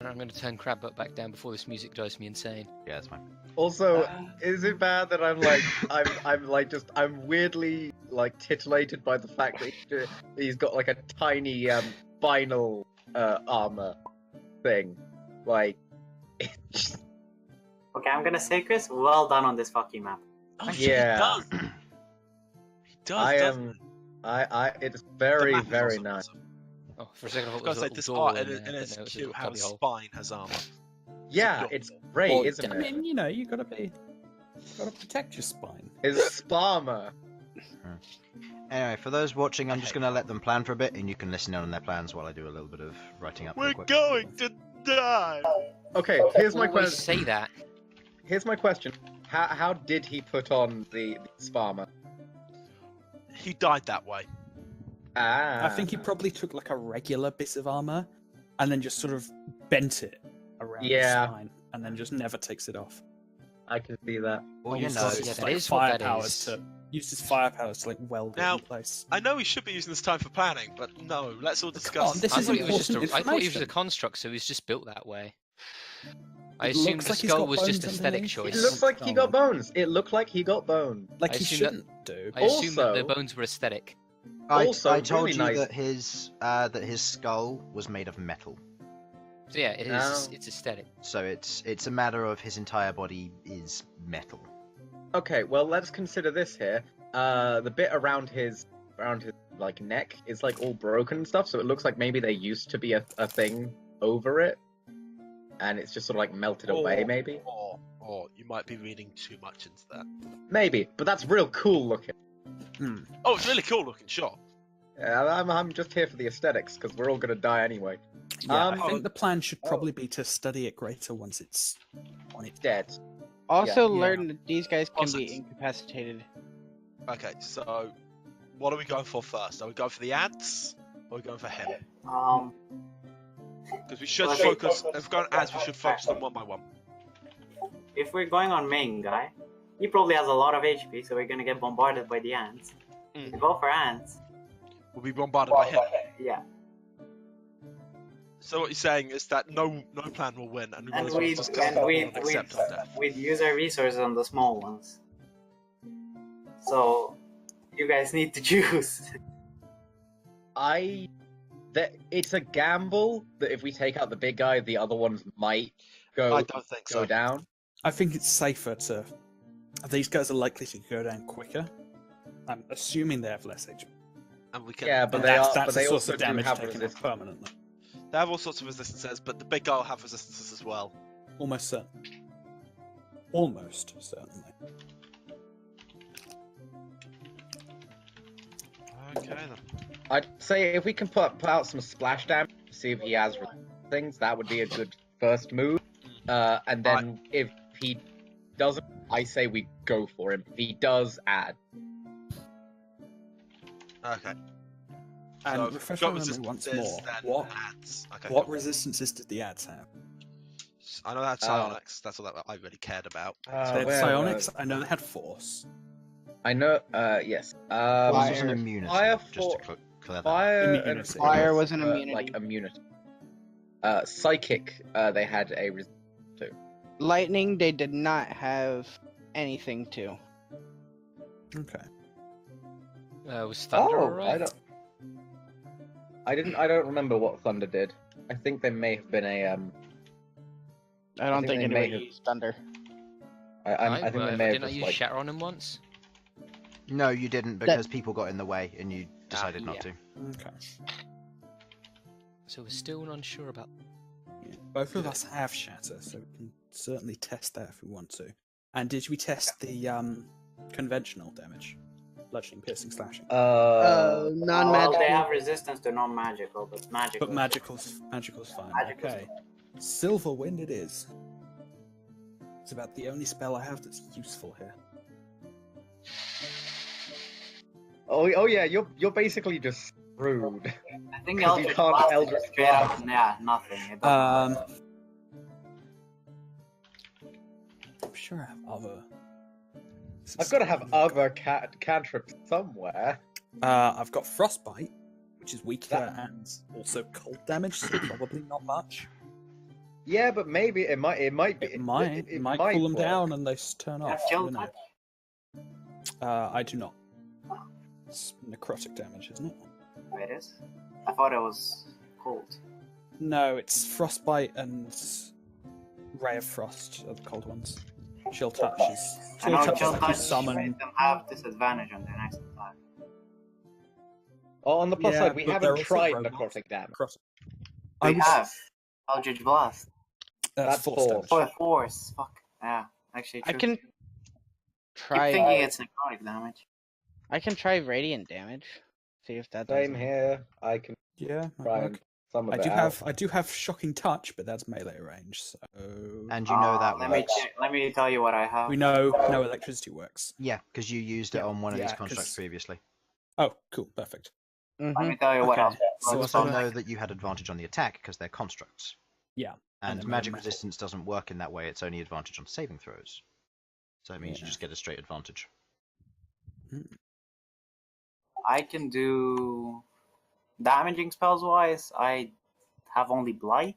I'm going to turn Crab Butt back down before this music drives me insane. Yeah, that's fine. Also, is it bad that I'm weirdly like titillated by the fact that he's got like a tiny spinal armor thing, like. Okay, I'm gonna say, Chris, well done on this fucking map. Oh shit, Yeah. he does. He does. Doesn't it? It's The very, map is very also nice. awesome. Oh, for a second I I've thought got there to was say, a little this door art, in and there, it's but no, it's a cute little how cubby his hole. spine has armor. Yeah, it's great, Well, isn't I it? mean, you gotta protect your spine. His sparmer. Anyway, for those watching, I'm just going to let them plan for a bit, and you can listen in on their plans while I do a little bit of writing up. We're real quick. going to die. Okay, here's my Always question. say that. Here's my question. How did he put on the sparmer? He died that way. Ah. I think he probably took like a regular bit of armor, and then just sort of bent it around his spine, and then just never takes it off. I can see that. Well, you Uses know, his, yeah, that like, is what that powers is. Uses fire powers to like weld Now, it in place. I know we should be using this time for planning, but no, let's all discuss. on, this I is thought he was just important I thought he was a information. construct, so he was just built that way. I It assumed looks the like he's skull got was just bones aesthetic underneath. It choice. looks like he got bones. It looked like he got bones. Like I he assume shouldn't do. I assumed that the Also- bones were aesthetic. Also, I told really you nice. that his skull was made of metal, So yeah, it is. Oh. It's aesthetic. so it's a matter of his entire body is metal. Okay, well let's consider this here. The bit around his like neck is like all broken and stuff, so it looks like maybe there used to be a thing over it, and it's just sort of like melted away, maybe. Or you might be reading too much into that. Maybe, but that's real cool looking. Oh, it's really cool looking shot. I'm just here for the aesthetics because we're all gonna die anyway. Yeah, I think the plan should probably be to study it greater once it's on its Dead. Also Yeah. learn that these guys can Also- be incapacitated. Okay, so what are we going for first? Are we going for the ads? Or are we going for him? Because we should Okay. focus. If we're going ads, we should focus them one by one. If we're going on main guy, he probably has a lot of HP, so we're gonna get bombarded by the ants. Mm. Go for ants. We'll be bombarded by him. Yeah. So what you're saying is that no plan will win, and we And might as well we'd, just and we'd, accept our death. we'd use our resources on the small ones. So, you guys need to choose. It's a gamble that if we take out the big guy, the other ones might go I don't think so. down. I think it's safer to. These guys are likely to go down quicker. I'm assuming they have less HP. And we can. Yeah, but And they that's, are. that's But they a source also of do damage have taken off resistance. permanently. They have all sorts of resistances, but the big guy will have resistances as well. Almost certain. Almost certainly. Okay then. I'd say if we can put out some splash damage, see if he has things, that would be a good first move. And then if he doesn't, I say we go for him. If he does, add. Okay. And So, refresh got my memory once resistances, more. then What ads. Okay. what resistances did the ads have? I know they had psionics. That's all that I really cared about. They had where psionics. I know they had force. I know. Yes. This was an Fire. immunity, Fire just to for- clear that. Fire and Immunity. Fire was an uh, immunity. like immunity. Psychic. They had a resistance to. Lightning, they did not have anything to. Okay. Was Thunder Oh, alright? I don't remember what Thunder did. I think they may have been a I don't think think they may anybody have- used thunder. I think they may have Didn't I just use like. Shatter on him once? No, you didn't, because people got in the way, and you decided not yeah. to. Okay. So we're still unsure about. Yeah. Both of us have shatter, so we can certainly test that if we want to. And did we test the conventional damage? Bludgeoning, piercing, slashing. Well, Non-magical. they have resistance to non-magical, but magical. But magical's fine. Magical's Okay. Silver Wind it is. It's about the only spell I have that's useful here. Oh yeah, you're basically just screwed. I think Because you Eldritch can't Blast is Eldritch straight up, Blast. yeah, nothing. It doesn't I'm sure I have other. I've got to have other cantrips somewhere. I've got Frostbite, which is weaker That- and also cold damage, so probably not much. Yeah, but maybe it might be. It might cool them work. down and they turn You have off. chill You know. touch? I do not. It's necrotic damage, isn't it? It is. I thought it was cold. No, it's frostbite and ray of frost are the cold ones. Chill touch is I know like chill you touch summon. makes them have disadvantage on their next attack. Oh, on the plus Yeah, side, we but haven't they're also tried robots. necrotic damage. We have Eldritch Blast. That's That's force damage. For force. Fuck. Yeah, actually I true. can Keep try. thinking it's necrotic damage. I can try radiant damage. See if that does Same it. here. I can Yeah, might try work. and some of I it do out. have shocking touch, but that's melee range. So And you know that let works. let me tell you what I have. we know no electricity works. Yeah, because you used it Yeah, on one of these yeah, constructs 'cause- previously. Oh, cool, perfect. Let Mhm. me tell you what Okay, else. so You what's also the- know that you had advantage on the attack because they're constructs. Yeah, And they're magic metal. resistance doesn't work in that way, it's only advantage on saving throws. So it means you Yeah. just get a straight advantage. I can do damaging spells wise. I have only blight.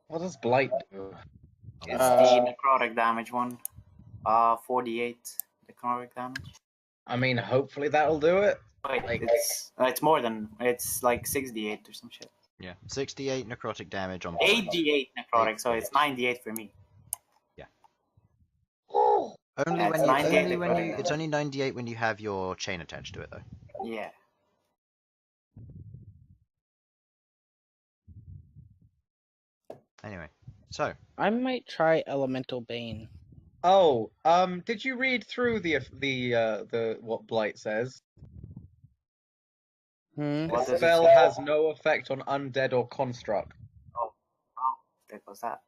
What does blight do? It's the necrotic damage one. 48 necrotic damage. I mean, hopefully that'll do it. Wait, Like- it's more than it's like 68 or some shit. Yeah, 68 necrotic damage on 88 necrotic, so it's 98 for me. Only Yeah, when it's you, 98 only when you, necrotic. it's only 98 when you have your chain attached to it, though. Yeah. Anyway, so I might try Elemental Bane. Oh, did you read through the what blight says? Hmm. What The does it spell say? has no effect on undead or construct. There goes that.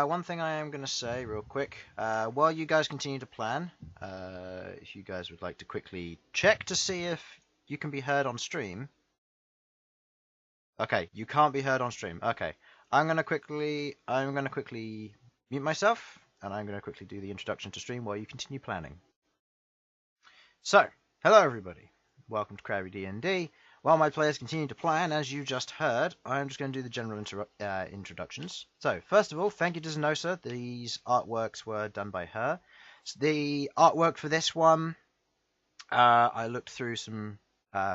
one thing I am going to say real quick, while you guys continue to plan, if you guys would like to quickly check to see if you can be heard on stream. Okay, you can't be heard on stream. Okay, I'm gonna quickly mute myself, and I'm gonna quickly do the introduction to stream while you continue planning. So, hello everybody, welcome to Crabby D&D. While my players continue to plan, as you just heard, I'm just going to do the general introductions. So, first of all, thank you to Zenosa. These artworks were done by her. So the artwork for this one, I looked through some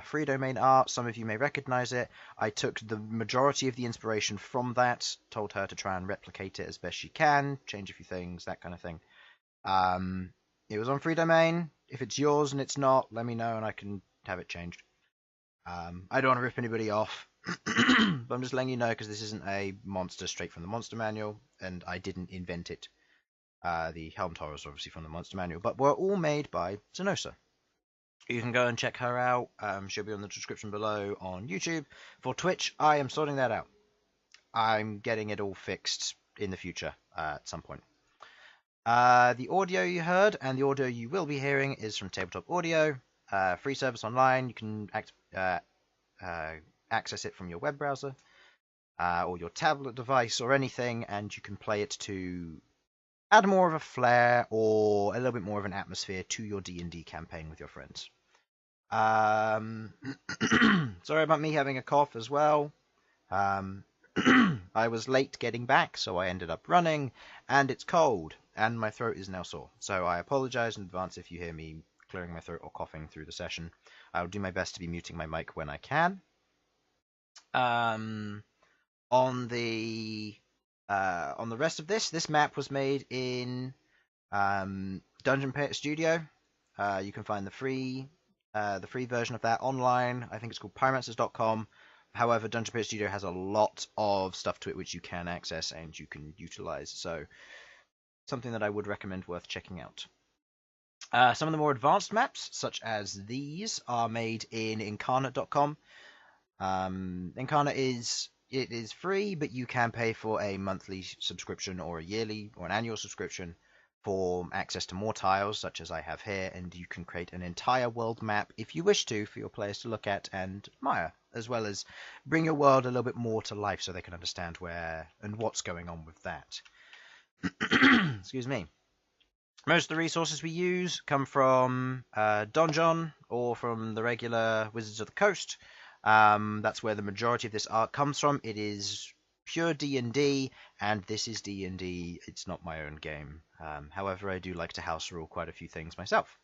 free domain art. Some of you may recognize it. I took the majority of the inspiration from that, told her to try and replicate it as best she can, change a few things, that kind of thing. It was on free domain. If it's yours and it's not, let me know and I can have it changed. I don't want to rip anybody off, but I'm just letting you know because this isn't a monster straight from the monster manual, and I didn't invent it. The helmed horrors are obviously from the monster manual, but were all made by Zenosa. You can go and check her out. She'll be on the description below on YouTube. For Twitch, I am sorting that out. I'm getting it all fixed in the future at some point. The audio you heard and the audio you will be hearing is from Tabletop Audio. Free service online. You can access it from your web browser or your tablet device or anything, and you can play it to add more of a flair or a little bit more of an atmosphere to your D&D campaign with your friends. Sorry about me having a cough as well. I was late getting back, so I ended up running, and it's cold, and my throat is now sore. So I apologize in advance if you hear me clearing my throat or coughing through the session. I'll do my best to be muting my mic when I can. On the rest of this map was made in Dungeon Pit Studio. You can find the free version of that online. I think it's called pyromancers.com. However, Dungeon Pit Studio has a lot of stuff to it which you can access and you can utilize. So, something that I would recommend worth checking out. Some of the more advanced maps, such as these, are made in incarnate.com. Incarnate is free, but you can pay for a monthly subscription or a yearly or an annual subscription for access to more tiles, such as I have here, and you can create an entire world map if you wish to for your players to look at and admire, as well as bring your world a little bit more to life so they can understand where and what's going on with that. Excuse me. Most of the resources we use come from Donjon or from the regular Wizards of the Coast. That's where the majority of this art comes from. It is pure D&D, and this is D&D. It's not my own game. However, I do like to house rule quite a few things myself.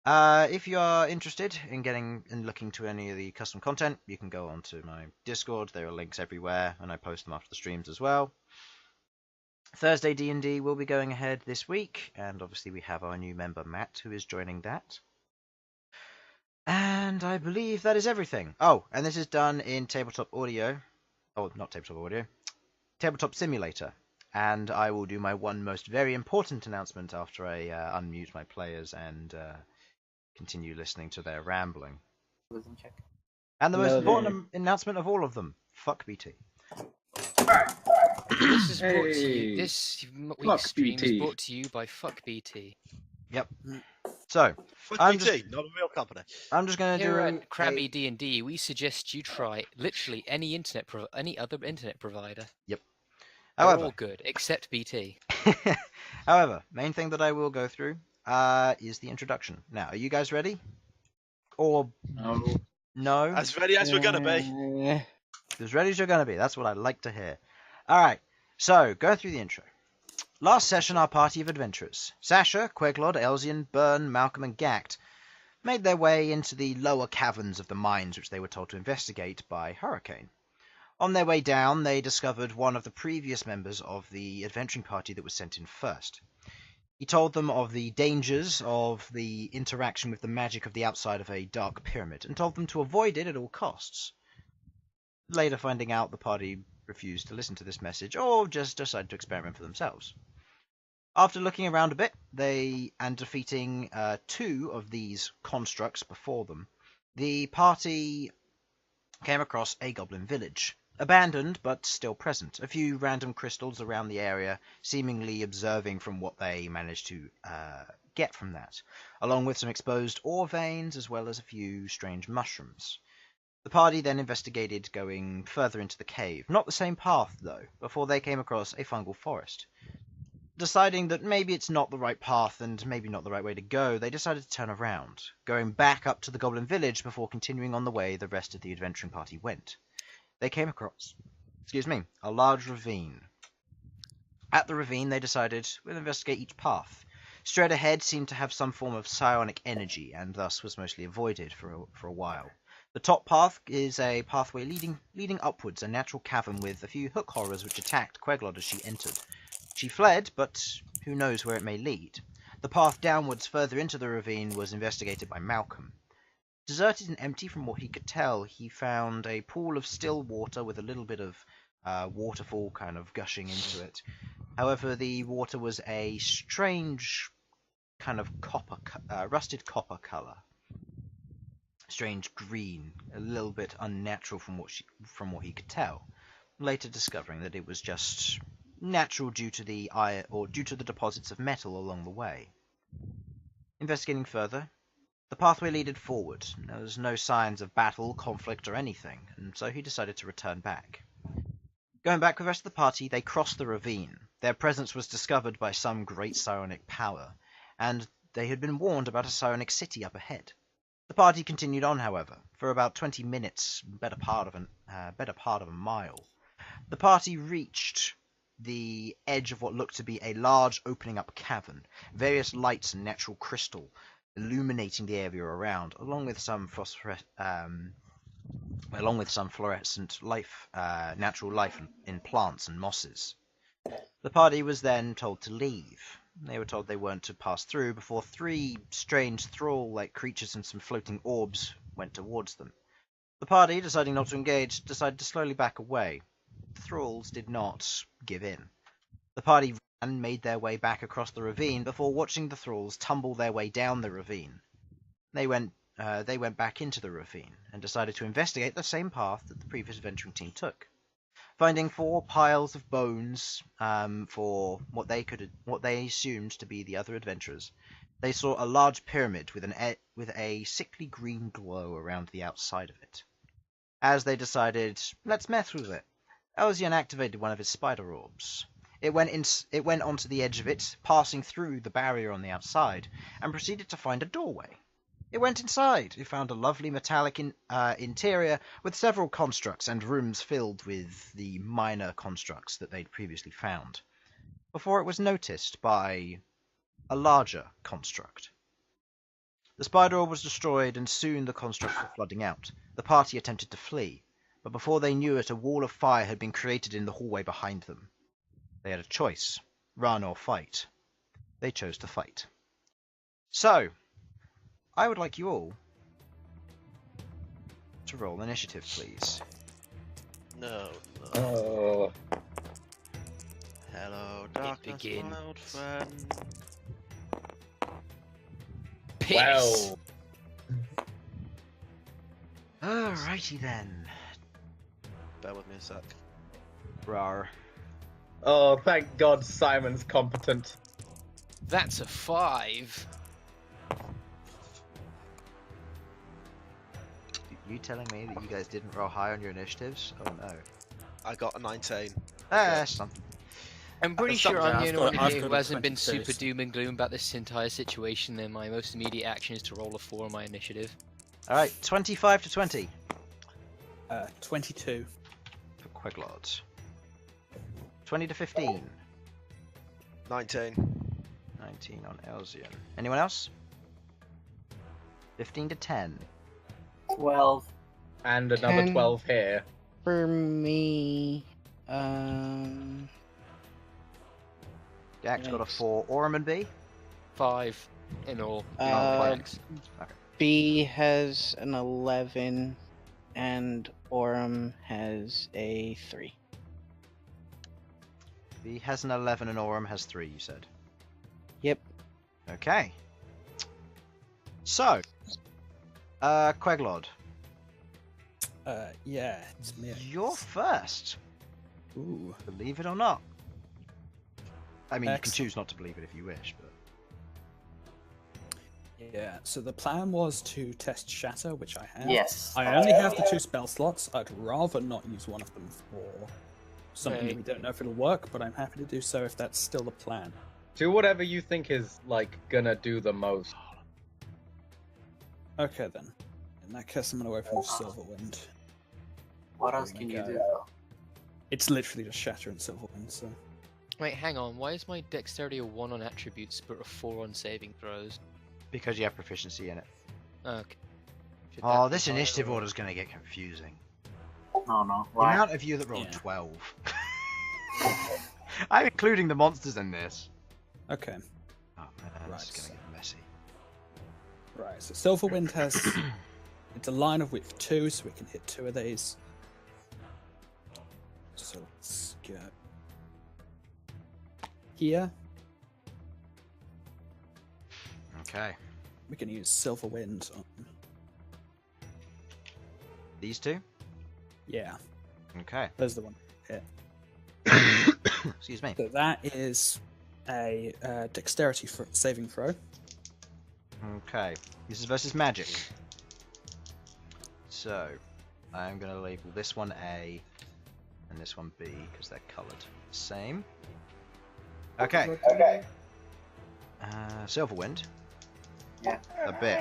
If you are interested in getting and looking to any of the custom content, you can go onto my Discord. There are links everywhere, and I post them after the streams as well. Thursday D&D will be going ahead this week, and obviously we have our new member Matt, who is joining that. And I believe that is everything. Oh, and this is done in Tabletop Audio. Oh, not Tabletop Audio. Tabletop Simulator. And I will do my one most very important announcement after I unmute my players and continue listening to their rambling. And the most important announcement of all of them. Fuck BT. This is brought to you. Hey. This Fuck week's stream BT. is brought to you by Fuck BT. Yep. So, Fuck I'm BT, not a real company. I'm just going to Here do at Crabby D&D, we suggest you try literally any any other internet provider. They're However, all good except BT. however, main thing that I will go through is the introduction. Now, are you guys ready? Or no? As ready as we're going to be. As ready as you're going to be. That's what I like to hear. Alright, so, go through the intro. Last session, our party of adventurers, Sasha, Queglod, Elsyan, Bern, Malcom, and Ghaakt, made their way into the lower caverns of the mines which they were told to investigate by Hurricane. On their way down, they discovered one of the previous members of the adventuring party that was sent in first. He told them of the dangers of the interaction with the magic of the outside of a dark pyramid, and told them to avoid it at all costs. Later finding out the party refused to listen to this message, or just decided to experiment for themselves. After looking around a bit, and defeating 2 of these constructs before them, the party came across a goblin village. Abandoned, but still present. A few random crystals around the area, seemingly observing from what they managed to get from that, along with some exposed ore veins, as well as a few strange mushrooms. The party then investigated going further into the cave. Not the same path, though, before they came across a fungal forest. Deciding that maybe it's not the right path and maybe not the right way to go, they decided to turn around, going back up to the goblin village before continuing on the way the rest of the adventuring party went. They came across, a large ravine. At the ravine, they decided we'll investigate each path. Straight ahead seemed to have some form of psionic energy, and thus was mostly avoided for a while. The top path is a pathway leading upwards, a natural cavern with a few hook horrors which attacked Queglod as she entered. She fled, but who knows where it may lead. The path downwards further into the ravine was investigated by Malcom. Deserted and empty from what he could tell, he found a pool of still water with a little bit of waterfall kind of gushing into it. However, the water was a strange kind of rusted copper colour. Strange green, a little bit unnatural from what he could tell. Later discovering that it was just natural due to the deposits of metal along the way. Investigating further, the pathway led forward. There was no signs of battle, conflict, or anything, and so he decided to return back. Going back with the rest of the party, they crossed the ravine. Their presence was discovered by some great psionic power, and they had been warned about a psionic city up ahead. The party continued on, however, for about 20 minutes, better part of a mile. The party reached the edge of what looked to be a large opening up cavern, various lights and natural crystal illuminating the area around, along with some fluorescent life, natural life in plants and mosses. The party was then told to leave. They were told they weren't to pass through before 3 strange thrall-like creatures and some floating orbs went towards them. The party, deciding not to engage, decided to slowly back away. The thralls did not give in. The party and made their way back across the ravine before watching the thralls tumble their way down the ravine. They went back into the ravine and decided to investigate the same path that the previous adventuring team took. Finding 4 piles of bones for what they assumed to be the other adventurers, they saw a large pyramid with a sickly green glow around the outside of it. As they decided, let's mess with it, Elsyan activated one of his spider orbs. It went onto the edge of it, passing through the barrier on the outside, and proceeded to find a doorway. It went inside. It found a lovely metallic interior with several constructs and rooms filled with the minor constructs that they'd previously found, before it was noticed by a larger construct. The spider orb was destroyed, and soon the constructs were flooding out. The party attempted to flee, but before they knew it, a wall of fire had been created in the hallway behind them. They had a choice, run or fight. They chose to fight. So, I would like you all to roll initiative, please. No. Oh. Hello, darkness, begins. my old friend. Piss. Wow. Alrighty then. Bear with me a sec. Rar. Oh, thank God Simon's competent. That's a 5. You telling me that you guys didn't roll high on your initiatives? Oh no. I got a 19. That's something. I'm pretty That's sure something. I'm the only one I've here got who a hasn't been 20 super doom and gloom about this entire situation, and my most immediate action is to roll a 4 on my initiative. Alright, 25 to 20 22. for Queglod. 20 to 15. 19. 19 on Elsyan. Anyone else? 15 to 10. 12. And another 10. 12 here. For me, Ghaakt got a Yikes. 4. Orem and B? 5 in all. Uh, Okay. B has an 11, and Orem has a 3. B has an 11 and Orem has 3, you said. Yep. Okay. So, Queglod, Yeah, it's me. you're first. Ooh. Believe it or not. I mean, you can Excellent. choose not to believe it if you wish, but... Yeah, so the plan was to test Shatter, which I have. Yes. I only have the 2 spell slots. I'd rather not use one of them for something Right. we don't know if it'll work, but I'm happy to do so if that's still the plan. Do whatever you think is, like, gonna do the most. Okay then. In that case, I'm going to open with Silverwind. What else can you do, though? It's literally just Shatter and Silverwind, so... Wait, hang on. Why is my dexterity a 1 on attributes but a 4 on saving throws? Because you have proficiency in it. Okay. Should Oh, that be this higher initiative or- order's going to get confusing. No, no. The Why? amount of you that rolled Yeah. 12. I'm including the monsters in this. Okay. Oh man, Right, this is going to get messy. Right, so Silverwind has... it's a line of width 2, so we can hit 2 of these. So let's go... Here, Okay. we can use Silverwind on... These two? Yeah, Okay. there's the one. Hit. Excuse me. So that is a dexterity saving throw. Okay. This is versus magic. So, I'm going to label this one A and this one B because they're coloured the same. Okay. Silverwind. Yeah. A bit.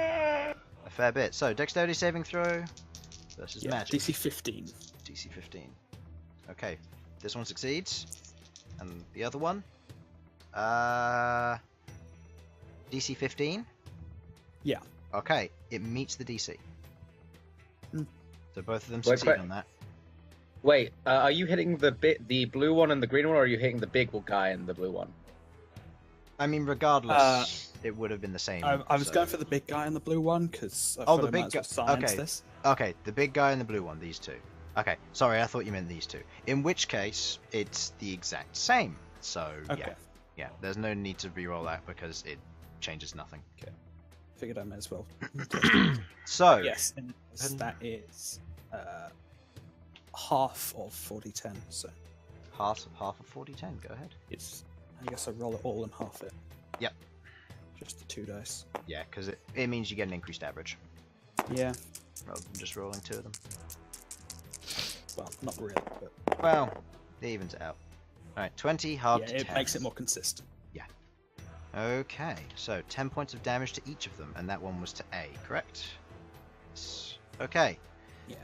A fair bit. So, dexterity saving throw versus Yeah, magic. DC 15. DC 15. Okay. This one succeeds. And the other one? DC 15? Yeah. Okay. It meets the DC. Hmm. So both of them Wait, succeed quick. on that. Wait, are you hitting the blue one and the green one, or are you hitting the big guy and the blue one? I mean, regardless, it would have been the same. I was so- going for the big guy and the blue one, because I Oh, thought the I big might as well guy- science okay. this. Okay, the big guy and the blue one, these two. Okay, sorry, I thought you meant these two. In which case, it's the exact same. So, Okay. yeah, there's no need to re-roll that because it changes nothing. Figured I may as well. So, Yes, and that is half of 40-10, so half of 40-10, go ahead. it's... I guess I roll it all and half it. Yep. Just the 2 dice. Yeah, because it means you get an increased average, Yeah, rather than just rolling 2 of them. well, not really, but Well, it evens it out. Alright, 20 halved yeah, to it 10. makes it more consistent. Okay, so 10 points of damage to each of them, and that one was to A, correct? Okay. Yeah.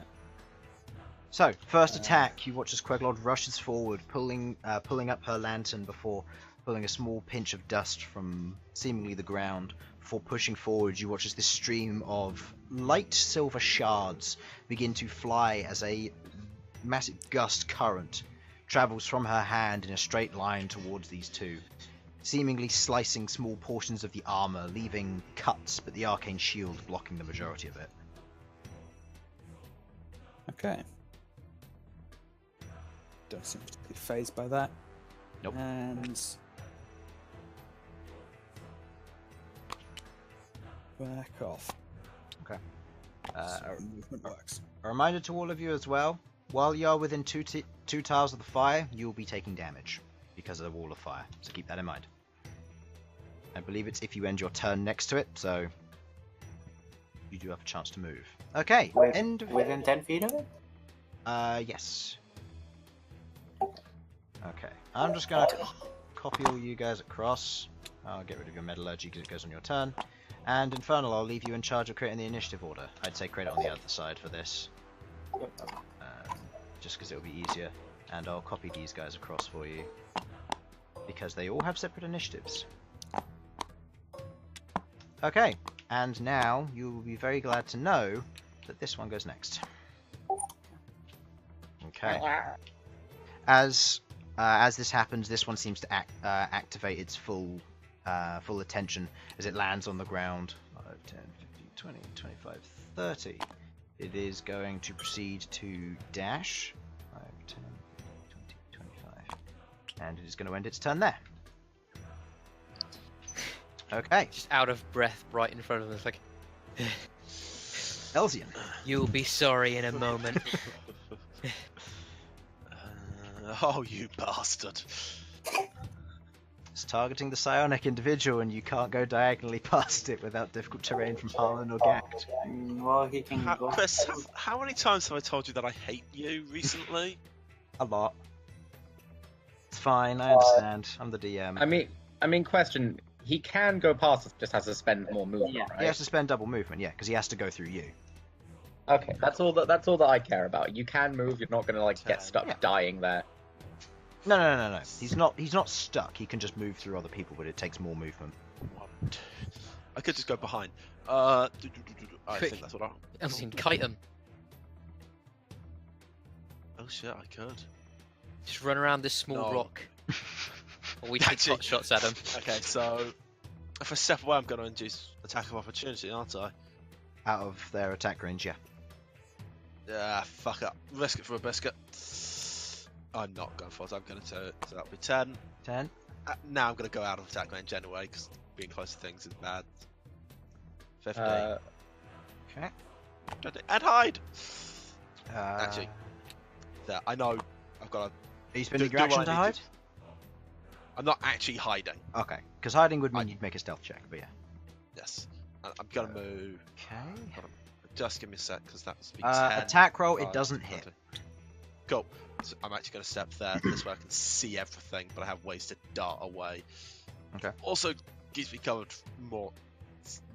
So, first attack, you watch as Queglod rushes forward, pulling up her lantern before pulling a small pinch of dust from seemingly the ground. Before pushing forward, you watch as this stream of light silver shards begin to fly as a massive gust current travels from her hand in a straight line towards these two, seemingly slicing small portions of the armor, leaving cuts, but the arcane shield blocking the majority of it. Okay. Don't seem particularly phased by that. Nope. And back off. Okay. So movement works. A reminder to all of you as well, while you are within two tiles of the fire, you will be taking damage because of the wall of fire, so keep that in mind. I believe it's if you end your turn next to it, so you do have a chance to move. Okay, Within 10 feet of it? Yes. Okay, I'm just gonna copy all you guys across. I'll get rid of your metallurgy because it goes on your turn. And Infernal, I'll leave you in charge of creating the initiative order. I'd say create it on the other side for this. Just because it'll be easier. And I'll copy these guys across for you. Because they all have separate initiatives. Okay, and now you will be very glad to know that this one goes next. Okay. As this happens, this one seems to activate its full attention as it lands on the ground. 5, 10, 15, 20, 25, 30. It is going to proceed to dash. 5, 10, 20, 25. And it is going to end its turn there. Okay. Just out of breath right in front of us, like, Elsyan. you'll be sorry in a moment. Oh, you bastard. It's targeting the psionic individual, and you can't go diagonally past it without difficult terrain from Harlan or Ghaakt. Well, he can go. Chris, how many times have I told you that I hate you recently? A lot. It's fine, I understand. I'm the DM. I mean, question. He can go past us, just has to spend more movement, Yeah. right? He has to spend double movement, yeah, because he has to go through you. Okay, that's all that I care about. You can move. You're not gonna like get stuck Yeah. dying there. No. He's not stuck. He can just move through other people, but it takes more movement. I could just go behind. I Quick. think that's what I... Elsyan, kite him. Oh shit, I could. Just run around this small No. rock. Or we take Actually- pot shots at him. Okay, so if I step away, I'm going to induce attack of opportunity, aren't I? Out of their attack range, yeah. Yeah, fuck up. Risk it for a biscuit. I'm not going for it. I'm going to, so that'll be 10. 10. Now I'm going to go out of attack range anyway, because being close to things is bad. 15. Okay. 20. And hide! Uh, Actually, there. I know I've got to... Are you spending do your action what I to need hide? to. I'm not actually hiding. Okay, because hiding would mean you'd make a stealth check, but yeah. Yes. I'm going to move... Okay. Just give me a sec, because that's be 10. Attack roll, it 5, doesn't hit. 20. Cool. So I'm actually going to step there. This way I can see everything, but I have ways to dart away. Okay. Also keeps me covered more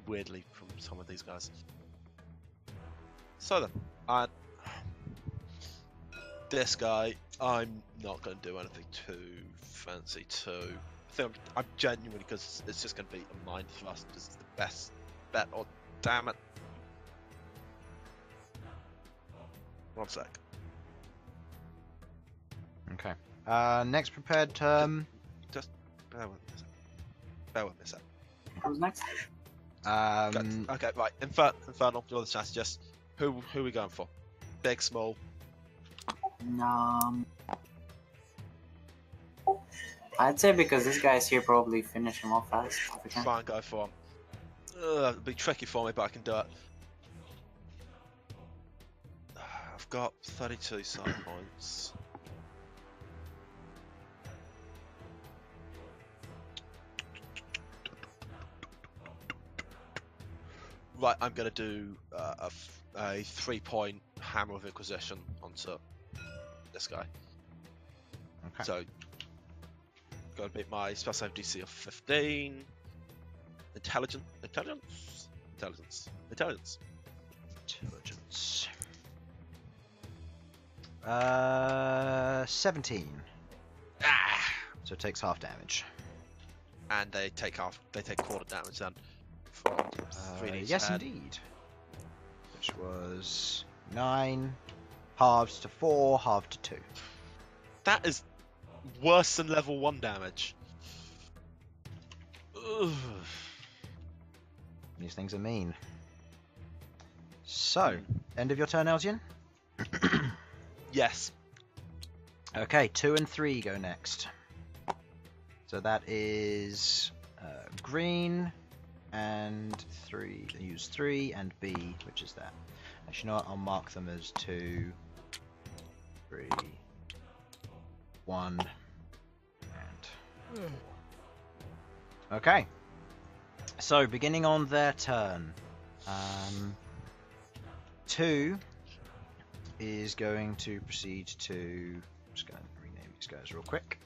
weirdly from some of these guys. So then, this guy, I'm not going to do anything too fancy to. I think I'm genuinely, because it's just going to be a mind thrust. This is the best bet. Oh, damn it. 1 sec. Okay. Next prepared term. Just bear with me a sec. Bear with me a sec. Who's next? Okay, right. Infernal, you're the strategist. Who are we going for? Big, small? I'd say because this guy's here, probably finish him off fast. If we can. Try and go for him. It'll be tricky for me, but I can do it. I've got 32 side points. Right, I'm going to do a 3-point Hammer of Inquisition onto this guy. Okay. So, got to beat my spell save DC of 15. Intelligence. 17. Ah! So it takes half damage. And they take quarter damage then. From 3d10. Yes, indeed. Which was 9, halves to 4, halved to 2. That is worse than level 1 damage. Ugh. These things are mean. So, end of your turn, Elsyan? Yes. Okay, 2 and 3 go next. So that is green and 3. Use 3 and B, which is that. Actually, you know what? I'll mark them as 2, 3, 1, and. Okay. So, beginning on their turn, 2 is going to proceed to. I'm just going to rename these guys real quick.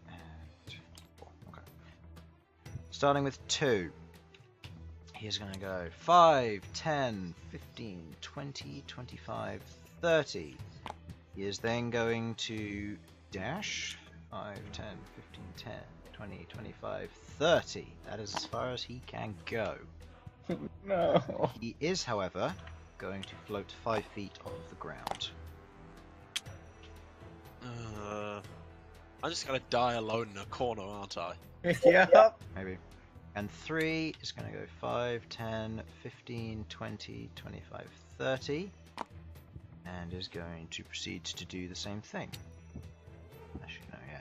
And 4. Okay. Starting with 2. He's going to go 5, 10, 15, 20, 25, 30. He is then going to dash 5, 10, 15, 10, 20, 25, 30. That is as far as he can go. No. He is, however, going to float 5 feet off the ground. I'm just gonna die alone in a corner, aren't I? Yeah. Maybe. And 3 is going to go 5, 10, 15, 20, 25, 30. And is going to proceed to do the same thing. Actually, no, yeah.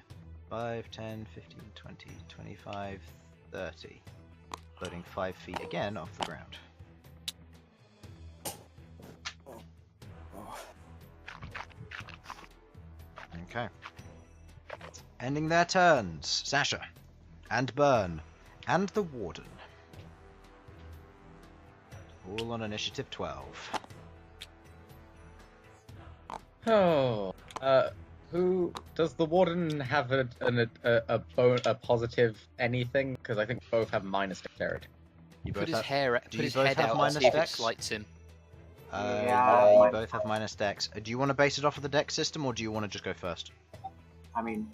5, 10, 15, 20, 25, 30. Floating 5 feet again off the ground. Okay. Ending their turns, Sasha, and Bern, and the Warden. All on initiative 12. Oh. Who does the Warden have a positive anything? Because I think both have minus dexterity. You Put both his have, hair, do put you his both head have out and minus see if it dex? slights him. yeah, you my- both have minus dex. Do you want to base it off of the dex system, or do you want to just go first? I mean,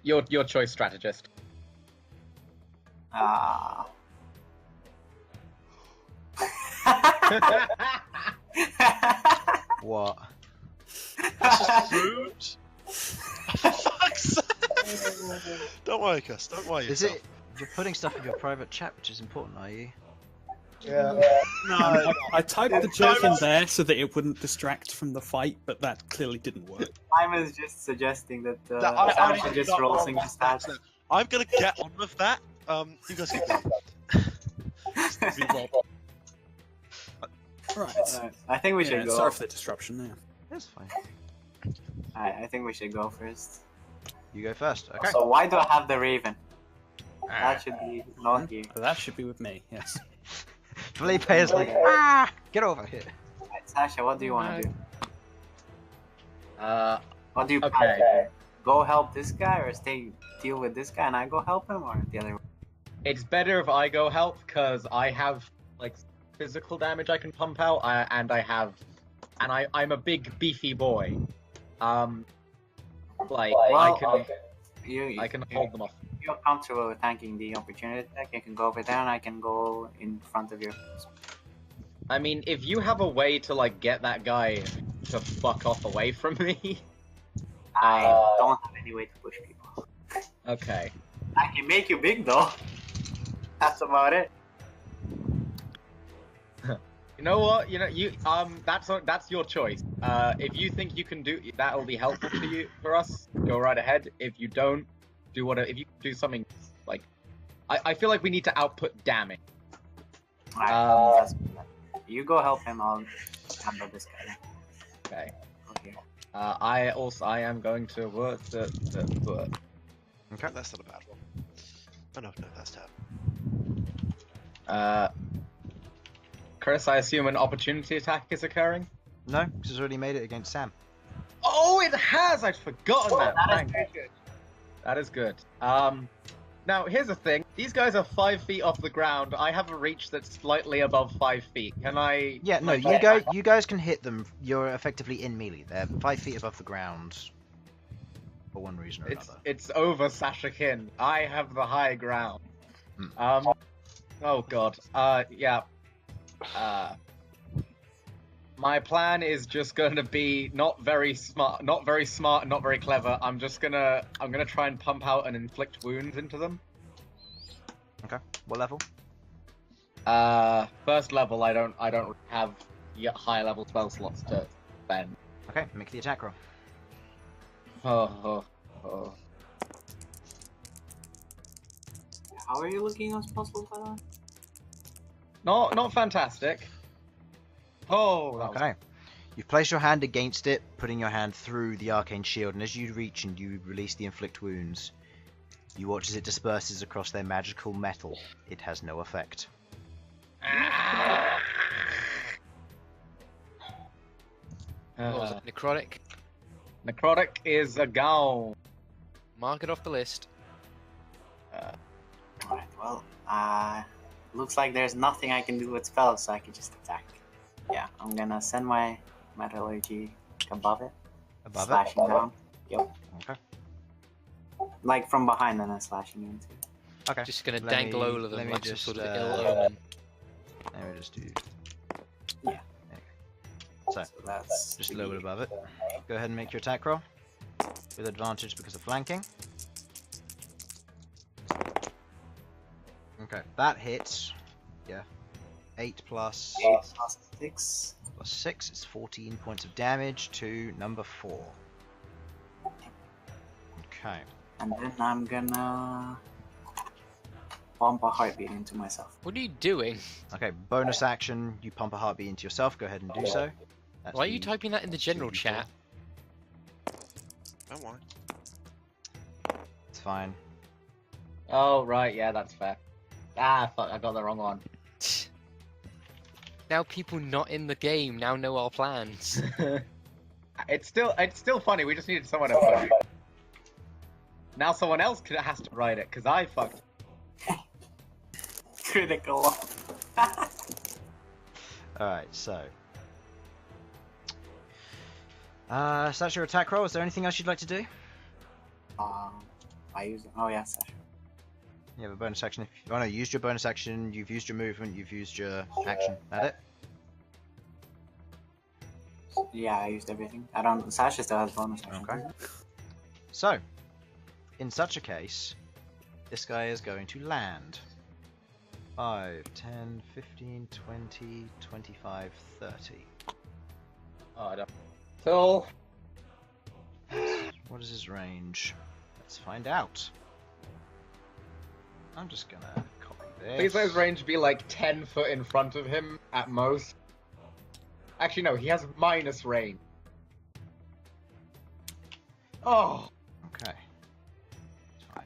Your choice, strategist. What? That's just rude. For fuck's sake. Don't worry, Gus. Don't worry Is yourself. it? You're putting stuff in your private chat, which is important, are you? I typed the joke in there so that it wouldn't distract from the fight, but that clearly didn't work. I was just suggesting that I Sam should need just to roll roll single my stats. stats now. I'm gonna get on with that. You guys keep going. Right. I think we Yeah, should go. sorry for the disruption there. That's fine. I think we should go first. You go first. Okay. So why do I have the Raven? That should be not here. That should be with me, yes. Felipe is like, get over here. Right, Sasha, what do you want to do? What do you Okay. plan to do? Go help this guy, or stay deal with this guy and I go help him, or the other way? It's better if I go help because I have like physical damage I can pump out, and I'm a big beefy boy. Like I can hold them off. You're comfortable with tanking the opportunity attack, you can go over there and I can go in front of you. I mean, if you have a way to like get that guy to fuck off away from me, I don't have any way to push people. okay. I can make you big though. That's about it. You know what? That's your choice. If you think you can do that, will be helpful for us. Go right ahead. If you don't, do whatever. If you do something like, I feel like we need to output damage. Alright, you go help him. I'll handle this guy. Okay. Okay. I am going to work the. Okay. That's not a bad one. Oh no, that's terrible. Chris, I assume an opportunity attack is occurring. No, because it's already made it against Sam. Oh, it has! I'd forgotten that. That is Thanks. very good. That is good. Now, here's the thing. These guys are 5 feet off the ground. I have a reach that's slightly above 5 feet. Can I... Yeah, no, you guys can hit them. You're effectively in melee. They're 5 feet above the ground for one reason or another. It's over Sasha Kin. I have the high ground. Oh god. Yeah. My plan is just gonna be not very smart, not very clever. I'm gonna try and pump out and inflict wounds into them. Okay. What level? First level. I don't have yet higher level spell slots to spend. Okay, make the attack roll. Oh. How are you looking on spell slots, by the way? Not fantastic. Oh, that was... Okay. You've placed your hand against it, putting your hand through the arcane shield, and as you reach and you release the inflict wounds, you watch as it disperses across their magical metal. It has no effect. What was it? Necrotic? Necrotic is a gone. Mark it off the list. Alright, well, looks like there's nothing I can do with spells, so I can just attack. Yeah, I'm gonna send my metallurgy above it. Above slashing it? down. Yep. Okay. Like from behind and then slashing into it. Okay. Just gonna Let dangle me- over let them me like just, some sort of ill omen. Let me just do... Yeah. Okay. So, So that's just a little bit above it. Go ahead and make your attack roll. With advantage because of flanking. Okay, that hits. Yeah. 8 plus 8 plus 6. plus 6 is 14 points of damage to number 4. Okay. And then I'm gonna pump a heartbeat into myself. What are you doing? Okay, bonus action, you pump a heartbeat into yourself, go ahead and do so. That's Why are you the typing that in the general 2d4. chat? Don't worry. It's fine. Oh right, yeah, that's fair. Ah, fuck, I got the wrong one. Now people not in the game now know our plans. It's still funny. We just needed someone to push it. Now someone else has to write it because I fucked. Critical. Alright, so. So that's your attack roll. Is there anything else you'd like to do? I use it. Oh yeah, Sasha. You have a bonus action. If you used your bonus action, you've used your movement, you've used your action. That it? Yeah, I used everything. I don't. Sasha still has bonus action. Okay. So, in such a case, this guy is going to land. 5, 10, 15, 20, 25, 30. Oh, I don't. So What is his range? Let's find out. I'm just gonna copy this. please let his range be like 10 foot in front of him at most. Actually, no, he has minus range. Oh, Okay. It's fine.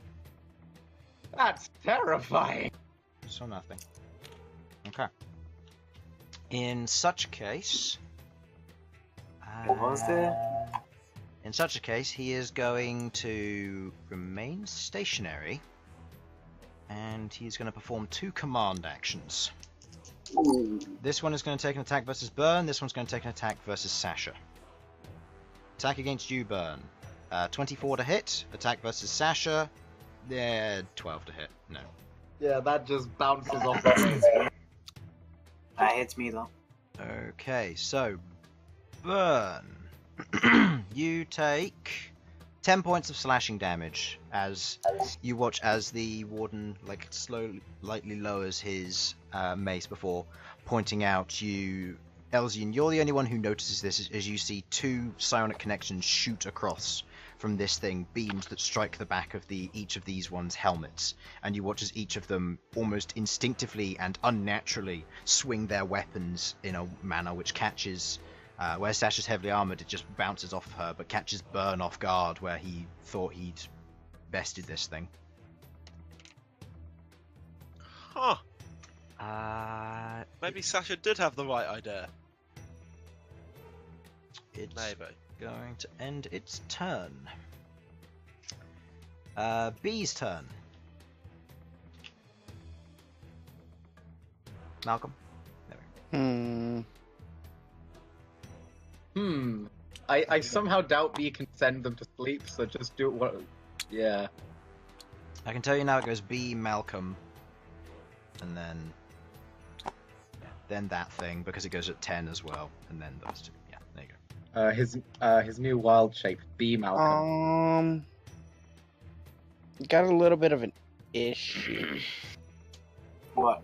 that's terrifying. So nothing. Okay. In such a case... What was it? In such a case, he is going to remain stationary, and he's going to perform 2 command actions. This one is going to take an attack versus Bern, this one's going to take an attack versus Sasha. Attack against you, Bern. 24 to hit, attack versus Sasha, 12 to hit, no. Yeah, that just bounces off the face. That hits me though. Okay, so Bern, you take 10 points of slashing damage as you watch as the warden lightly lowers his mace before pointing out you, Elsyan, you're the only one who notices this as you see 2 psionic connections shoot across from this thing, beams that strike the back of each of these ones' helmets, and you watch as each of them almost instinctively and unnaturally swing their weapons in a manner which catches, where Sasha's heavily armored, it just bounces off of her, but catches Bern off guard where he thought he'd bested this thing. Huh. Maybe Sasha did have the right idea. it's Maybe. going to end its turn. B's turn. Malcolm. I somehow doubt B can send them to sleep, so just do what. Yeah. I can tell you now. It goes B, Malcolm, and then that thing because it goes at 10 as well, and then those two. Yeah, there you go. His new wild shape, B Malcolm. Got a little bit of an issue. What?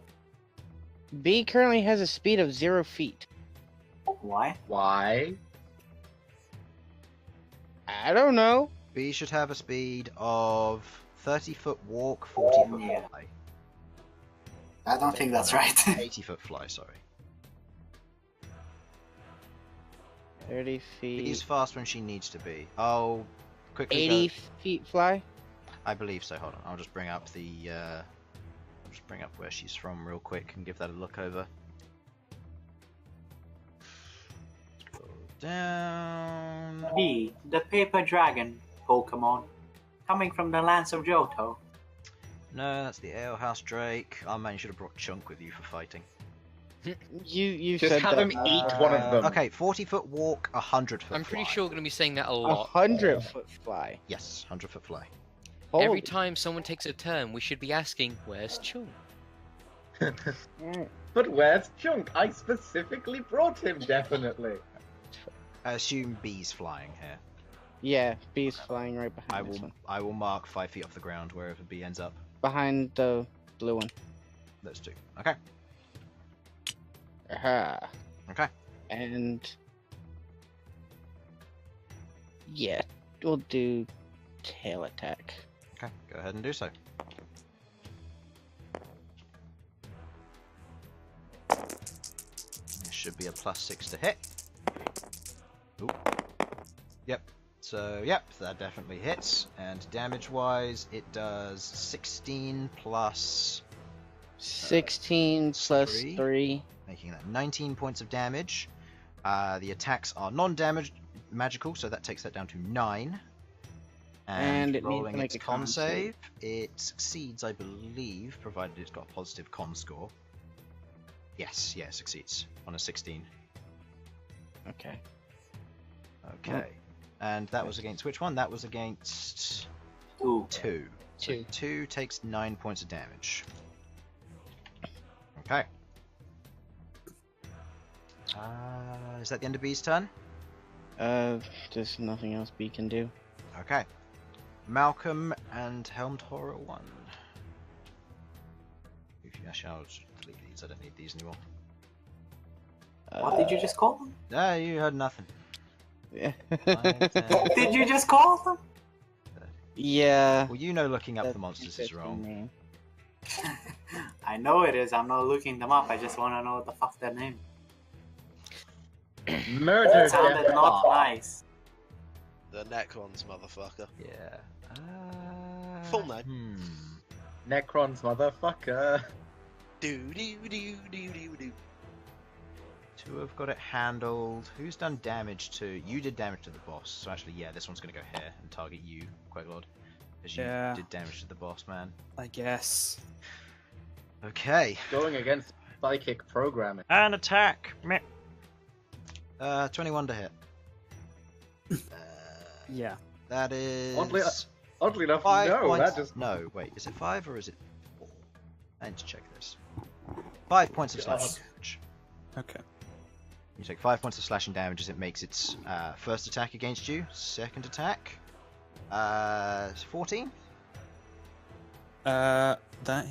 B currently has a speed of 0 feet. Why? Why? I don't know. B should have a speed of 30-foot walk, 40-foot Yeah. fly. I don't think that's right. 80-foot fly, sorry. 30 feet. B's fast when she needs to be. I'll quickly 80 go... feet fly? I believe so. Hold on. I'll just bring up the. I'll just bring up where she's from real quick and give that a look over. Scroll down. B, the paper dragon Pokemon, coming from the lands of Johto. No, that's the alehouse drake. Oh man, you should have brought Chunk with you for fighting. You Just said have that. him eat one of them. Okay, 40-foot walk, 100-foot. I'm pretty fly. sure we're going to be saying that a lot. 100-foot fly. Yes, 100-foot fly. Every Holy- time someone takes a turn, we should be asking, "Where's Chung?" But where's Chunk? I specifically brought him, definitely. I assume B's flying here. Yeah, B's flying right behind this one. I will mark 5 feet off the ground wherever B ends up. Behind the blue one. Those two. Okay. Aha. Okay. And yeah, we'll do tail attack. Okay. Go ahead and do so. It should be a +6 to hit. Ooh. Yep. So, yep, that definitely hits. And damage-wise, it does 16 plus 16 plus 3. making that 19 points of damage. The attacks are non-damage magical, so that takes that down to 9. And it needs to rolling make its a con con save, it succeeds, I believe, provided it's got a positive con score. Yes, yeah, it succeeds on a 16. Okay. Okay. And that was against which one? That was against Ooh. 2. So 2. 2 takes 9 points of damage. Okay. Is that the end of B's turn? There's nothing else B can do. Okay. Malcolm and Helmed Horror 1. Actually, I'll just delete these. I don't need these anymore. What did you just call them? No, you heard nothing. Yeah. 5, 10. Did you just call them? Yeah. Well, you know looking up the that's monsters is interesting wrong. name. I know it is. I'm not looking them up. I just want to know what the fuck their name. Murder, That sounded death, not nice. The Necrons, motherfucker. Yeah. Full name. Necrons, motherfucker. Do do do do do do. 2 have got it handled. Who's done damage to... You did damage to the boss. So actually, yeah, this one's going to go here and target you, Queglod. As you Yeah. did damage to the boss, man. I guess. Okay. Going against psychic programming. And attack! Meh. 21 to hit. Yeah. That is... Oddly enough, 5 no, points... that just... No, wait, is it 5 or is it 4? I need to check this. 5 points of slashing damage. Okay. You take 5 points of slashing damage as it makes its first attack against you. Second attack... 14? That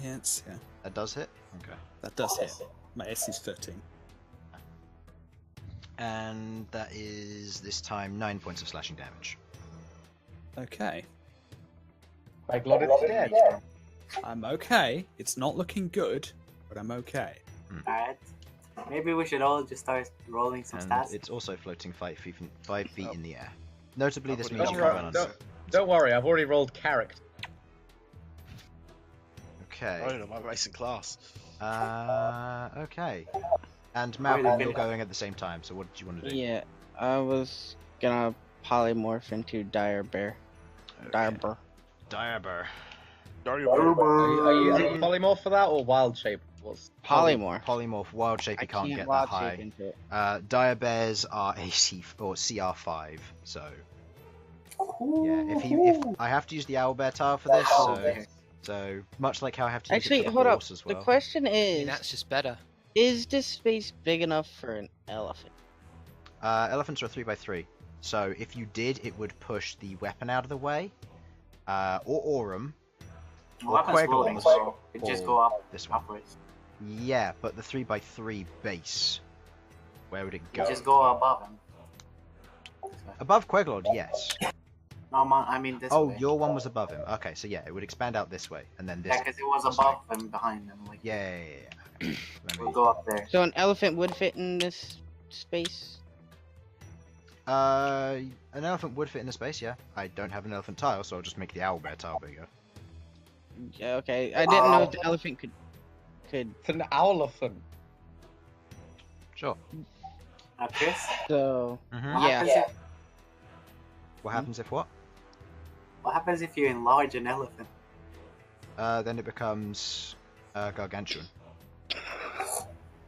hits. Yeah. That does hit? Okay. That does hit. My AC is 13. And that is, this time, 9 points of slashing damage. Okay. Queglod is dead. I'm okay. It's not looking good, but I'm okay. Alright. Maybe we should all just start rolling some And stats. it's also floating 5 feet in the air. Notably, this Don't means you can run on... Don't worry, I've already rolled character. Okay. I don't know my racing class. Okay. And Malcolm, you're going at the same time, so what did you want to do? Yeah, I was gonna polymorph into dire bear. Dire Okay. bear. Diaber. Are you using polymorph for that or wild shape? What's Polymorph. Polymorph. Wild shape, I you can't can't get that wild high. shape into it. Diabears are AC or CR5, so yeah. If I have to use the owlbear tile for this, so much like how I have to use Actually, it for the hold up. horse as well. The question I mean, is, that's just better. is this space big enough for an elephant? Elephants are a 3x3, so if you did, it would push the weapon out of the way, or Aurum. The weapon's Queglod, floating, so it just or go up this one. upwards. Yeah, but the 3x3 base, where would it go? You just go above him. Above Queglod, yes. No, I mean this Oh, way. your one was above him. Okay, so yeah, it would expand out this way, and then this. Yeah, because it was above him, behind him. Like, Yeah. Okay. Let we'll me... go up there. So an elephant would fit in this space? An elephant would fit in the space, yeah. I don't have an elephant tile, so I'll just make the owlbear tile bigger. Yeah, okay. I didn't know if the elephant could. It's an owlephant. Sure. Chris? So Mm-hmm. What Yeah. happens if- What happens if what? What happens if you enlarge an elephant? Then it becomes gargantuan.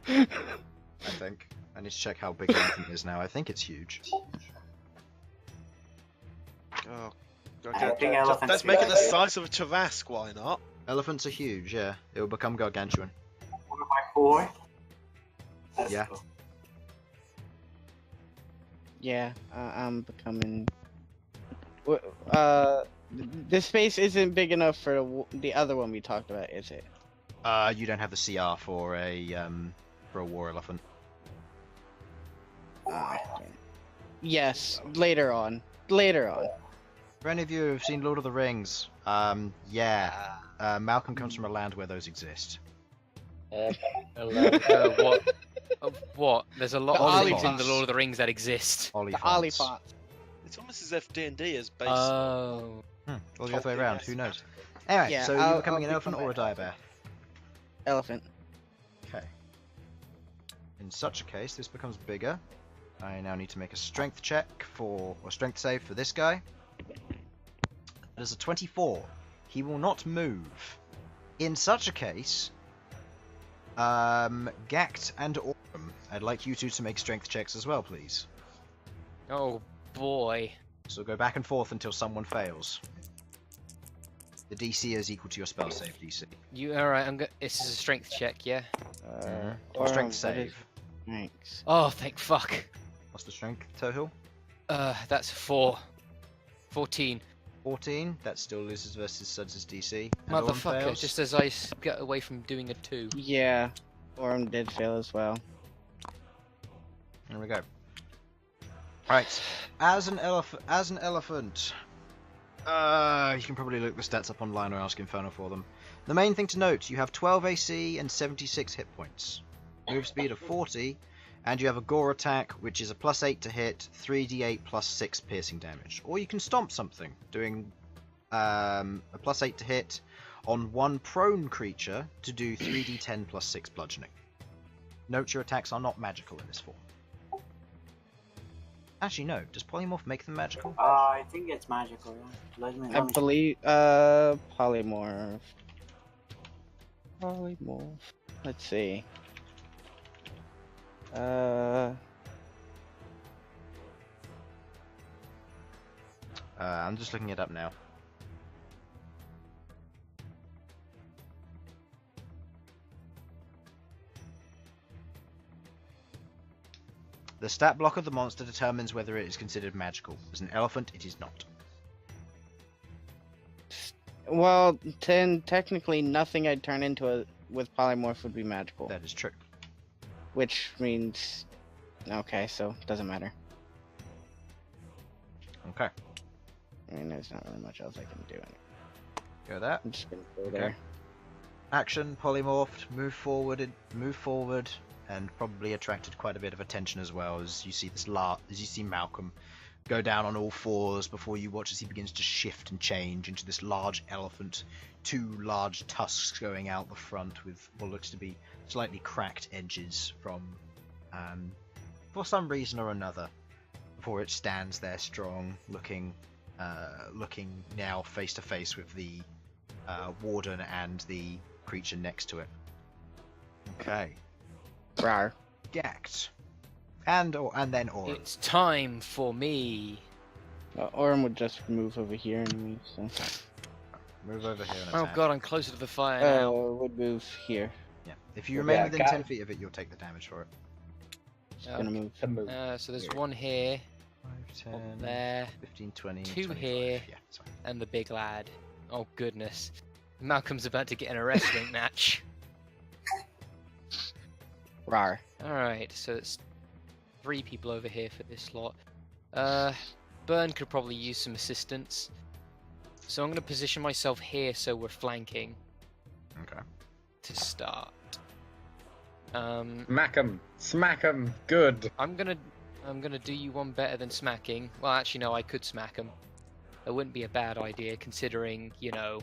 I think. I need to check how big an elephant is now. I think it's huge. Oh, I think elephants that's do making the that. size of a Chavask, why not? Elephants are huge, yeah. It will become gargantuan. 1x4? Let's Yeah. go. yeah, I'm becoming. This space isn't big enough for the other one we talked about, is it? You don't have the CR for a war elephant. Yes, later on. Later on. For any of you who've seen Lord of the Rings, yeah, Malcom comes from a land where those exist. What? What? There's a lot The of things in Oliphaunts. the Lord of the Rings that exist. The Oliphaunts. Oliphant. It's almost as if D&D is based Oh. Or the other way Tolkien, around, yes. who knows? Anyway, Yeah, so you're I'll becoming an elephant become or a diabear? Elephant. Okay. In such a case, this becomes bigger. I now need to make a strength check or strength save for this guy. There's a 24. He will not move. In such a case, Ghaakt and Aurum, I'd like you two to make strength checks as well, please. Oh boy. So go back and forth until someone fails. The DC is equal to your spell save DC. You alright? This is a strength check, yeah. Or strength what is- save. Thanks. Oh, thank fuck. What's the strength total? That's 4. 14. 14. That still loses versus Sudz's DC. And Aurum Motherfucker! fails. Just as I get away from doing a 2. Yeah. Aurum did fail as well. There we go. Right. As an elephant, you can probably look the stats up online or ask Infernal for them. The main thing to note, you have 12 AC and 76 hit points. Move speed of 40, and you have a gore attack, which is a +8 to hit, 3d8 plus 6 piercing damage. Or you can stomp something, doing a +8 to hit on one prone creature to do 3d10 plus 6 bludgeoning. Note your attacks are not magical in this form. Actually, no. Does polymorph make them magical? I think it's magical, yeah. I believe, polymorph. Polymorph. Let's see. I'm just looking it up now. The stat block of the monster determines whether it is considered magical. As an elephant, it is not. Well, technically nothing I'd turn into with polymorph would be magical. That is true. Which means... Okay, so doesn't matter. Okay. I mean, there's not really much else I can do. Go that. I'm just gonna go Okay. there. Action, polymorphed, move forward, and probably attracted quite a bit of attention as well as you see Malcom go down on all fours before you watch as he begins to shift and change into this large elephant, 2 large tusks going out the front with what looks to be slightly cracked edges from, for some reason or another, before it stands there strong, looking looking now face to face with the warden and the creature next to it. Okay. Rar. Ghaakt. And then Orin. It's time for me. Orin would just move over here anyway, so. Move over here and Oh attack. god, I'm closer to the fire now. Would move here. Yeah. If you remain Yeah, within Ghaakt. 10 feet of it, you'll take the damage for it. Just gonna move. To move. So there's one here, 5, one 10, there, 15, 20, two 25. here. Yeah, sorry. and the big lad. Oh goodness. Malcolm's about to get in a wrestling match. Rar. Alright, so it's 3 people over here for this lot. Bern could probably use some assistance. So I'm going to position myself here so we're flanking Okay. to start. Smack 'em, good. I'm gonna do you one better than smacking. Well, actually, no, I could smack him. That wouldn't be a bad idea, considering, you know,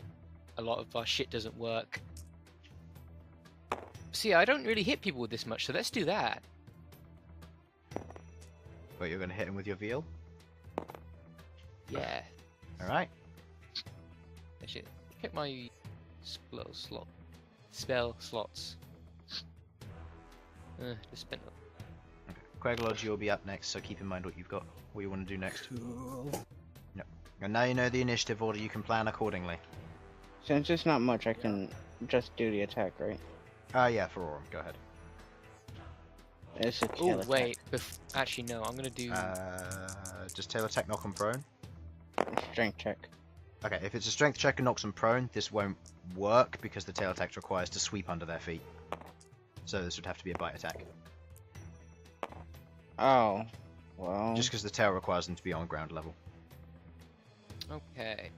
a lot of our shit doesn't work. See, I don't really hit people with this much, so let's do that. Wait, you're going to hit him with your veal? Yeah. Alright. I should check my spell slots. Just spent. Okay. Queglod, you'll be up next, so keep in mind what you've got, what you want to do next. Cool. And now you know the initiative order, you can plan accordingly. Since it's not much, I can just do the attack, right? Yeah, for Aurum, go ahead. It's a Oh tail attack. wait, actually no, I'm gonna do. Does tail attack knock on prone? Strength check. Okay, if it's a strength check and knocks on prone, this won't work because the tail attack requires to sweep under their feet. So this would have to be a bite attack. Oh, well. Just because the tail requires them to be on ground level. Okay,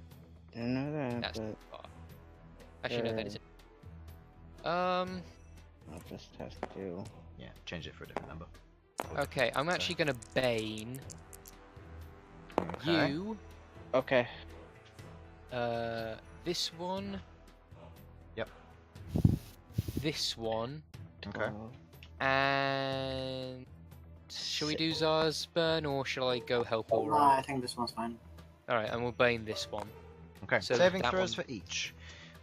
Didn't know that, that's but far. Actually no, that isn't. I'll just have to. Yeah, change it for a different number. Okay, I'm actually gonna bane Okay. you. Okay. This one. Yep. This one. Okay. And shall we do Zar's burn or shall I go help No, Ulrich? I think this one's fine. Alright, and we'll bane this one. Okay, So saving that throws one- for each.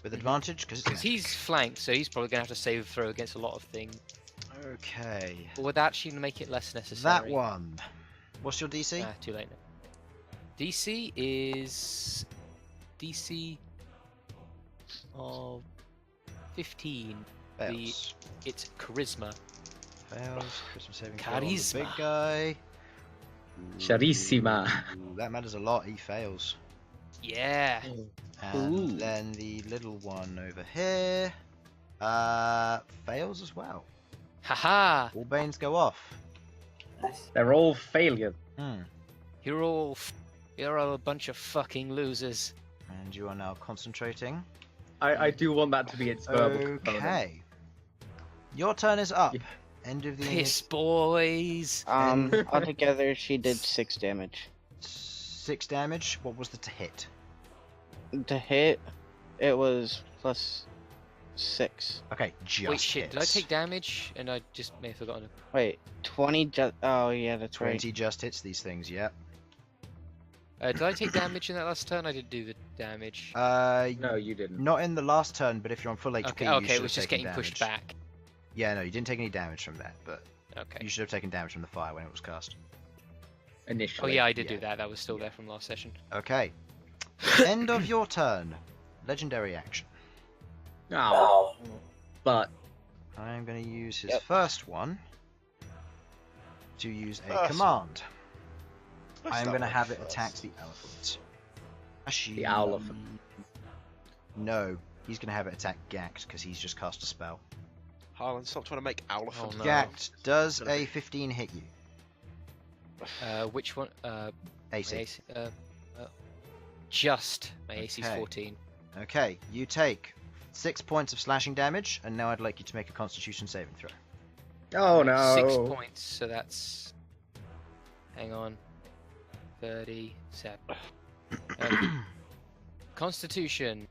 With advantage, because Because he's flanked, so he's probably going to have to save a throw against a lot of things. Okay. But would that actually make it less necessary? That one. What's your DC? Ah, too late now. DC is... DC of 15. Fails. It's Charisma. Fails. Christmas saving throw on the Charisma. big guy. Charissima. Ooh, that matters a lot. He fails. Yeah. And Ooh. then the little one over here fails as well. Haha! All banes go off. Nice. They're all failures. You're all a bunch of fucking losers. And you are now concentrating. I do want that to be its verbal component. Okay. Your turn is up. Yeah. End of the Piss boys! Altogether, she did 6 damage. 6 damage. What was the to hit? To hit, it was plus 6. Okay, just Wait, shit, did I hits. take damage? And I just may have forgotten. Wait, 20 just. Oh, yeah, that's 20 just hits these things, yep. Did I take damage in that last turn? I did do the damage. No, you didn't. Not in the last turn, but if you're on full HP, Okay, you okay, should it was have just taken getting pushed damage. back. Yeah, no, you didn't take any damage from that, but Okay. you should have taken damage from the fire when it was cast. Oh Initially. yeah, I did yeah. do that. That was still there from last session. Okay. End of your turn. Legendary action. Oh. But I'm going to use his Yep. first one to use a First command. Let's I'm start going to with have it first. attack the elephant. The owlephant. No, he's going to have it attack Ghaakt because he's just cast a spell. Harlan, stop trying to make Owlefant. Oh, no. Ghaakt, does Gonna a be- 15 hit you? Which one? AC. My AC, just my AC's Okay. 14. Okay, you take 6 points of slashing damage, and now I'd like you to make a Constitution saving throw. oh no. 6 points, so that's. Hang on. 37. Okay. Constitution.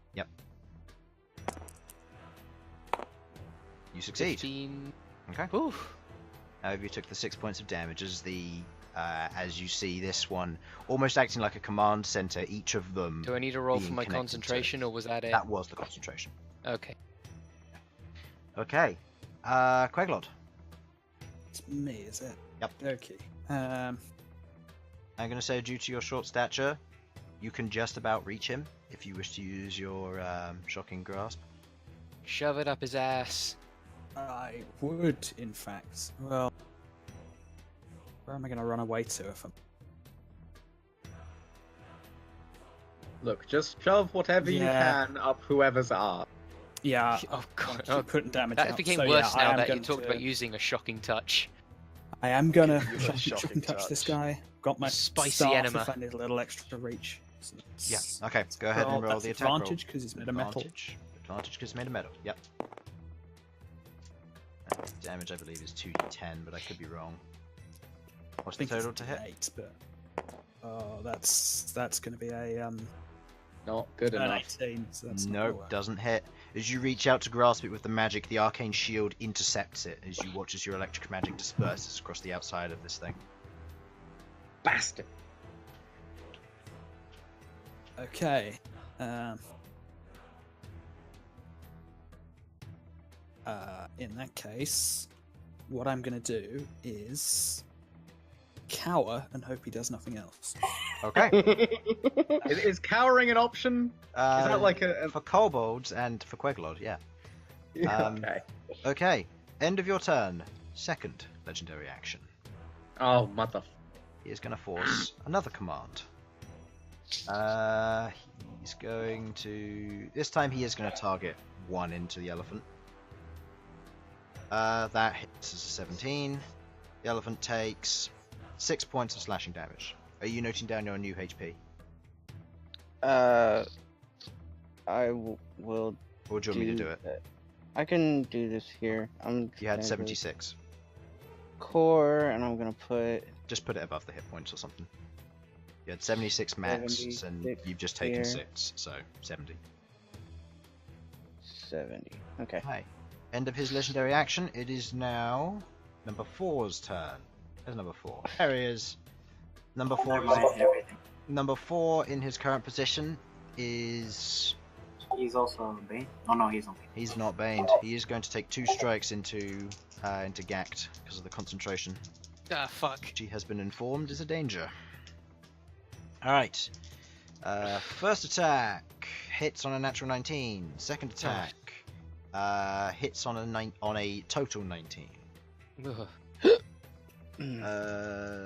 You succeed. 15. Okay. Oof. However, you took the 6 points of damage as the as you see this one almost acting like a command center, each of them. Do I need a roll for being my connected to concentration, or was that it? That was the concentration. Okay. Okay. Queglod. It's me, is it? Yep. Okay. I'm going to say, due to your short stature, you can just about reach him if you wish to use your shocking grasp. Shove it up his ass. I would, in fact. Well, where am I going to run away to if I'm... Look, just shove whatever you Yeah. can up whoever's arse. Yeah, Oh god. I'll keep putting damage That out. became So, worse yeah, I now am that you going talked to- about using a shocking touch. I am going to Give it a shocking touch this touch. guy. Got my Spicy staff enema. if I need a little extra reach. So Yeah. that's- Okay. Go ahead and well, roll that's the attack roll. advantage because he's made of metal. Advantage because it's made of metal. Yep. Damage, I believe, is 2d10, but I could be wrong. What's I the think total it's to hit? 8, but that's going to be a Not good an enough. 18. So that's not Nope, gonna work. doesn't hit. As you reach out to grasp it with the magic, the arcane shield intercepts it as you watch as your electric magic disperses across the outside of this thing. Bastard. Okay. In that case, what I'm going to do is cower and hope he does nothing else. Okay. Is cowering an option? Is that like a... For kobolds and for Queglod, yeah. Okay. Okay, end of your turn. Second legendary action. Oh, mother... He is going to force another command. He's going to... This time he is going to target one into the elephant. That hits as a 17. The elephant takes 6 points of slashing damage. Are you noting down your new HP? Will. Or do you want me to do it? I can do this here. You had gonna go 76. core, and I'm gonna put Just put it above the hit points or something. You had 76 max, and 76 you've just taken here. 6, so 70. 70. Okay. Okay. End of his legendary action. It is now number 4's turn. There's number 4. There he is. Number 4 Never mind everything. Number 4 in his current position is... He's also Bane. Oh no, he's not Bane. He's not baned. He is going to take 2 strikes into Ghaakt because of the concentration. Ah, fuck. She has been informed is a danger. Alright. First attack hits on a natural 19. Second attack hits on a total 19. Ugh.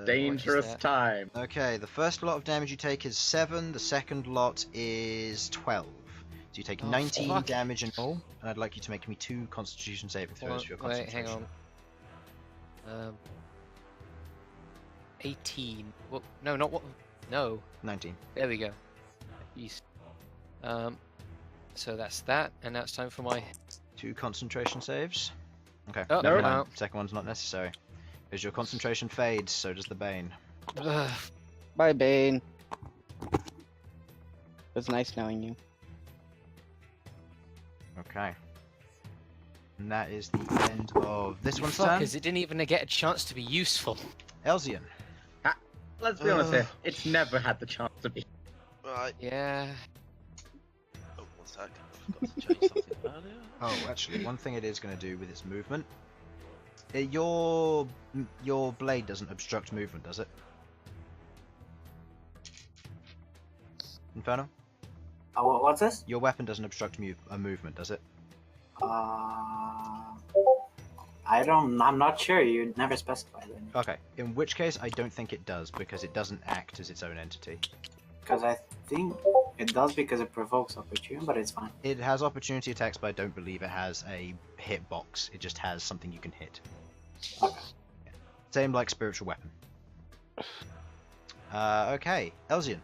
Dangerous that? time. Okay, the first lot of damage you take is 7. The second lot is 12. So you take Oh, 19 fuck. damage in all, and I'd like you to make me 2 Constitution saving throws for your Wait, concentration. hang on. 18. Well, no, not what. No. 19. There we go. Jeez. So that's that, and now it's time for my. 2 concentration saves. Okay, Oh, never no. mind. Second one's not necessary. As your concentration fades, so does the Bane. Ugh. Bye, Bane. It was nice knowing you. Okay. And that is the end of this one's turn. Fuckers, it didn't even get a chance to be useful. Elsyan. Let's be honest here. It's never had the chance to be. Right. Yeah. Oh, one sec. I forgot to change something earlier. Oh, actually, one thing it is going to do with its movement. Your blade doesn't obstruct movement, does it? Infernal? What's this? Your weapon doesn't obstruct movement, does it? I'm not sure. You never specified it. Okay, in which case I don't think it does, because it doesn't act as its own entity. Because I think it does because it provokes opportunity, but it's fine. It has opportunity attacks, but I don't believe it has a hit box. It just has something you can hit. Okay. Yeah. Same like spiritual weapon. Okay, Elsyan.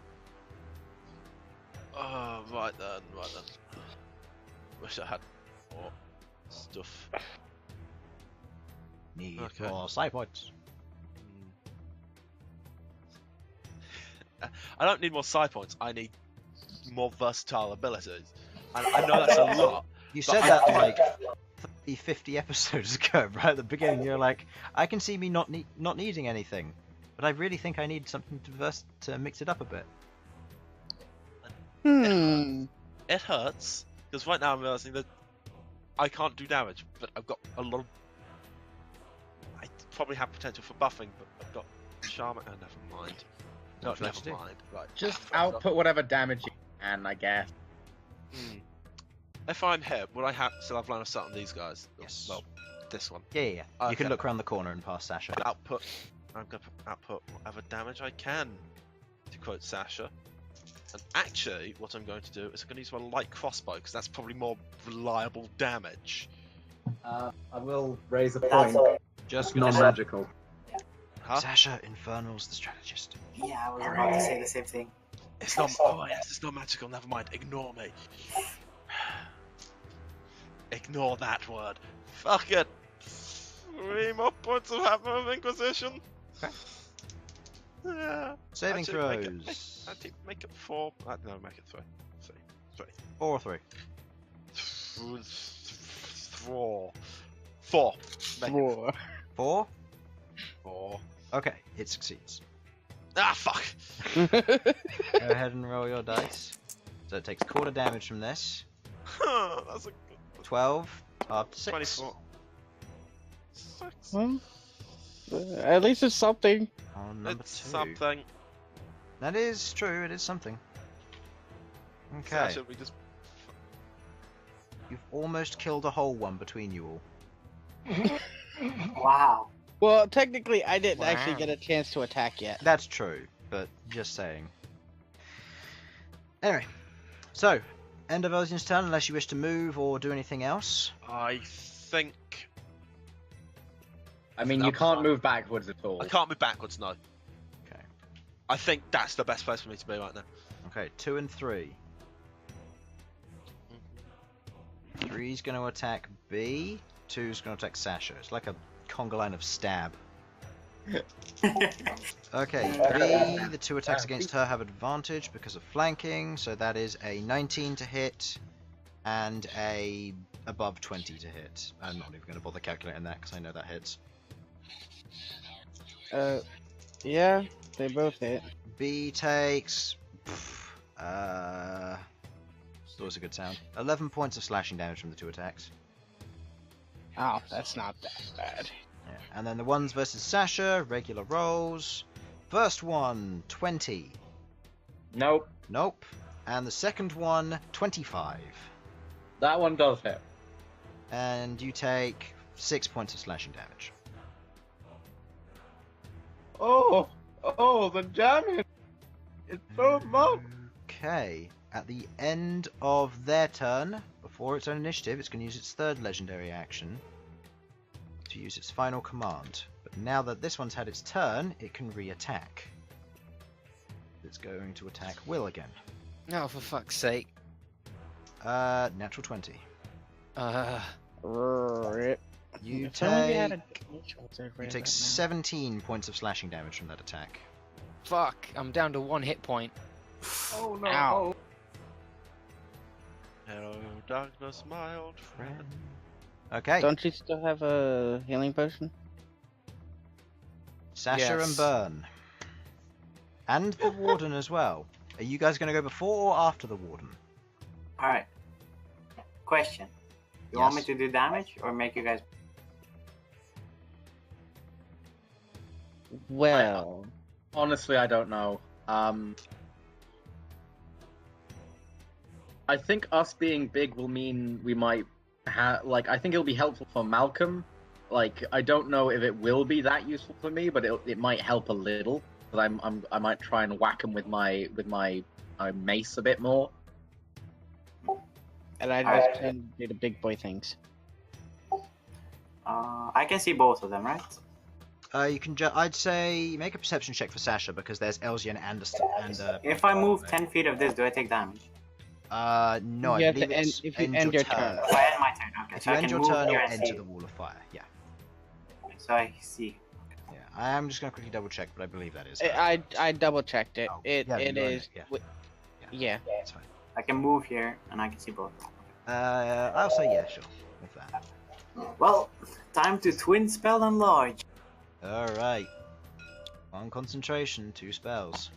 Oh, right then. Wish I had more stuff. Need Okay. more side points. I don't need more side points. I need more versatile abilities. And I know that's a lot. You But said I- that like 30, 50 episodes ago, right at the beginning. You're like, I can see me not needing anything. but I really think I need something to mix it up a bit. It hurts because right now I'm realizing that I can't do damage, but I've got a lot of. I probably have potential for buffing, but I've got charm. Oh, never mind. No, What would you like to never do? mind. Right. Just I've got- output whatever damage you can, I guess. If I'm here, would I still have line of sight on these guys? Yes. Well, this one. Yeah. You can Okay. look around the corner and pass Sasha. Output. I'm going to output whatever damage I can, to quote Sasha. And actually, what I'm going to do is I'm going to use my light crossbow because that's probably more reliable damage. I will raise a That's point. Just It's non-magical. Huh? Sasha, Infernal's the strategist. Yeah, I was about to say the same thing. It's not. Oh yes, it's not magical. Never mind. Ignore me. Ignore that word. Fuck it. 3 more points of Hammer of Inquisition. Okay. Yeah. Saving Actually, throws. Make it 4. No, make it 3. 3. 4 or 3. 4. 4. Make it 4? 4. Okay, it succeeds. Ah, fuck. Go ahead and roll your dice. So it takes quarter damage from this. That's a good 12 after 6. 24. 6. Well, at least it's something. On number It's 2. something. That is true, it is something. Okay, Sasha, we just. you've almost killed a whole one between you all. Wow. Well, technically, I didn't actually Wow. get a chance to attack yet. That's true, but just saying. Anyway, so, end of Elsyan's turn unless you wish to move or do anything else. I think. I mean, you can't move backwards at all. I can't move backwards, no. Okay. I think that's the best place for me to be right now. Okay, 2 and 3. 3's going to attack B, 2's going to attack Sasha. It's like a conga line of stab. Okay, B, the 2 attacks against her have advantage because of flanking, so that is a 19 to hit and a above 20 to hit. I'm not even going to bother calculating that because I know that hits. Yeah, they both hit. B takes... it's always a good sound. 11 points of slashing damage from the 2 attacks. Oh, that's not that bad. Yeah. And then the ones versus Sasha, regular rolls. First one, 20. Nope. Nope. And the second one, 25. That one does hit. And you take 6 points of slashing damage. Oh, the damage! It's so much! Okay. At the end of their turn, before its own initiative, it's going to use its third legendary action to use its final command. But now that this one's had its turn, it can re-attack. It's going to attack Will again. No, for fuck's sake. Natural 20. Rip. You If only we had a take... damage filter You for take that now. 17 points of slashing damage from that attack. Fuck, I'm down to 1 hit point. Oh no! Ow. Hello, darkness, my old friend. Okay, Don't you still have a healing potion? Sasha Yes. and Bern. And the Warden as well. Are you guys going to go before or after the Warden? Alright. Question. You want me Yes. to do damage or make you guys... Well, Honestly, I don't know. I think us being big will mean we might have, like, I think it'll be helpful for Malcom. Like, I don't know if it will be that useful for me, but it might help a little. Because I might try and whack him with my mace a bit more. and I just plan to do the big boy things. I can see both of them, right? You can I'd say make a perception check for Sasha because there's Elsyan and If I move 10 feet of this, do I take damage? no, I You have believe to end- it's if you end your turn. If I end my turn, okay. If So you I end can your move turn here or and enter save. the wall of fire, yeah. So I see. Yeah, I am just going to quickly double check, but I believe that is. I double checked it. Oh, It yeah, it you are in is. it, yeah. Yeah. That's fine. I can move here and I can see both. I'll say yeah, sure, with that. Well, time to twin spell enlarge. Alright. 1 concentration, 2 spells.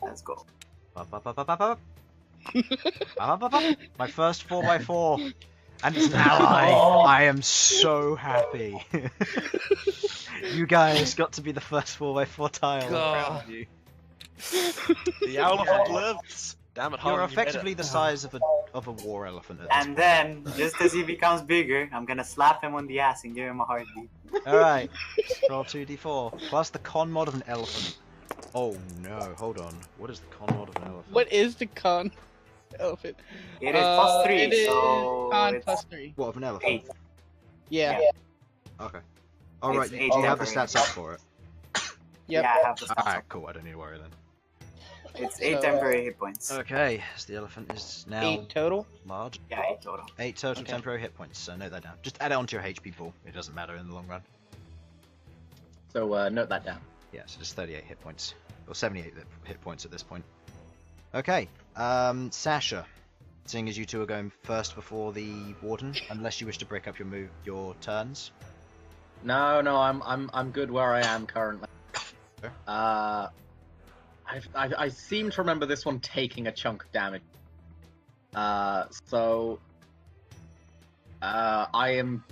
Let's go. Ba, ba, ba, ba, ba, ba. Ba, ba, ba. My first 4x4, and it's an ally. I am so happy. You guys got to be the first 4x4 tile. I'm proud of you. The elephant lives. Damn it, Harlan, You're you made effectively it. the size of a war elephant at this And then, just as he becomes bigger, I'm gonna slap him on the ass and give him a heartbeat. Alright, roll 2d4, plus the con mod of an elephant. Oh no, hold on. What is the con mod of an elephant? What is the con elephant? It is plus 3, It is so con it's plus 3. What of an elephant? 8. Yeah. Okay. Alright, It's you 8 have the temporary. stats up for it. Yep. Yeah, I have the stats. Alright, cool, I don't need to worry then. It's 8 So, temporary hit points. Okay, so the elephant is now 8 total. large. Yeah, 8 total. 8 total Okay. temporary hit points, so note that down. Just add it onto your HP pool, it doesn't matter in the long run. So note that down. Yeah, so just 38 hit points. Or 78 hit points at this point. Okay, Sasha. Seeing as you two are going first before the warden, unless you wish to break up your turns. No, I'm good where I am currently. Sure. I seem to remember this one taking a chunk of damage. So I am.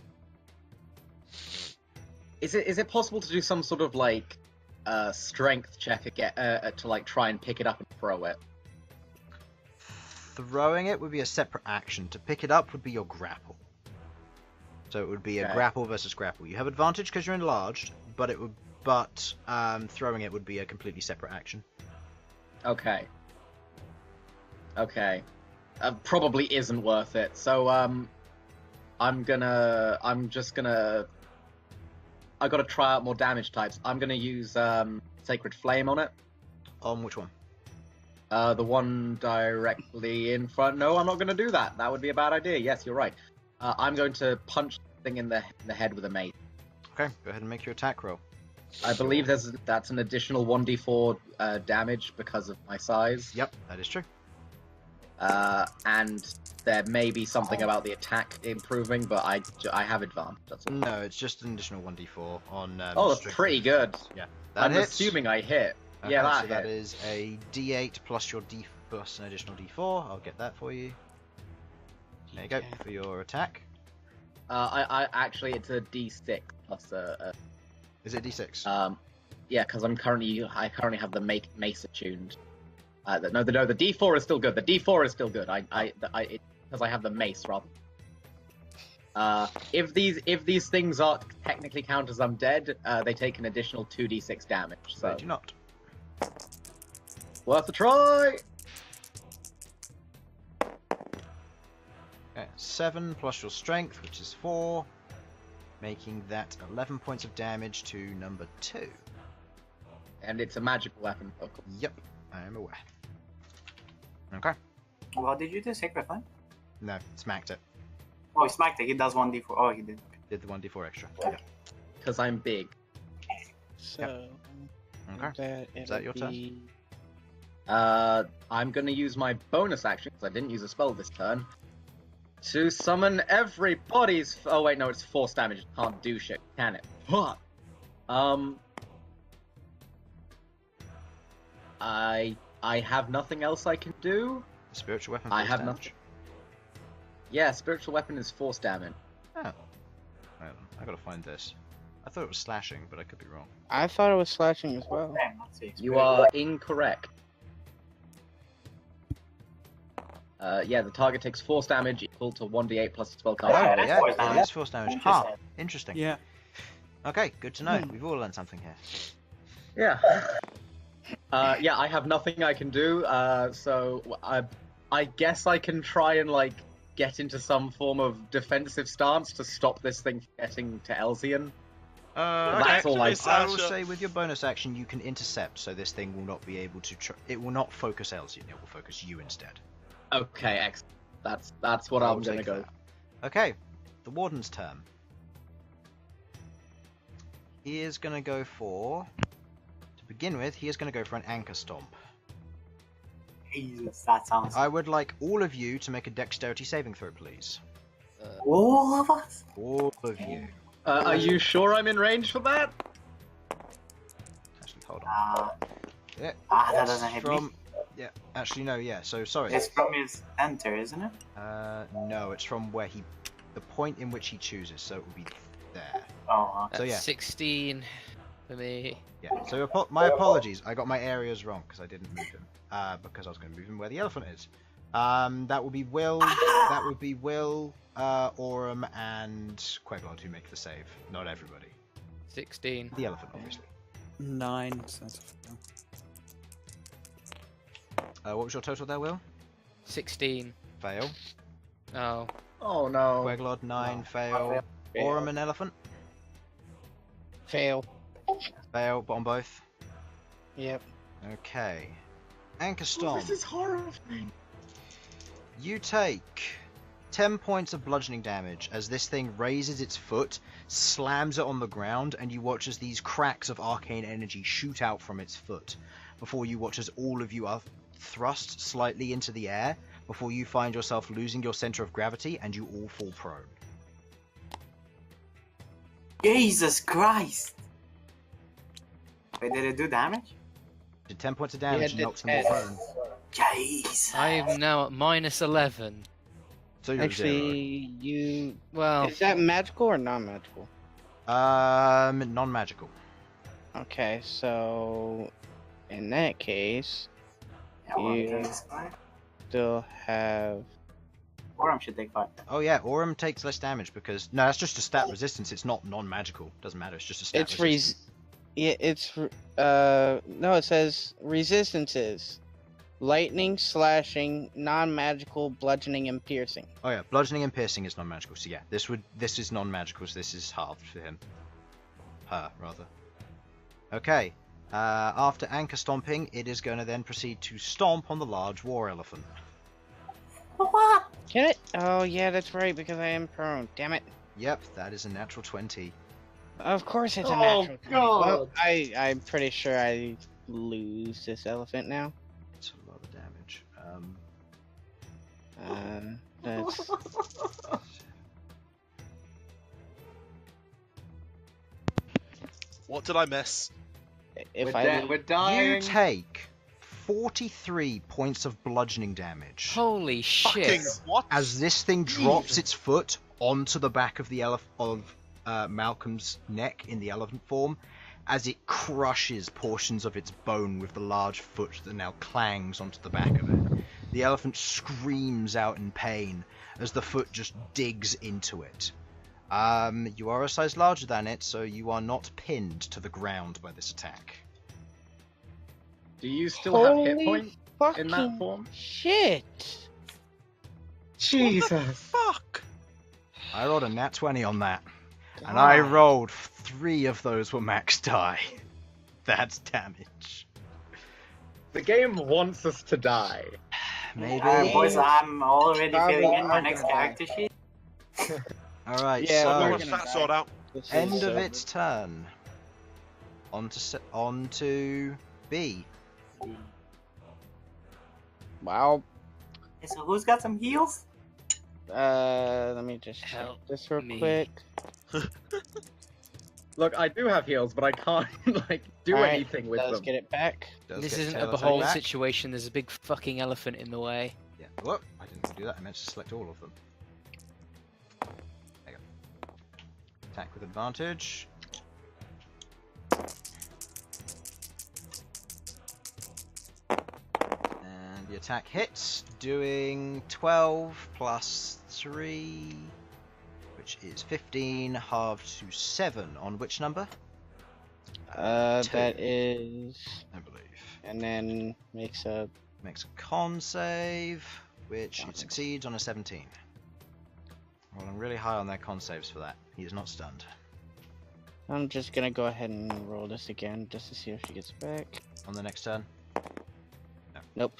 Is it possible to do some sort of like strength check again to like try and pick it up and throw it? Throwing it would be a separate action. To pick it up would be your grapple. So it would be a Okay. grapple versus grapple. You have advantage because you're enlarged, but throwing it would be a completely separate action. Okay. Okay. Probably isn't worth it. So I gotta try out more damage types. I'm gonna use Sacred Flame on it. On which one? The one directly in front. No, I'm not gonna do that. That would be a bad idea. Yes, you're right. I'm going to punch the thing in the head with a mace. Okay, go ahead and make your attack roll. I believe that's an additional 1d4 damage because of my size. Yep, that is true. And there may be something about the attack improving, but I have advantage. That's all. No, it's just an additional 1d4 on. Oh, that's strength. pretty good. Yeah, that I'm hits. assuming I hit. Okay, Yeah, so that that hit. is a d8 plus your d plus an additional d4. I'll get that for you. There you go for your attack. I actually it's a d6 plus Is it d6? yeah, because I currently have the mace attuned. The d4 is still good. The d4 is still good. Because I have the mace rather. If these things are technically count as undead, they take an additional 2d6 damage. So They do not. worth a try. Okay, 7 plus your strength, which is 4, making that 11 points of damage to number 2. And it's a magical weapon. Of course. Yep, I am aware. Okay. What did you do? Sacred Flame? No, smacked it. Oh, he smacked it. He does 1d4. Oh, he did. Did the 1d4 extra. Yeah. Because I'm big. So. Okay. Is that your turn? be... I'm gonna use my bonus action because I didn't use a spell this turn to summon everybody's. Oh wait, no, it's force damage. It can't do shit, can it? Fuck. I have nothing else I can do. Spiritual weapon. I force have damage? nothing. Yeah, spiritual weapon is force damage. Oh. Hold on, I gotta find this. I thought it was slashing, but I could be wrong. I thought it was slashing as well. Damn, let's see. You are incorrect. Yeah, the target takes force damage equal to 1d8 plus the spell Oh, card. yeah, that's yeah, force it damage. is force damage. Interesting. Huh, interesting. Yeah. Okay, good to know. We've all learned something here. Yeah. Yeah, I have nothing I can do, so I guess I can try and, like, get into some form of defensive stance to stop this thing from getting to Elsyan. That's all I I will Sasha. say with your bonus action you can intercept, so this thing will not be able to. It will not focus Elsyan. It will focus you instead. Okay, excellent. That's what I'll I'm gonna take go. that. Okay, the warden's turn. He is gonna go for. To begin with, he is gonna go for an anchor stomp. Jesus, that sounds. I would like all of you to make a dexterity saving throw, please. All of us? All of you. Are you sure I'm in range for that? hold on. Yeah, that it's doesn't hit from... me. Yeah, actually no, yeah, so sorry. It's from his enter, isn't it? No, it's from where he... The point in which he chooses, so it will be there. Oh, So yeah. 16 for me. Yeah, so my apologies, I got my areas wrong because I didn't move him. Because I was going to move him where the elephant is. That would be Will, Aurum, and Queglod who make the save. Not everybody. 16. The elephant, obviously. 9. So that's a fail. What was your total there, Will? 16. Fail. Oh. Oh no. Queglod, 9, fail. Aurum and elephant? Fail. Fail, but on both? Yep. Okay. Anchor Oh, Storm. this is horrifying. You take 10 points of bludgeoning damage as this thing raises its foot, slams it on the ground, and you watch as these cracks of arcane energy shoot out from its foot, before you watch as all of you are thrust slightly into the air, before you find yourself losing your center of gravity and you all fall prone. Jesus Christ! Wait, did it do damage? Did 10 points of damage and did knocks them all 10. prone. Jesus! I'm now at minus 11. So you're Actually, you. Well, Is that magical or non-magical? non-magical. Okay, so in that case, Yeah, well, you Jesus Christ. still have. Aurum should take 5. Oh yeah, Aurum takes less damage because... No, that's just a stat resistance, it's not non-magical. Doesn't matter, it's just a stat It's resistance. Yeah, it's no. It says resistances: lightning, slashing, non-magical, bludgeoning, and piercing. Oh yeah, bludgeoning and piercing is non-magical, so yeah, this is non-magical, so this is halved for him. Her, rather. Okay, after anchor stomping, it is going to then proceed to stomp on the large war elephant. What? Can it? Oh yeah, that's right, because I am prone. Damn it. Yep, that is a natural 20. Of course it's a Oh, natural 20. Well, God. I'm pretty sure I lose this elephant now. That's a lot of damage. That's What did I miss? if We're dying. You take 43 points of bludgeoning damage holy shit. Fucking what? as this thing drops its foot onto the back of the Malcolm's neck in the elephant form, as it crushes portions of its bone with the large foot that now clangs onto the back of it. The elephant screams out in pain as the foot just digs into it. You are a size larger than it, so you are not pinned to the ground by this attack. Do you still have hit Holy points in that fucking form? shit. Jesus. Fuck! I rolled a nat 20 on that, and I rolled 3 of those were max die. That's damage. The game wants us to die. Maybe. Boys, I'm already Probably filling in my are next gonna character sheet. Alright, Yeah, Got we're my so gonna stat die. sword out. This is end of so- its turn. On to B. Wow. Okay, so who's got some heals? Let me just check Help this real me. quick. Look, I do have heals, but I can't do Alright, anything with let's them. get it back. Does This get isn't tail a attack behold back. situation, there's a big fucking elephant in the way. Yeah. Whoop! I didn't do that. I meant to select all of them. There you go. Attack with advantage. And the attack hits, doing 12 plus 3, which is 15, halved to 7. On which number? That is, I believe. and then makes a. Makes a con save, which it succeeds on a 17. Rolling really high on their con saves for that. He is not stunned. I'm just gonna go ahead and roll this again just to see if she gets back. On the next turn. Nope.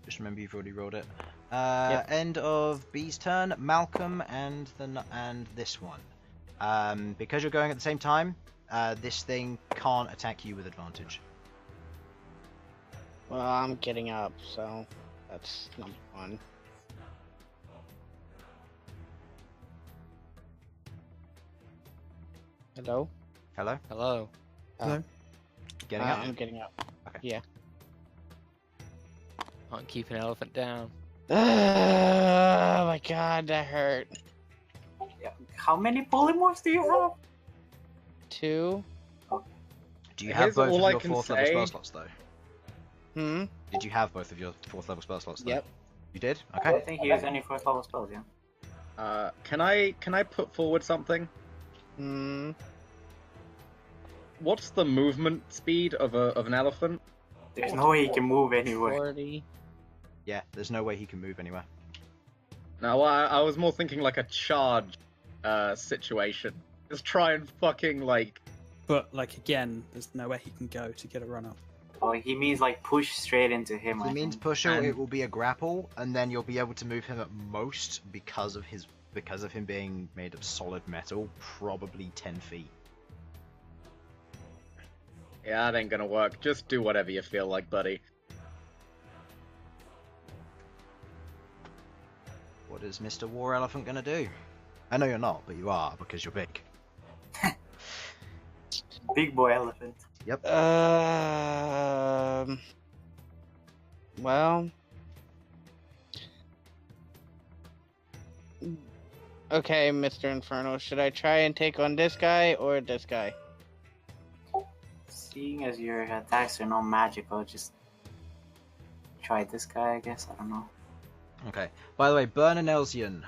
Just remember you've already rolled it. End of B's turn. Malcolm and this one. Because you're going at the same time, this thing can't attack you with advantage. Well, I'm getting up, so that's number 1. Hello? Hello? Hello. Hello? Getting up? I'm getting up. Okay. Yeah. Can't keep an elephant down. Oh my god, that hurt. Yeah. How many polymorphs do you have? 2. Do you have Here's both all of I your can 4th level say. spell slots though? Hmm? Did you have both of your 4th level spell slots though? Yep. You did? I Okay. think he used only 4th level spells, yeah. Can I put forward something? Hmm. What's the movement speed of an elephant? There's no way he can move anywhere. 40. Yeah, there's no way he can move anywhere. No, I was more thinking like a charge situation. Just try and fucking like. But like again, there's nowhere he can go to get a run up. Oh, he means like push straight into him. If I he means think. push, it And- will be a grapple, and then you'll be able to move him at most because of him being made of solid metal, probably 10 feet. Yeah, that ain't gonna work. Just do whatever you feel like, buddy. What is Mr. War Elephant gonna do? I know you're not, but you are because you're big. Big boy elephant. Yep. Well. Okay, Mr. Infernal, should I try and take on this guy or this guy? Seeing as your attacks are not magical, just try this guy, I guess. I don't know. Okay. By the way, Bern and Elsyan.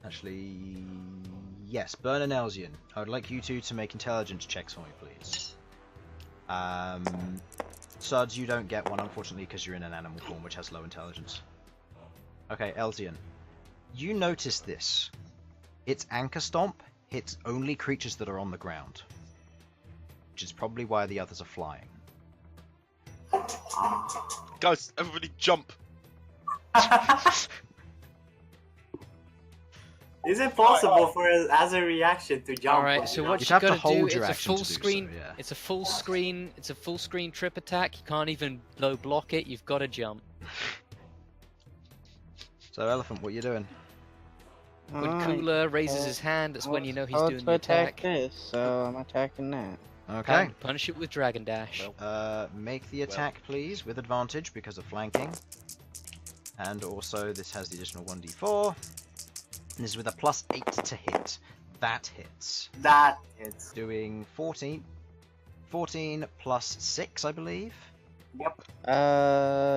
Actually, yes, Bern and Elsyan. I would like you two to make intelligence checks for me, please. Sudz, you don't get one, unfortunately, because you're in an animal form, which has low intelligence. Okay, Elsyan. You notice this. Its anchor stomp hits only creatures that are on the ground. Which is probably why the others are flying. Guys, everybody jump! Is it possible for as a reaction to jump? Alright, so what You'd you have to gotta do, hold your it's a action to full do so, screen, yeah. it's a full screen trip attack, you can't even low block it, you've gotta jump. So, Elephant, what are you doing? When Alright, Cooler raises his hand, that's when you know he's doing to the attack attack. this, so I'm attacking that. Okay. And punish it with Dragon Dash. Make the attack, please, with advantage because of flanking. And also, this has the additional 1d4. And this is with a +8 to hit. That hits. That hits. Doing 14. 14 plus 6, I believe. Yep.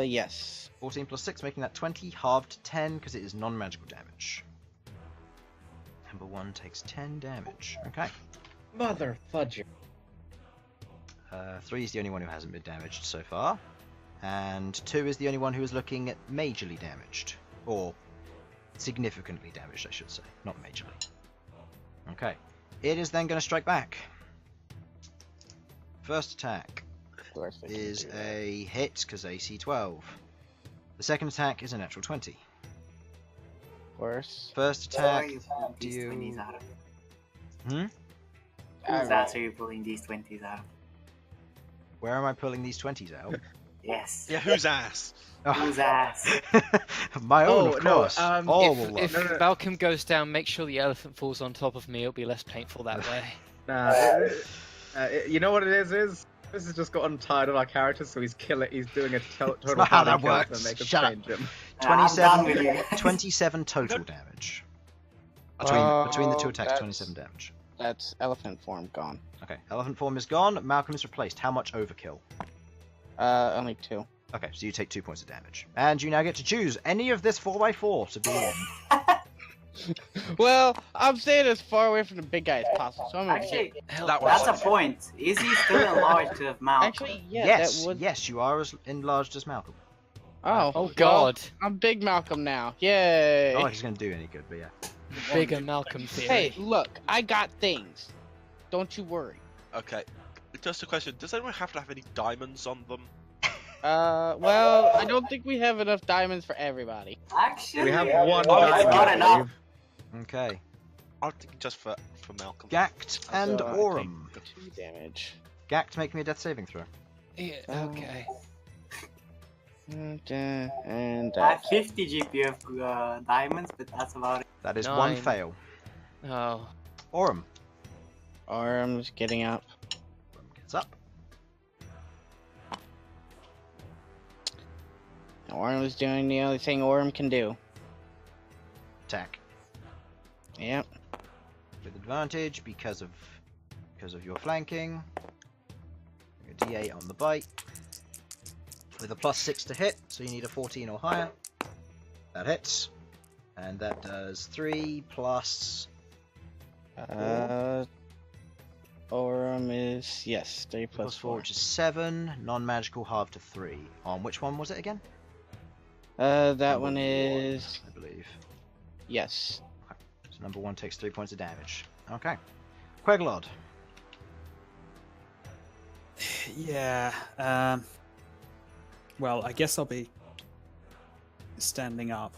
Yes. 14 plus 6, making that 20, halved 10, because it is non-magical damage. Number 1 takes 10 damage. Okay. Mother fudger. 3 is the only one who hasn't been damaged so far. And 2 is the only one who is looking majorly damaged. Or significantly damaged, I should say. Not majorly. Okay. It is then going to strike back. First attack Of course I can is do that. a hit, because AC 12. The second attack is a natural 20. Of course. First Where are attack, you pulling do these you... 20s out of? Hmm? Whose ass are you pulling these 20s out of? Where am I pulling these 20s out? Yes. Yeah, whose ass? Whose ass? My own, Oh, of no, course. All will If love. Malcom goes down, make sure the elephant falls on top of me, it'll be less painful that way. Nah, you know what it is? This has just gotten tired of our characters, so he's doing a total not how that killing works. and make us Shut up. change him. I'm done with 27, you. 27 total damage. Between the two attacks, 27 damage. That's elephant form gone. Okay, elephant form is gone. Malcolm is replaced. How much overkill? Only 2. Okay, so you take 2 points of damage. And you now get to choose any of this 4x4 to be in. Well, I'm staying as far away from the big guy as possible, so I'm gonna Actually, Hell, That that's was a point. Is he still enlarged to Malcolm? Actually, yeah, yes, that would. yes, you are as enlarged as Malcolm. Oh, Oh well, god. I'm big Malcolm now. Yay! Not like he's going to do any good, but yeah. Bigger Malcolm theory. Hey, look, I got things. Don't you worry. Okay. Just a question, does anyone have to have any diamonds on them? Well, I don't think we have enough diamonds for everybody. Actually, We have one Oh, it's diamond, not I enough. believe. Okay. I'm thinking just for Malcolm. Ghaakt and So I Aurum. 2 damage. Ghaakt, make me a death saving throw. Yeah, okay. And I have 50 GP of diamonds, but that's about it. That is 1 9. fail. Oh. Aurum. Arms getting up. Aurum gets up. Orm is doing the only thing Orm can do. Attack. Yep. With advantage because of your flanking. A D8 on the bite. With a +6 to hit, so you need a 14 or higher. That hits. And that does 3 plus... Orm is, yes, 3 plus 4. which is 7. Non-magical halved to 3. On which one was it again? That Number one is, I believe. yes. So number 1 takes 3 points of damage. Okay. Queglod. Yeah. Well, I guess I'll be standing up.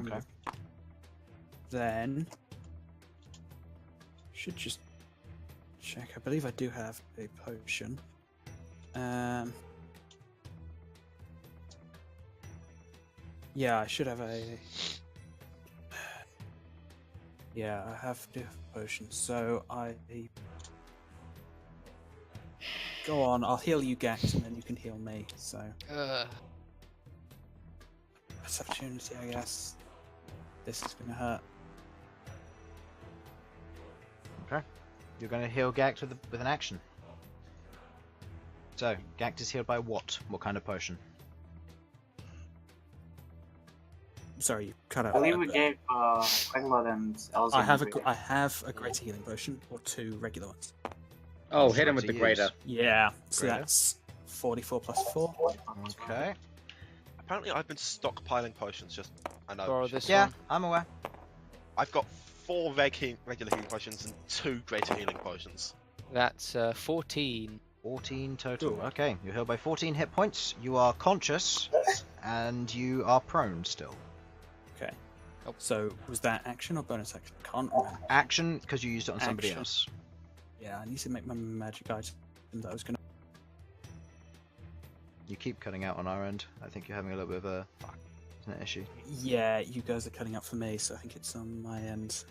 Okay. Then should just check. I believe I do have a potion. Yeah, I should have a. Yeah, I have a potion. So I go on. I'll heal you, Ghaakt, and then you can heal me. So that's opportunity, I guess. This is gonna hurt. Okay. You're going to heal Ghaakt with an action. So, Ghaakt is healed by what? What kind of potion? Sorry, you cut out. I believe there, we but gave Queglod and Elsyan. I have a greater healing potion or 2 regular ones. Oh, hit him with the to greater. use. Yeah, so Greater. that's 44 plus 4. Okay. Apparently, I've been stockpiling potions. Just I know. Borrow this Yeah, one. I'm aware. I've got 4 regular healing potions and 2 greater healing potions. That's 14. 14 total. Cool. Okay, you're healed by 14 hit points. You are conscious, and you are prone still. Okay. So was that action or bonus action? Can't remember. Action, because you used it on somebody Action. else. Yeah, I need to make my magic item that I was gonna. You keep cutting out on our end. I think you're having a little bit of a an issue. Yeah, you guys are cutting up for me, so I think it's on my end.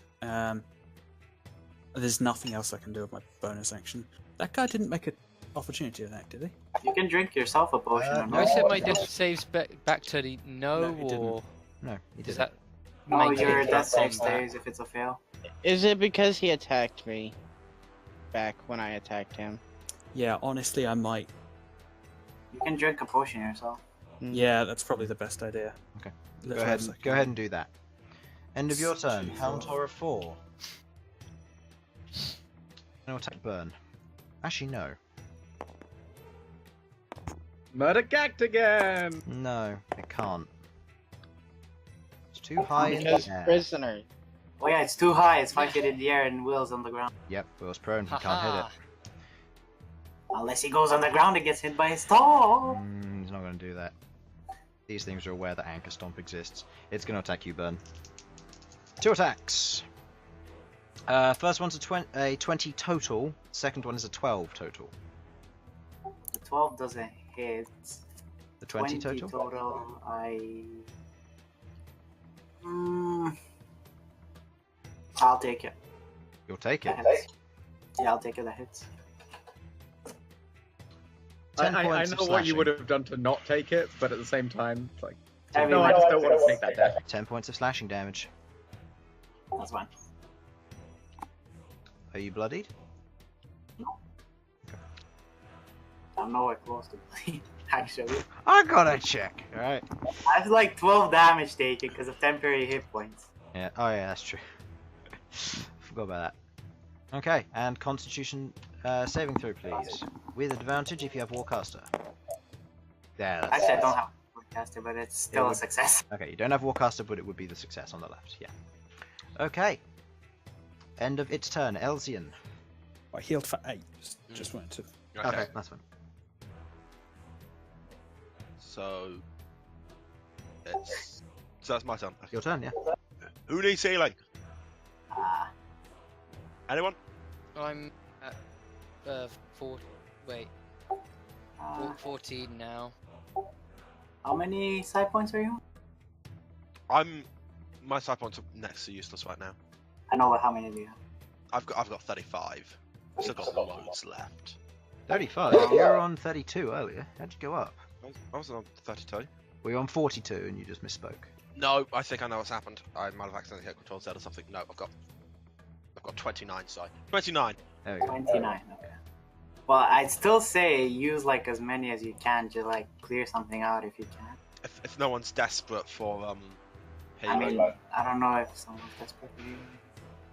There's nothing else I can do with my bonus action. That guy didn't make an opportunity attack, did he? You can drink yourself a potion. or Do I not. set my death saves back to the No, he didn't. or No, he does didn't. that Oh, make your it death save on that? stays if it's a fail. Is it because he attacked me back when I attacked him? Yeah, honestly, I might. You can drink a potion yourself. Yeah, that's probably the best idea. Okay. Let's Go ahead, have a go ahead and do that. End of your turn. Hound Horror 4. No attack Bern. Actually, no. Murder Ghaakt again! No, it can't. It's too high in Because the air. prisoner. Oh yeah, it's too high. It's 5 feet in the air and Will's on the ground. Yep, Will's prone. He can't hit it. Unless he goes on the ground and gets hit by a storm. He's not going to do that. These things are aware that Anchor Stomp exists. It's going to attack you, Bern. 2 attacks. First one's a 20 total. Second one is a 12 total. The 12 doesn't hit. The 20 total? I'll take it. You'll take it. That hits. Yeah, I'll take it. That hits. 10 I points know of what you slashing. would have done to not take it, but at the same time, it's like, I no, mean, I just don't want to take that death. 10 points of slashing damage. That's fine. Are you bloodied? I'm nowhere close to bleed, actually. I gotta check. Alright. I have like 12 damage taken because of temporary hit points. Yeah. Oh yeah, that's true. Forgot about that. Okay, and Constitution saving throw, please. With advantage if you have Warcaster. There. That's Actually, I don't have Warcaster, but it's still would- a success. Okay, you don't have Warcaster, but it would be the success on the left. Yeah. Okay. End of its turn. Elsyan. I healed for 8. Just wanted to. Okay, that's fine. So that's my turn. Your turn, yeah. Who needs healing? Ah, Anyone? I'm at 14 now. how many side points are you on? My side points are next to useless right now. I know, but how many do you have? I've got 35. Still got loads left. 35. You were on 32 earlier. How'd you go up? I was on 32. Were you on 42 and you just misspoke? No, I think I know what's happened. I might have accidentally hit Control Z or something. No, I've got 29. Sorry, 29. There we go. 29. Okay. Well, I'd still say use like as many as you can to like clear something out if you can. If no one's desperate for I mean, I don't know if someone's desperate for you.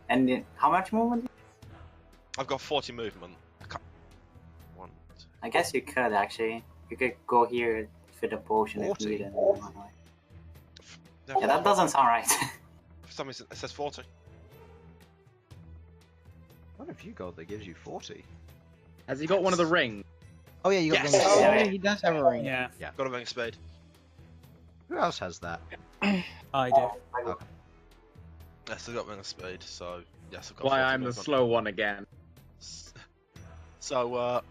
And then, how much movement? I've got 40 movement. I can't... One, two. I guess you could actually. You could go here for the potion if 40? needed. No, Yeah, that doesn't sound right. For some reason, it says 40. What have you got that gives you 40? Has he got one of the rings? Oh yeah, you got Yes. ring of Oh, spade. yeah, he does have a ring. Yeah, Got a ring of spade. Who else has that? I do. Yes, I've got ring of spade. So yes, I've got. Why 40 I'm the movement. slow one again. So,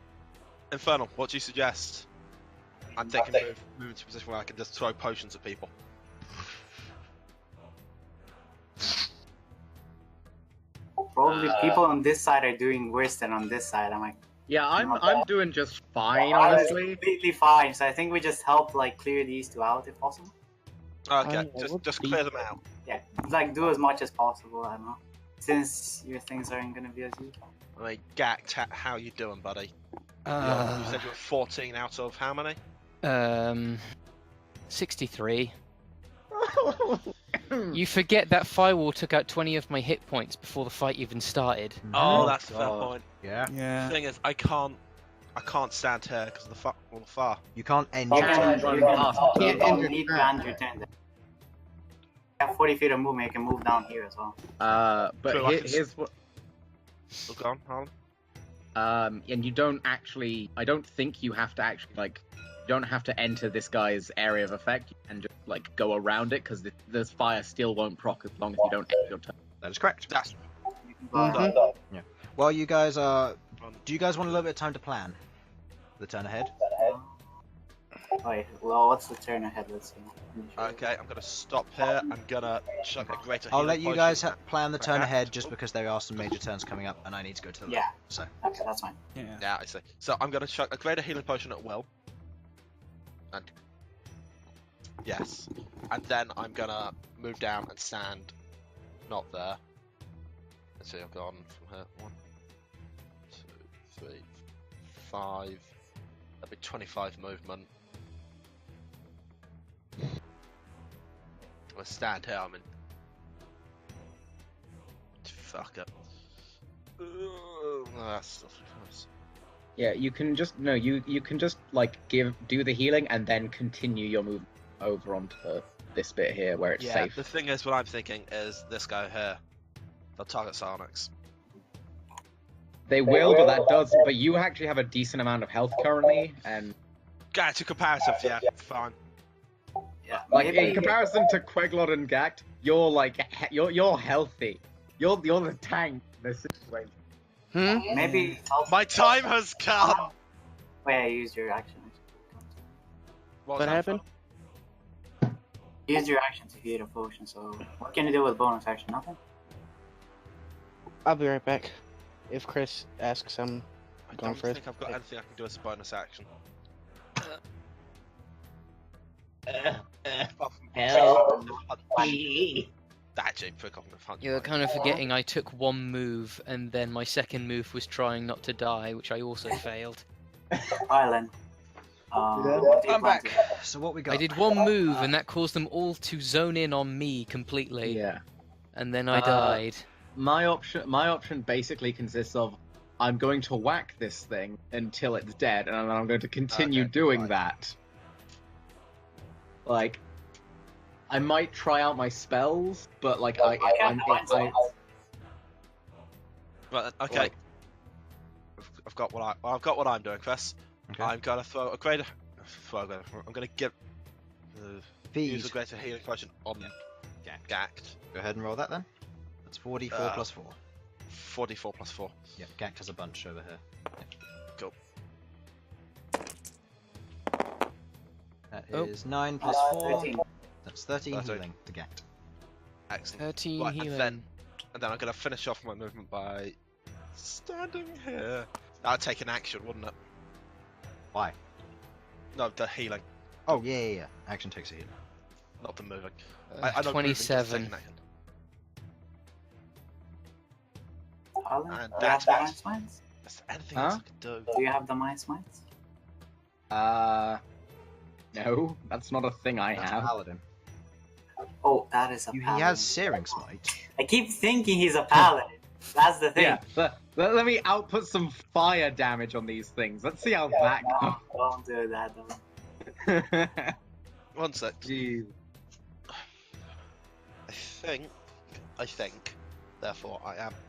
Infernal, what do you suggest? I'm thinking move into a position where I can just throw potions at people. Probably people on this side are doing worse than on this side. I'm like, Yeah, I'm doing just fine, I'm honestly. completely fine. So I think we just help like clear these two out if possible. Okay, I would just be- clear them out. Yeah, like do as much as possible. I don't know. Since your things aren't gonna be as useful. I mean, Ghaakt, how you doing, buddy? You said you were 14 out of how many? 63. You forget that firewall took out 20 of my hit points before the fight even started. Oh, that's a fair God. point. Yeah. Yeah. The thing is, I can't stand here because of the far. You can't end You your can't turn. run past. Can't You end your need to turn. end your turn. You have 40 feet of movement. You can move down here as well. But True, I can here's what. Look on, Harlan. And you don't actually. I don't think you have to actually like. You don't have to enter this guy's area of effect and just like go around it because the fire still won't proc as long as you don't end your turn. That is correct. That's You can go Mhm. down. While you guys are... Do you guys want a little bit of time to plan the turn ahead? Wait, well, what's the turn ahead? Let's see. okay. I'm gonna stop here. I'm gonna chuck a greater. I'll healing let you potion. guys plan the turn Ghaakt. ahead just because there are some major turns coming up and I need to go to the Yeah. lab. So, Okay, that's fine. Yeah. Yeah, I see. So I'm gonna chuck a greater healing potion at will. And yes, and then I'm gonna move down and stand not there. Let's see, I've gone from here. 1, 2, 3, 5. That'll be 25 movement. I'm gonna stand here. I'm in. Fuck it. That's close. Yeah, you can just you can just like do the healing and then continue your move over onto this bit here where it's Yeah, safe. the thing is, what I'm thinking is this guy here. They'll target Sarnix. They will, but that does. But you actually have a decent amount of health currently, and Yeah, to comparative, yeah, fine. Yeah, like maybe- in comparison to Queglod and Ghaakt, you're like you're healthy. You're the tank in this situation. Maybe. My time has come! Wait, I used your action. What What happened? Use your action to heal a potion. So, what can you do with bonus action? Nothing. I'll be right back. If Chris asks, I'm I going don't for it. think I've got anything I can do as a bonus action. Actually, prick off my front. You're kind of forgetting I took one move, and then my second move was trying not to die, which I also failed. Harlan. What do you I'm plan back. to do? So what we got? I did one move, and that caused them all to zone in on me completely, Yeah. and then I died. My option basically consists of I'm going to whack this thing until it's dead, and then I'm going to continue Okay, doing fine. that. Like, I might try out my spells, but like I can't find someone. Right, okay. Like- I've got what I'm doing, Chris. Okay. I'm gonna throw a greater. I'm gonna give. Feed. Use a greater healing potion on Ghaakt. Go ahead and roll that then. That's 4d4 plus 4. 44 plus 4. Yep, Ghaakt has a bunch over here. Cool. That Oh. is 9 plus 4. 13. That's 13 13. healing to Ghaakt. Excellent. 13 Right, healing. and then I'm gonna finish off my movement by standing here. That'd take an action, wouldn't it? Why? No, the healing. Oh, yeah. Action takes a hit. Not the moving. I don't move and just 27. take an action. Harlan, And do you have that's the it. mind smites? That's anything else I can do. Do you have the mind smites? No, that's not a thing I That's have. Paladin. Oh, that is a He paladin. has Searing Smite. I keep thinking he's a paladin. That's the thing. Yeah, let me output some fire damage on these things. Let's see how that No, don't do that though. goes. 1 sec. Jeez. I think. Therefore,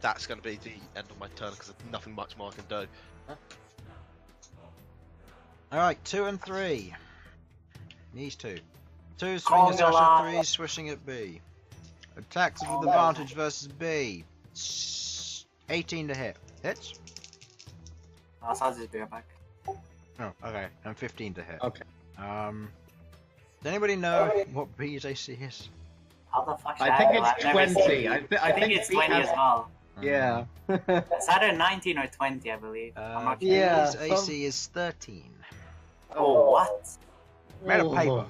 that's going to be the end of my turn because there's nothing much more I can do. Alright, 2 and 3. These two. 2 swinging at Sasha, Queglod. 3 swishing at B. Attacks with advantage versus B. 18 to hit. Hits? Sudz is back. Oh, okay. And 15 to hit. Okay. Does anybody know what B's AC is? How the fuck should I think know? it's I've never 20. seen- I think it's 20 as well. Yeah. It's either 19 or 20, I believe. I'm not sure. Yeah, B's AC is 13. Oh, what? Made of paper.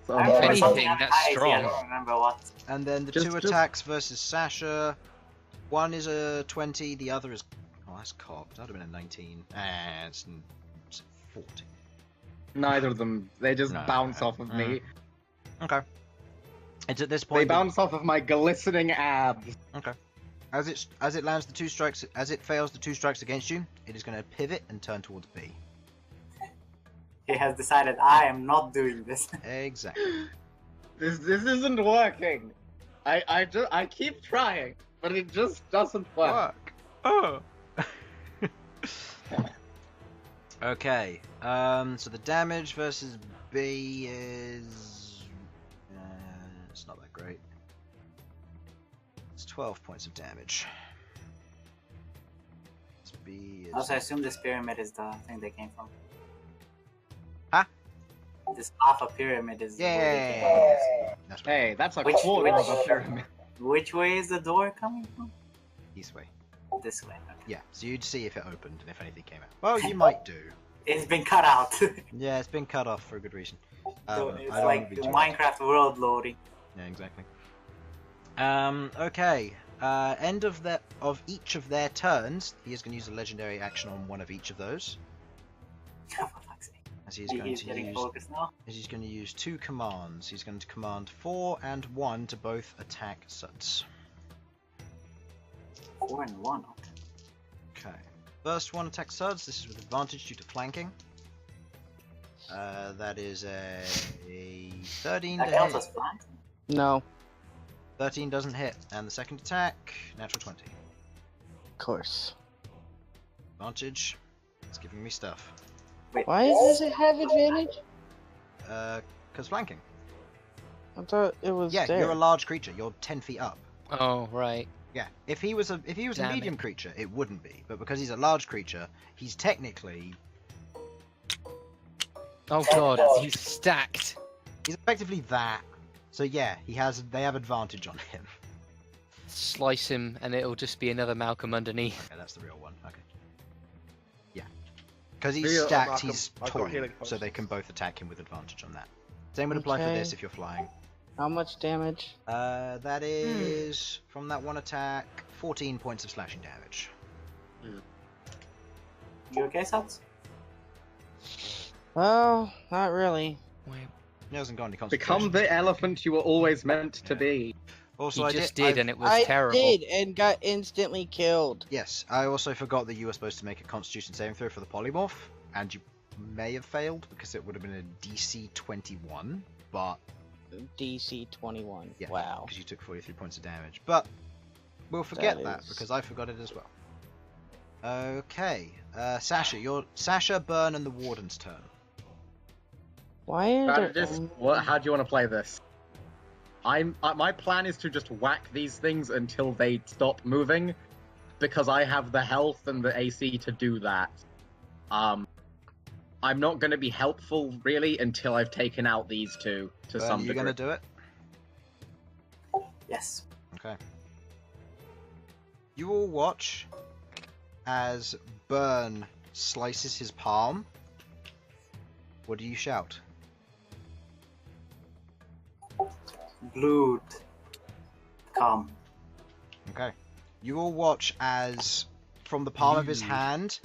So, I remember anything, something on that's high, I strong. don't remember what. And then the Just- 2 attacks versus Sasha. One is a 20, the other is... Oh, that's cocked. That would have been a 19. And it's 40. neither of them. They just No. bounce off of me. Okay. It's at this They point... bounce off of my glistening abs. Okay. As it lands the 2 strikes, as it fails the 2 strikes against you, it is going to pivot and turn towards B. He has decided I am not doing this. Exactly. This isn't working. I keep trying, but it just doesn't work. Oh. Okay. So the damage versus B is it's not that great. It's 12 points of damage. This B is Also, I assume this pyramid is the thing they came from. Huh? This half a pyramid is. where they came Yeah. That's right. Hey, that's a Which- quarter of which- a pyramid. from. Which way is the door coming from? This way. This way. Okay. Yeah. So you'd see if it opened and if anything came out. Well, you might do. It's been cut out. Yeah, it's been cut off for a good reason. So I it's don't like wanna be the too- Minecraft world loading. Yeah, exactly. Okay. End of each of their turns, he is going to use a legendary action on one of each of those. For fuck's sake. As he's going He's to getting use, focused now. as he's going to use 2 commands. He's going to command 4 and 1 to both attack Sudz. 4 and 1. Okay. Okay. First one attacks Sudz. This is with advantage due to flanking. That is a 13 That to counts hit. as flank? No, 13 doesn't hit, and the second attack, natural 20. of course. Advantage. It's giving me stuff. Wait. Why does it have advantage? Because flanking. I thought it was Yeah, there. you're a large creature. You're 10 feet up. Oh, right. Yeah, if he was a Damn medium it. creature, it wouldn't be. But because he's a large creature, he's technically Oh god, he's stacked. he's effectively that. So yeah, they have advantage on him. Slice him, and it'll just be another Malcom underneath. Okay, that's the real one. Okay. Yeah, because he's Real stacked, Malcolm. he's I've tall, got healing so potions. they can both attack him with advantage on that. Same would apply for Okay. this if you're flying. How much damage? That is from that one attack, 14 points of slashing damage. You okay, Sudz? Well, not really. He hasn't got any concentration. Become the elephant you were always meant to Yeah. be. Also, He I just did, did, and it was I terrible. did, and got instantly killed. Yes, I also forgot that you were supposed to make a Constitution saving throw for the polymorph, and you may have failed because it would have been a DC 21, but DC 21. yeah, Wow. because you took 43 points of damage. But we'll forget That that is- because I forgot it as well. Okay, Sasha, Bern, and the Warden's turn. Why are there... How do you want to play this? My plan is to just whack these things until they stop moving, because I have the health and the AC to do that. I'm not going to be helpful really until I've taken out these two to Bern, some you degree. gonna do it? Yes. Okay. You all watch as Bern slices his palm What do you shout? Blood. Come. Okay. You all watch as, from the palm of his hand,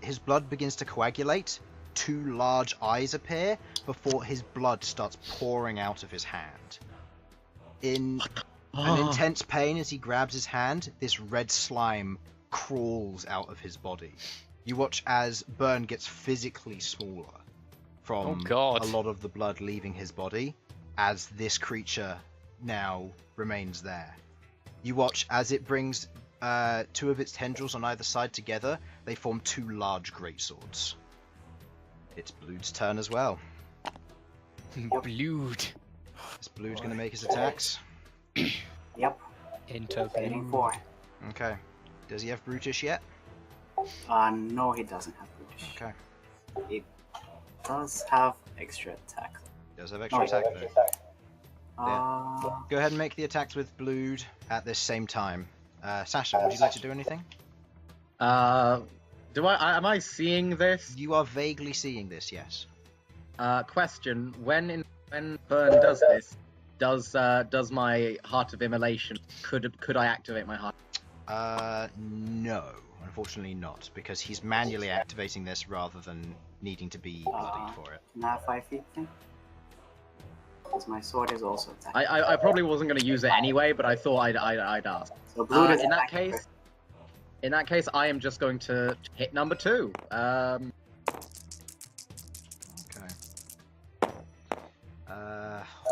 his blood begins to coagulate. 2 large eyes appear before his blood starts pouring out of his hand. In an intense pain as he grabs his hand, this red slime crawls out of his body. You watch as Bern gets physically smaller from a lot of the blood leaving his body, as this creature now remains there. You watch as it brings 2 of its tendrils on either side together. They form 2 large greatswords. It's Blood's turn as well. Blood. Is Blood going to make his attacks? Yep. Into Getting blood. 4. Okay. Does he have Brutish yet? No, he doesn't have Brutish. Okay. He does have extra attack. Does have extra attack though. Go ahead and make the attacks with Blood at this same time. Sasha, would you like to do anything? Am I seeing this? You are vaguely seeing this, yes. Question: When Bern does this, does my Heart of Immolation could I activate my heart? No, unfortunately not, because he's manually activating this rather than needing to be bloodied for it. Not 5 feet thing? Because my sword is also attacking. I probably wasn't going to use it anyway, but I thought I'd ask. So Blood is in that attacking case, in that case, I am just going to hit number 2. Okay.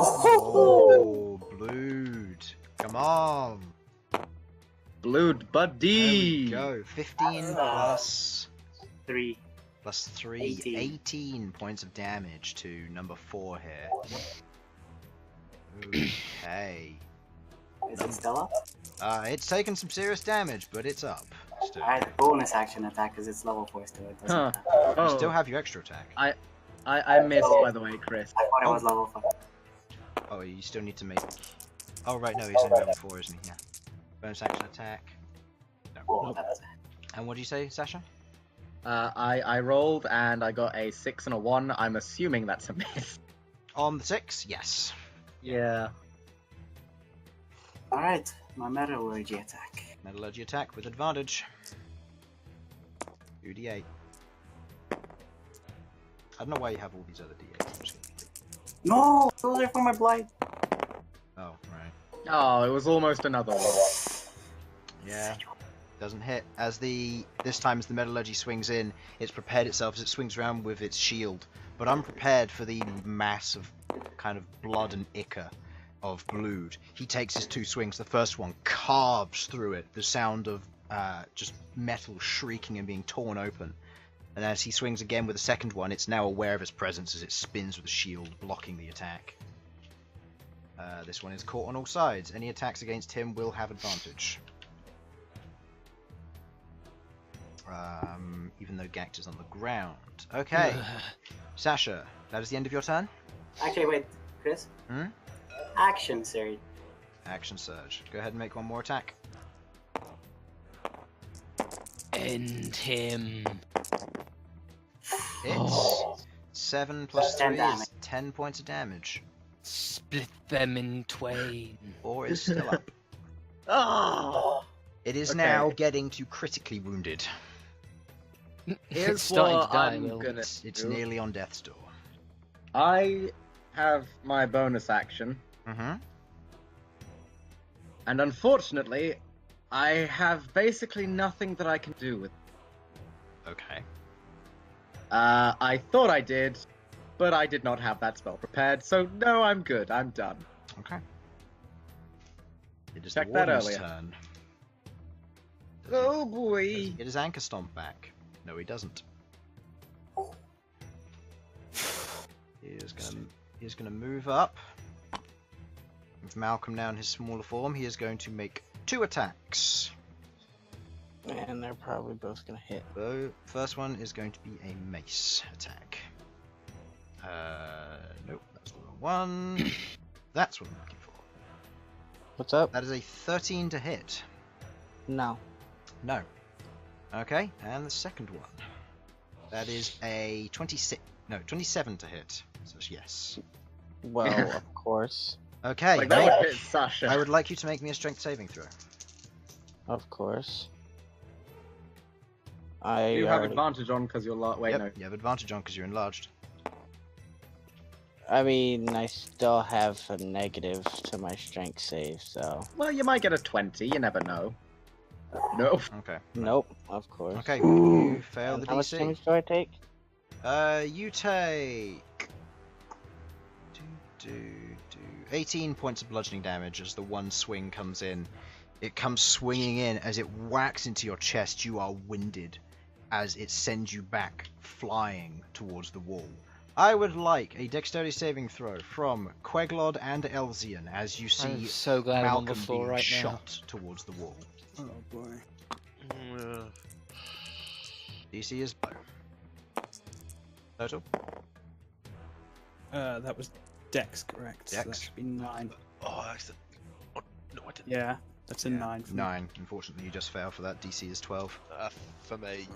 Oh, Blood. Come on. Blood buddy. There we go. 15 plus 3. plus 3, 18 points of damage to number 4 here. Okay. Is it still up? It's taken some serious damage, but it's up still. Alright, bonus action attack because it's level 4 still. It doesn't Huh. attack. You Oh, still have your extra attack. I missed, by the way, Chris. I thought it was level 5. Oh, you still need to make... Oh, right, no, he's in level 4, isn't he? Yeah. Bonus action attack. Oh, that doesn't. And what do you say, Sasha? I rolled and I got a 6 and a 1. I'm assuming that's a miss. On the 6, yes. Yeah. Alright, my metallurgy attack. Metallurgy attack with advantage. 2d8. I don't know why you have all these other d8s. No! Those are for my blight! Oh, right. Oh, it was almost another one. Yeah. Doesn't hit. This time as the metallurgy swings in, it's prepared itself as it swings around with its shield. But unprepared for the mass of kind of blood and ichor of Blood. He takes his 2 swings. The first one carves through it. The sound of just metal shrieking and being torn open. And as he swings again with the second one, it's now aware of its presence as it spins with the shield, blocking the attack. This one is caught on all sides. Any attacks against him will have advantage. Even though Ghaakt is on the ground. Okay. Sasha, that is the end of your turn? Actually, wait, Chris? Hmm? Action, sir. Action surge. Go ahead and make one more attack. End him. Hits. 7 plus 10 3 is damage. 10 points of damage. Split them in twain. Or is still up. Oh! It is Okay. now getting to critically wounded. Here's It's starting what to die, I'm Will. gonna It's do. nearly on death's door. I have my bonus action, Mm-hmm. and unfortunately, I have basically nothing that I can do with it. Okay. I thought I did, but I did not have that spell prepared, so no, I'm good. I'm done. Okay. It is Check the that Warden's earlier. turn. Oh boy. It is Anchor Stomp back. No, he doesn't. He is gonna move up. With Malcom now in his smaller form, he is going to make 2 attacks. And they're probably both gonna hit. The first one is going to be a mace attack. Nope, that's the wrong one. That's what I'm looking for. What's up? That is a 13 to hit. No. No. Okay, and the second one. That is a 27 to hit. So yes. Well, of course. Okay. Like that would hit Sasha. I would like you to make me a strength saving throw. Of course. You have advantage on because you're wait, Yep, no. you have advantage on because you're enlarged. I mean, I still have a negative to my strength save, so. Well, you might get a 20. You never know. No. Okay. Nope, of course. Okay, you fail And the how much DC. damage do I take? You take 18 points of bludgeoning damage as the one swing comes in. It comes swinging in as it whacks into your chest. You are winded as it sends you back flying towards the wall. I would like a dexterity saving throw from Queglod and Elsyan as you see I'm so glad I'm on the Malcom floor being right shot towards the wall. Oh boy. DC is low. Total? That was Dex, correct? So that Dex. should be 9. Oh, that's the... oh, no, I didn't. Yeah, that's a 9 for me. 9. Unfortunately, you just fail for that. DC is 12. For me,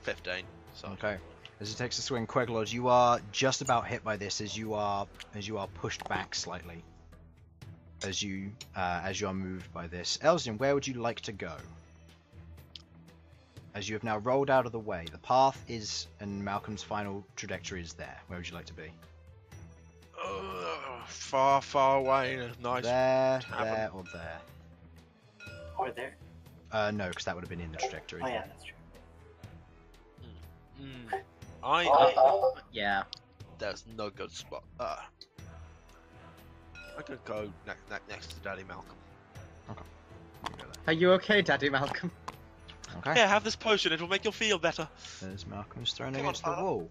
15. So. Okay. As he takes a swing, Queglod, you are just about hit by this as you are pushed back slightly. As you are moved by this. Elsyan, where would you like to go? As you have now rolled out of the way, the path is, and Malcolm's final trajectory is there. Where would you like to be? Far, far away in a nice There, tavern. there, or there? Or there. No, because that would have been in the trajectory. Oh yeah, that's true. Yeah. There's no good spot. I could go next to Daddy Malcolm. You go there. Are you okay, Daddy Malcolm? Okay. Yeah, have this potion. It'll make you feel better. There's Malcolm's thrown Come on, against the father. wall.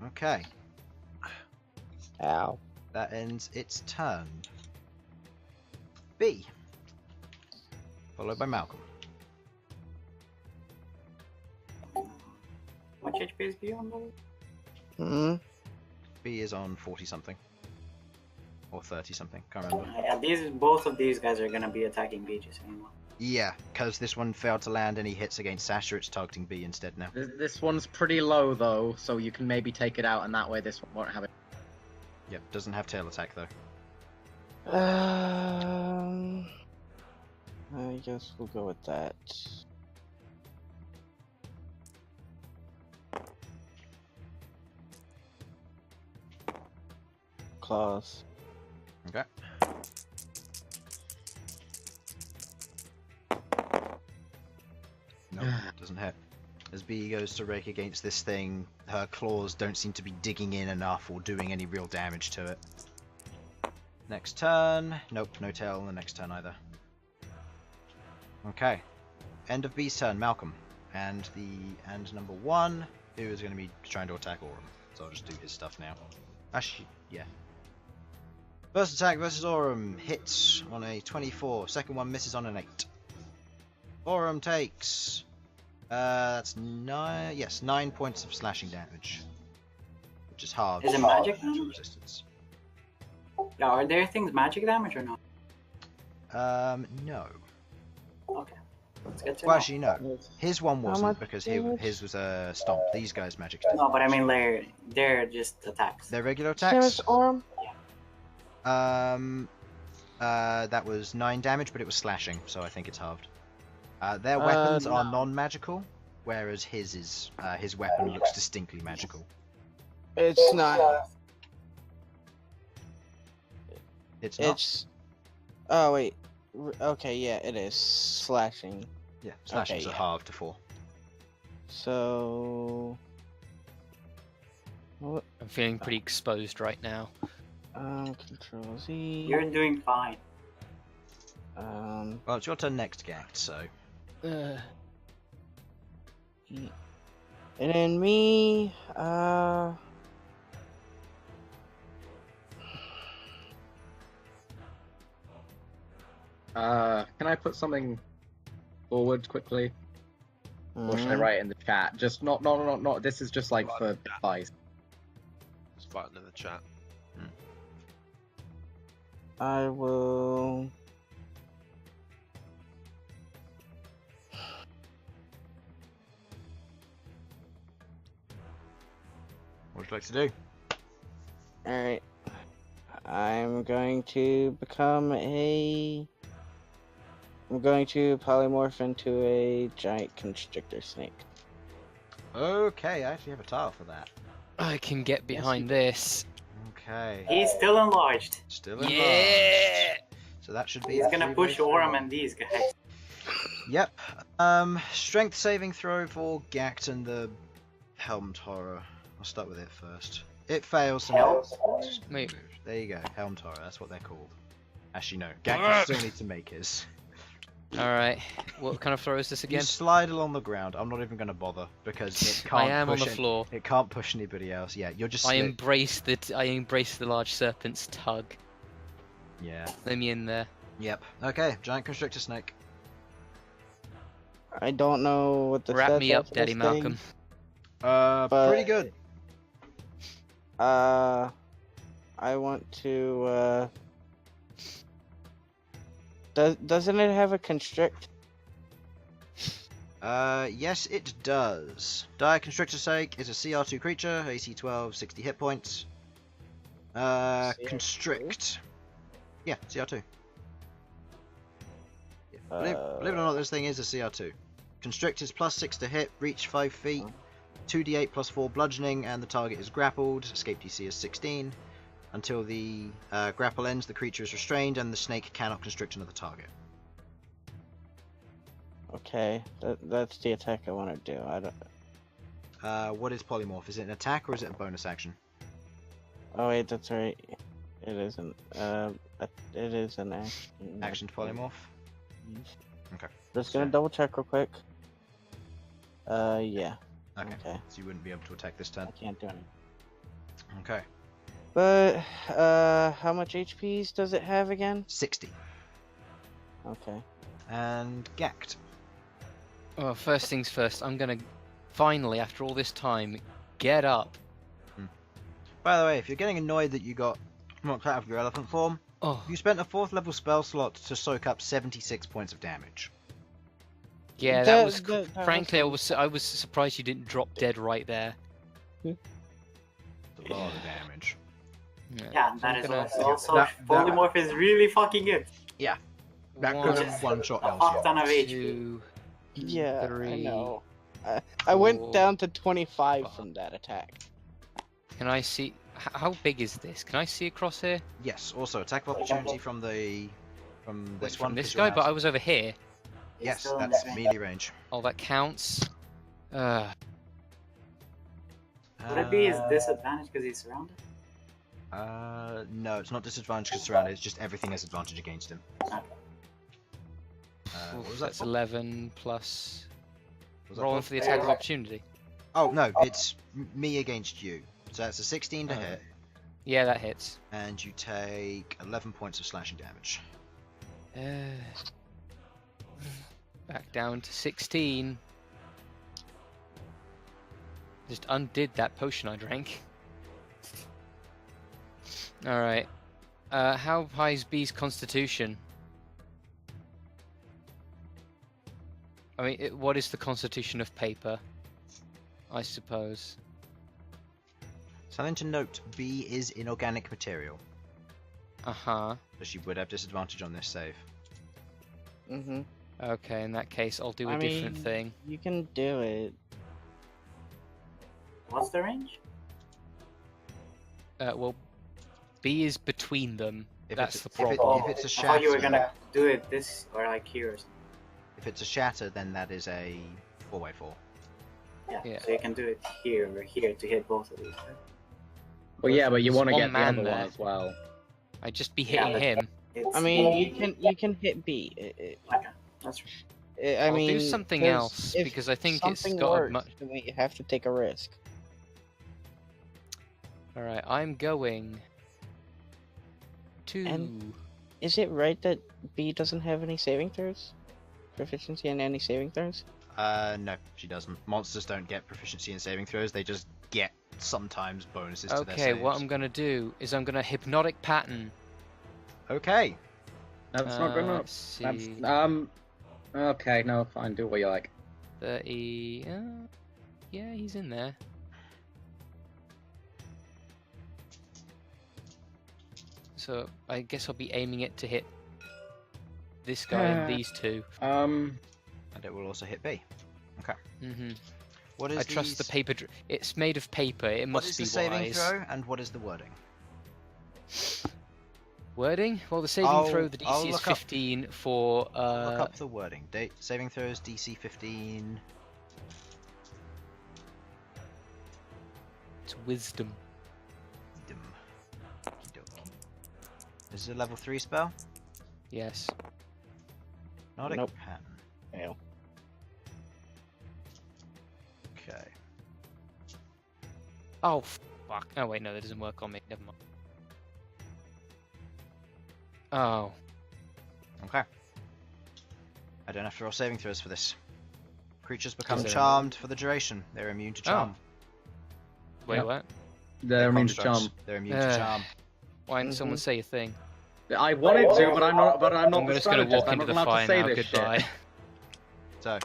Okay. Ow. That ends its turn. B. Followed by Malcolm. What HP is beyond that? Hmm. B is on 40 something. Or 30 something. Can't remember. Yeah, both of these guys are gonna be attacking B just anymore. Yeah, because this one failed to land any hits against Sasha, it's targeting B instead now. This one's pretty low though, so you can maybe take it out, and that way this one won't have it. Yep, doesn't have tail attack though. I guess we'll go with that. Claws. Okay. No, doesn't hit. As B goes to rake against this thing, her claws don't seem to be digging in enough or doing any real damage to it. Next turn. Nope, no tail on the next turn either. Okay. End of B's turn, Malcolm. And number 1, who is going to be trying to attack Aurum. So I'll just do his stuff now. Actually, yeah. First attack versus Aurum hits on a 24. Second one misses on an 8. Aurum takes that's 9. Yes, 9 points of slashing damage, which is halved. Is it magic to damage? resistance? Yeah, are there things magic damage or not? No. Okay, let's get to Well, know. actually, no. His one wasn't much because damage? his was a stomp. These guys' magic. No, but I mean they're just attacks. Their regular Damage attacks. Aurum? That was 9 damage, but it was slashing, so I think it's halved. Their weapons are no. non-magical, whereas his weapon looks distinctly magical. It's not. It's not. It's. Oh wait. Okay, yeah, it is slashing. Yeah, slashing's okay, are yeah. halved to 4. So. What? I'm feeling pretty exposed right now. Control Z. You're doing fine. Well, it's your turn next, Ghaakt, so. And then me. Can I put something forward quickly? Or should I write it in the chat? Just not. This is just like Right, for yeah. advice. Just button in the chat. I will. What would you like to do? Alright. I'm going to polymorph into a giant constrictor snake. Okay, I actually have a tile for that. I can get behind this. Okay. He's still enlarged. Still enlarged. Yeah! So that should be. He's a gonna push 3x3. Orem and these guys. Yep. Strength saving throw for Ghaakt and the Helmed Horror. I'll start with it first. It fails. So Wait. there you go. Helmed Horror. That's what they're called. Actually, no. Ghaakt will still need to make his. Alright. What kind of throw is this You again? slide along the ground. I'm not even going to bother because it can't. I am on push the floor. It can't push anybody else. Yeah, you're just. I slid. embrace the large serpent's tug. Yeah. Let me in there. Yep. Okay. Giant constrictor snake. I don't know what the Wrap stats me are up, for Daddy this thing. Malcolm. But- Pretty good. I want to, Doesn't it have a constrict? Yes, it does. Dire Constrictor Snake is a CR2 creature, AC 12, 60 hit points. Constrict. Yeah, CR2. Yeah. Believe it or not, this thing is a CR2. Constrict is plus 6 to hit, reach 5 feet, 2d8 plus 4 bludgeoning, and the target is grappled. Escape DC is 16. Until the grapple ends, the creature is restrained, and the snake cannot constrict another target. Okay, that's the attack I want to do. I don't. What is Polymorph? Is it an attack or is it a bonus action? Oh wait, that's right. It isn't. It is an action. Action to Polymorph? Okay. Just gonna double check real quick. Yeah. Okay. Okay. So you wouldn't be able to attack this turn. I can't do anything. Okay. But how much HPs does it have again? 60. Okay. And Ghaakt. Well, first things first, I'm gonna finally, after all this time, get up. By the way, if you're getting annoyed that you got knocked out of your elephant form, Oh, you spent a 4th level spell slot to soak up 76 points of damage. yeah, That- that was. that Frankly, I was- was surprised you didn't drop dead right there. It's a lot of damage. Yeah, so that I'm is gonna- also that- polymorph is really fucking good. That One, could have one-shot A fuck ton Elsyan. of HP. 2, Yeah, I 3. know. I went four, down to 25 from that attack. Can I see? How big is this? Can I see across here? Yes, also attack of opportunity from this From one. this 'cause guy, you're but I out. was over here. He's Yes, still in that's the range. melee range. Oh, that counts. Would it be his disadvantage because he's surrounded? No, it's not disadvantage because surrounded. It's just everything has advantage against him. Okay. What was that? That's for? 11 plus. Was that Rolling for? for the attack of opportunity. Oh no, it's me against you. So that's a 16 to Oh. hit, Yeah, that hits. and you take 11 points of slashing damage. Back down to 16. Just undid that potion I drank. Alright. How high is B's constitution? I mean, what is the constitution of paper? I suppose. Something to note: B is inorganic material, Uh-huh. so she would have disadvantage on this save. Mm-hmm. Okay, in that case, I'll do a I different mean- thing. You can do it. What's the range? Well, B is between them. If That's it's, the if, problem. if it's a I thought you were shatter, gonna do it this or like here or something. if it's a shatter, then that is a 4x4. Yeah. So you can do it here or here to hit both of these. Right? Well, yeah, but you There's want to one get the man other one there. as well. I'd just be Yeah, hitting but- him. It's I mean, you can hit B. Okay, that's right. I I'll mean, do something 'cause else if because I think it's something got a works, much. then we have to take a risk. Alright, I'm going to. And- Is it right that B doesn't have any saving throws? Proficiency in any saving throws? No, she doesn't. Monsters don't get proficiency in saving throws. They just get sometimes bonuses to their Okay, saves. what I'm gonna do is I'm gonna hypnotic pattern. Okay. That's not good enough. Let's see. That's, okay, no, fine, do what you like. 30. Yeah, he's in there. So I guess I'll be aiming it to hit this guy and these two. And it will also hit B. Okay. Mm-hmm. What is I trust the paper. It's made of paper. It What must is be the saving wise. throw, and what is the wording? Wording? Well, the saving throw, the I'll DC is look up- 15 for. Look up the wording. Saving throws DC 15. It's wisdom. Okey-dokey. Is it a level 3 spell? Yes. Not Nope. a pattern. Fail. Okay. Oh fuck! Oh wait, no, that doesn't work on me. Never mind. Oh. Okay. I don't have to roll saving throws for this. Creatures become Is there- charmed for the duration. They're immune to charm. Wait, Yep. what? They're immune to constructs. charm. They're immune to charm. Why didn't someone say a thing? I wanted to, but I'm not. But I'm not. I'm the just gonna strategist. walk I'm into not the allowed fire to say now. this Goodbye. shit. So,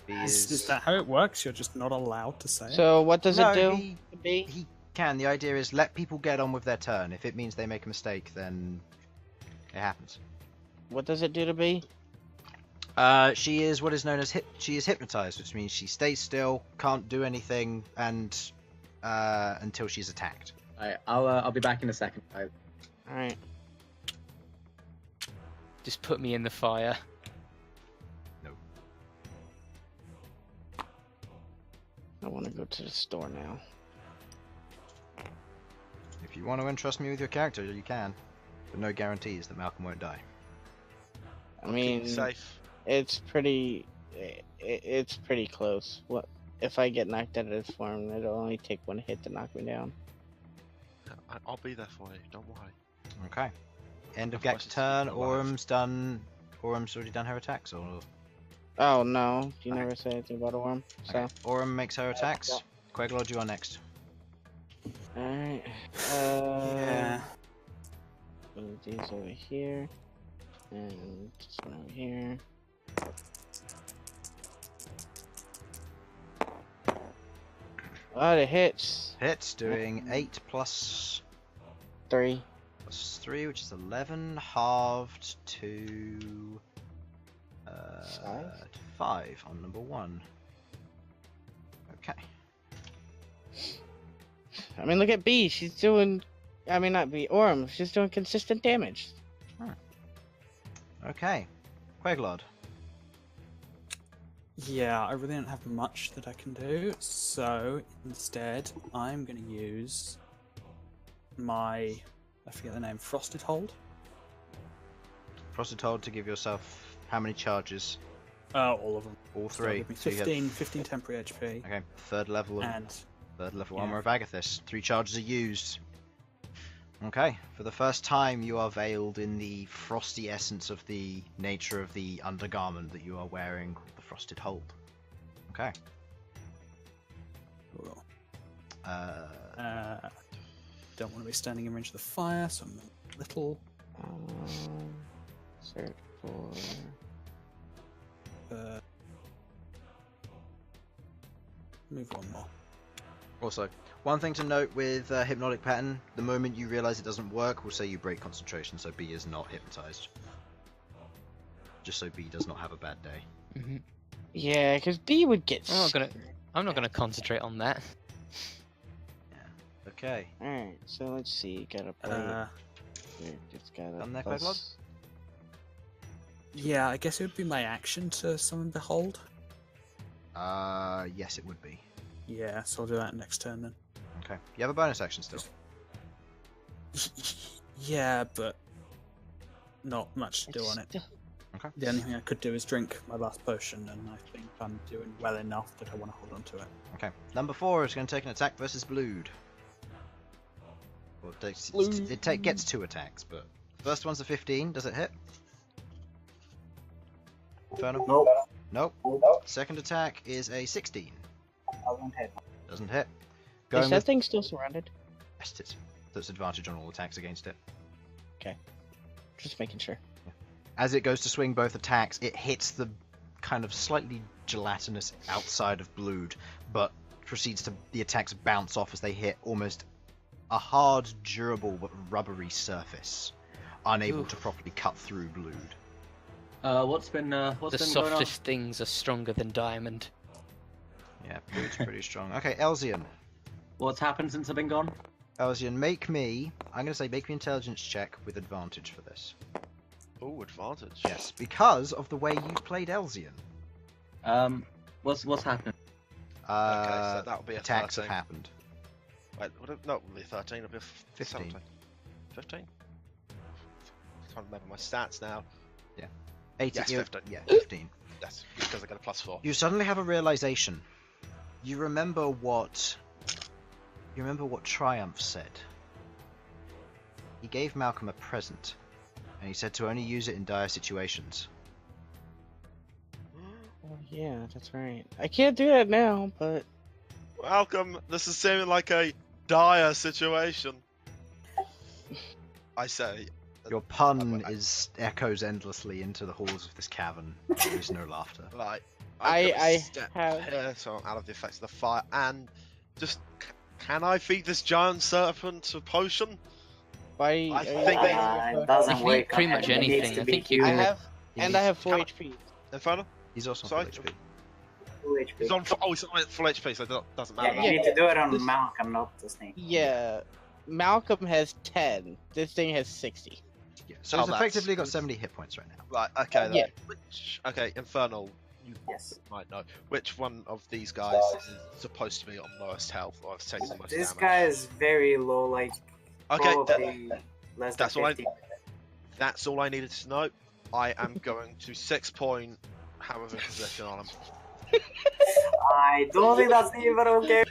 he Is that how it works? You're just not allowed to say it? So what does No, it do? he- to B? He can. The idea is let people get on with their turn. If it means they make a mistake, then it happens. What does it do to B? She is what is known as she is hypnotized, which means she stays still, can't do anything, and until she's attacked. Alright, I'll be back in a second. All right. Just put me in the fire. I want to go to the store now. If you want to entrust me with your character, you can, but no guarantees that Malcom won't die. I Keep mean, you safe. it's pretty. It's pretty close. What if I get knocked out of this form? It'll only take one hit to knock me down. I'll be there for you. Don't worry. Okay. End of Otherwise Ghakt's it's turn. not alive. Orum's done. Orum's already done her attacks, or Oh no! You Okay. never say anything about a worm. So okay. Aurum makes her attacks. Queglod, you are next. all right. Yeah. Put these over here, and this one over here. Oh, it hits. Hits, doing 8 plus 3. 3, which is 11, halved to 5 on number 1. Okay. I mean, look at B. She's doing. I mean, not B. Orm. She's doing consistent damage. Okay. Queglod. Yeah, I really don't have much that I can do, so instead I'm going to use my, I forget the name, Frosted Hold? Frosted Hold to give yourself how many charges? All of them. All So that'll 3. give me So you have 15 temporary HP, okay, third level and yeah. armor of Agathis. 3 charges are used. Okay, for the first time you are veiled in the frosty essence of the nature of the undergarment that you are wearing, called the Frosted Hold. Okay. Cool. Uh, Don't want to be standing in range of the fire, so I'm a little. Search for. Move one more. Also, one thing to note with Hypnotic Pattern, the moment you realise it doesn't work, will say you break concentration, so B is not hypnotised. Just so B does not have a bad day. Mm-hmm. Yeah, because B would get. I'm not gonna concentrate on that. Okay. Alright, so let's see. Gotta play. It's gotta. Done there, plus- Queglod? Yeah, I guess it would be my action to summon Behold. Yes it would be. Yeah, so I'll do that next turn then. Okay. You have a bonus action still. Yeah, but not much to do on it. Okay. The only thing I could do is drink my last potion, and I think I'm doing well enough that I want to hold on to it. Okay. Number 4 is going to take an attack versus Blood. Well, it gets 2 attacks, but first one's a 15. Does it hit? Infernal? Nope. Nope. Second attack is a 16. Doesn't hit. Doesn't hit. Is Going that with thing still surrounded? Yes, it is. That's advantage on all attacks against it. Just making sure. As it goes to swing both attacks, it hits the kind of slightly gelatinous outside of Blood, but proceeds to the attacks bounce off as they hit almost a hard, durable but rubbery surface, unable to Oof. properly cut through blood. What's been The going on? softest things are stronger than diamond. Yeah, blood's pretty strong. Okay, Elsyan. What's happened since I've been gone? Elsyan, make me intelligence check with advantage for this. Oh, advantage. Yes, because of the way you played Elsyan. What's happened? Okay, so that'll be a attacks have 13. happened. Wait, would it not be 13? It'll be a 15. 17. 15? Can't remember my stats now. 18, Yes, 15. Yeah, 15. Yes, because I got a +4. You suddenly have a realization. You remember what Triumph said. He gave Malcom a present, and he said to only use it in dire situations. Oh, yeah, that's right. I can't do that now, but Malcolm, this is seeming like a dire situation. I say. Your pun echoes endlessly into the halls of this cavern. There is no laughter. Right. I step have- here, so I'm out of the effects of the fire, and just can I feed this giant serpent a potion? I think it doesn't You can work. eat pretty much It needs anything. to I be think you. I human. have, and I have 4 Can I- HP. Infernal? He's also on Sorry? full HP. Full HP. He's on. He's on full HP, so it doesn't matter. Yeah, you need to do it on This- Malcom, not the snake. Yeah, Malcolm has 10. This thing has 60. Yeah, so Oh, he's that's- effectively got 70 hit points right now. Right. Okay. Then. Yeah. Okay. Infernal. You Yes. might know which one of these guys is supposed to be on lowest health or has taken the most This damage. guy is very low, like Okay. probably less than that's all I- 50. That's all I needed to know. I am going to 6 point. However, position on him. I don't think that's even okay.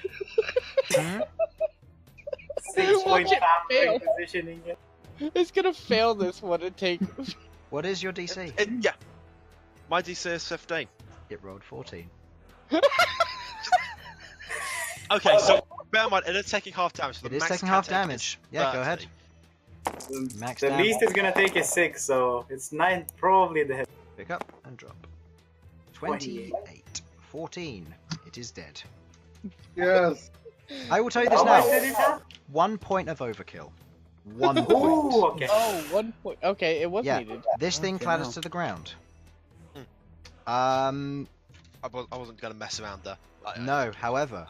Hmm? 6 point Watch it fail. positioning it. It's gonna fail this one and take. What is your DC? Yeah. My DC is 15. It rolled 14. Okay, so bear in mind, it is taking half damage. So It the is max taking can half take damage. is Yeah, go 30. ahead. Max The damage. least it's gonna take is 6, so it's 9 probably the hit. Pick up and drop. 28. 14. It is dead. Yes. I will tell you this How much did now. it have? 1 point of overkill. 1 Ooh, point. okay. Oh, 1 point. Okay, it was Yeah. needed. This thing Okay, clatters now. to the ground. I wasn't going to mess around there. No, however,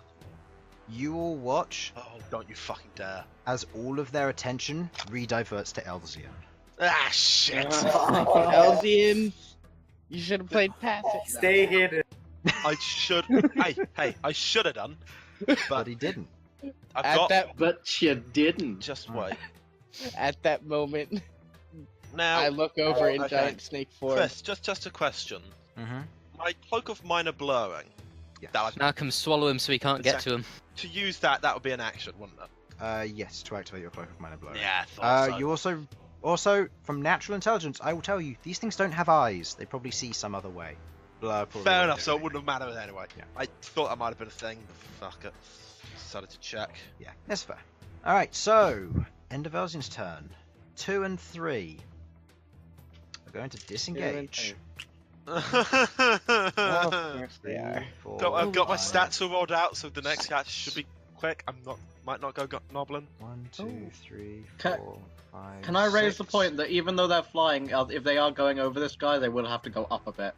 you will watch Oh, don't you fucking dare. as all of their attention rediverts to Elsyan. Ah, shit. Elsyan, you should have played passive. Stay hidden. I should. hey, I should have done. But But he didn't. I've At got. that But you didn't. Just wait. at that moment, Now, I look over in okay. giant snake form. Chris, just a question. Mm-hmm. My cloak of minor blurring. Yes. That Malcolm, swallow him so he can't get to him. To use that would be an action, wouldn't it? Yes, to activate your cloak of minor blowing. Yeah, I thought so. You also from natural intelligence, I will tell you, these things don't have eyes. They probably see some other way. Blur probably Fair won't enough, do so it anything. wouldn't have mattered anyway. Yeah. I thought that might have been a thing, but fuck it. Decided to check. Yeah, that's fair. Alright, so end of Elsyan's turn. 2 and 3. We're going to disengage. Of course they 3, are. 4, I've got my 5, stats all rolled out, so the next catch should be quick. Might not go nobbling. 1, 2, 3, Can- 4, 5. Can I raise the 6. point that even though they're flying, if they are going over this guy, they will have to go up a bit?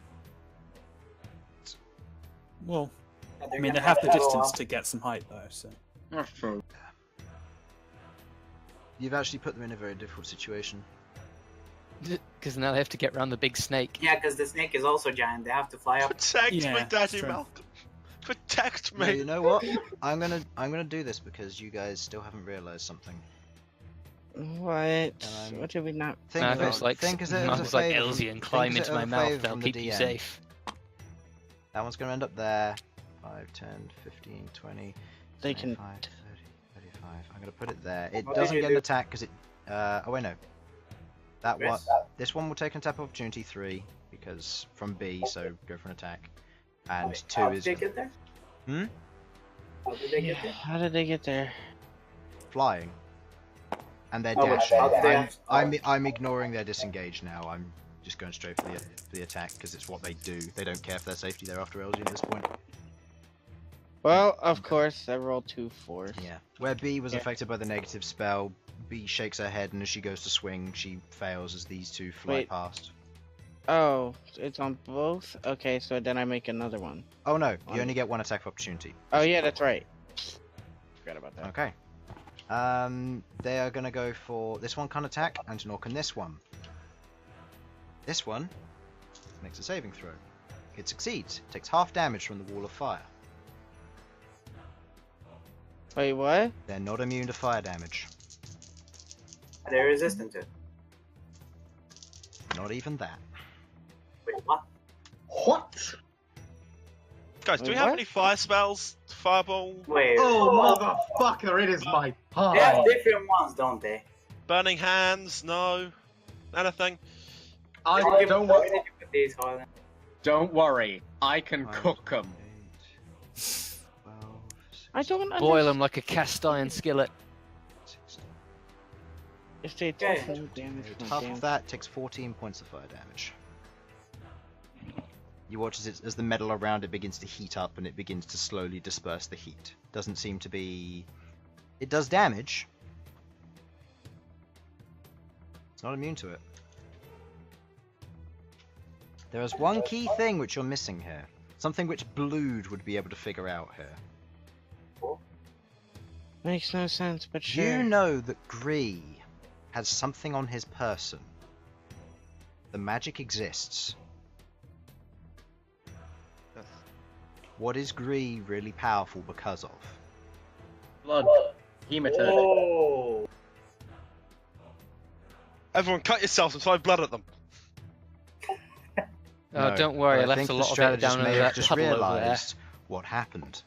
Well, Yeah, I they're mean, they gonna have the to go distance up. to get some height, though, so. That's true. You've actually put them in a very difficult situation. Because now they have to get around the big snake. Yeah, because the snake is also giant. They have to fly up. Protect Yeah, me, that's Daddy true. Malcolm. Protect No, me. you know what? I'm gonna do this because you guys still haven't realized something. What? Um, What did we not? Think of Malcolm's it, like, think of it as a Malcolm's like favour from- Elsyan, think climb of it into as my a mouth, favour that'll from the keep you DM. safe. That one's gonna end up there. 5, 10, 15, 20, They can. 25, 30, 35. I'm gonna put it there. It What did doesn't you get an do? attack because it. Oh wait, no. That one. Chris? This one will take an attack of opportunity 3 because from B, so go for an attack. And Wait, 2 how is did they get there? Hmm? How did they get there? How did they get there? flying. And they're Oh, but dashing. how did they- I'm ignoring their disengage now. I'm just going straight for the attack because it's what they do. They don't care for their safety. They're after Elsyan at this point. Well, of course, I rolled 2 4s. Yeah. Where B was Yeah. affected by the negative spell, B shakes her head, and as she goes to swing, she fails as these two fly Wait. past. Oh, it's on both? Okay, so then I make another one. Oh no, you only get one attack of opportunity. Oh, yeah, that's right. Forgot about that. Okay. They are gonna go for this one can attack, and Nork and this one. This one makes a saving throw. It succeeds. Takes half damage from the wall of fire. Wait, what? They're not immune to fire damage. They're resistant to it. Not even that. Wait, what? What? Guys, do we Wait, have what? any fire spells? Fireball? Wait. Oh, motherfucker, it is my time. They have different ones, don't they? Burning hands? No? Anything? I Where don't did worry. you put these, Harlan? Don't worry, I can Five, cook them. 8, 12, I don't Boil them like a cast iron skillet. 16. If they Okay. take no damage from Half damage. of that takes 14 points of fire damage. You watch as the metal around it begins to heat up and it begins to slowly disperse the heat. Doesn't seem to be... It does damage. It's not immune to it. There is one key thing which you're missing here. Something which Blood would be able to figure out here. Makes no sense, but sure. You know that Gree has something on his person. The magic exists. What is Gree really powerful because of? Blood. Hematite. Oh. Everyone cut yourselves and throw blood at them. Oh, No, don't worry, I but left think a the lot of it strategist down may under have that just puddle over there. realised what happened.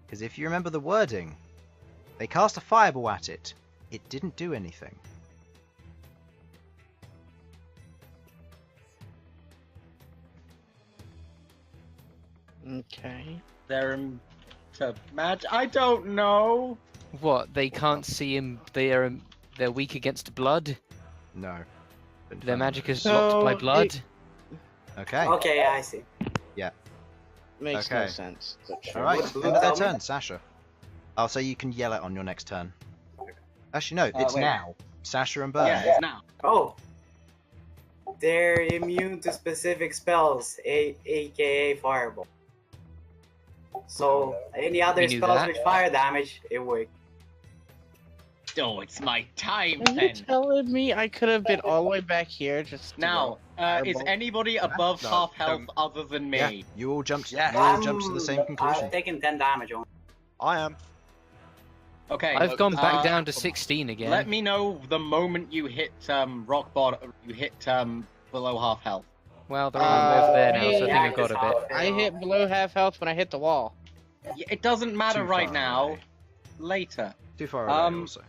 Because if you remember the wording, they cast a fireball at it. It didn't do anything. Okay. They're to match. I don't know. What? They can't see him. They're weak against blood. No. Their magic is So blocked by they- blood. Okay. Okay, I see. Makes no Okay. sense, but sure. Alright, What, end of their tell me? turn, Sasha. Oh, so you can yell it on your next turn. Actually, no, it's wait. now. Sasha and Bern. Yeah, it's now. Oh. They're immune to specific spells, aka fireball. So any other We knew spells that. with fire damage, it works. Oh, it's my time Are you then. telling me I could have been all the way back here just to Now, roll is fireball? anybody above No, half health don't. other than me? Yeah, you all jumped. Yeah. You all jumped to the same I'm conclusion. taking 10 damage on. I am. Okay. I've gone back uh, down to 16 again. Let me know the moment you hit rock bottom. You hit below half health. Well, they're all over there now, so I think Yeah, I've got a bit. I hit below half health when I hit the wall. It doesn't matter Too right far now. away. Later. Too far away, Um, also.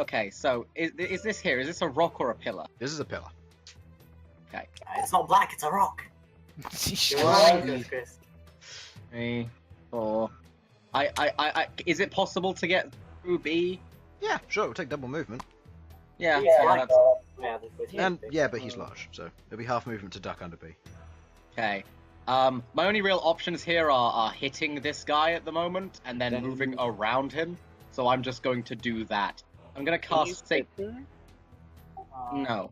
Okay. So is this here? Is this a rock or a pillar? This is a pillar. It's not black, it's a rock. You're Shit. right, Chris. 3, 4. Is it possible to get through B? Yeah, sure, it'll take double movement. Yeah. Yeah, Yeah. That's, Yeah, that's what And yeah, but he's large, so it'll be half movement to duck under B. okay. My only real options here are hitting this guy at the moment and then Then- moving around him. So I'm just going to do that. I'm gonna cast No.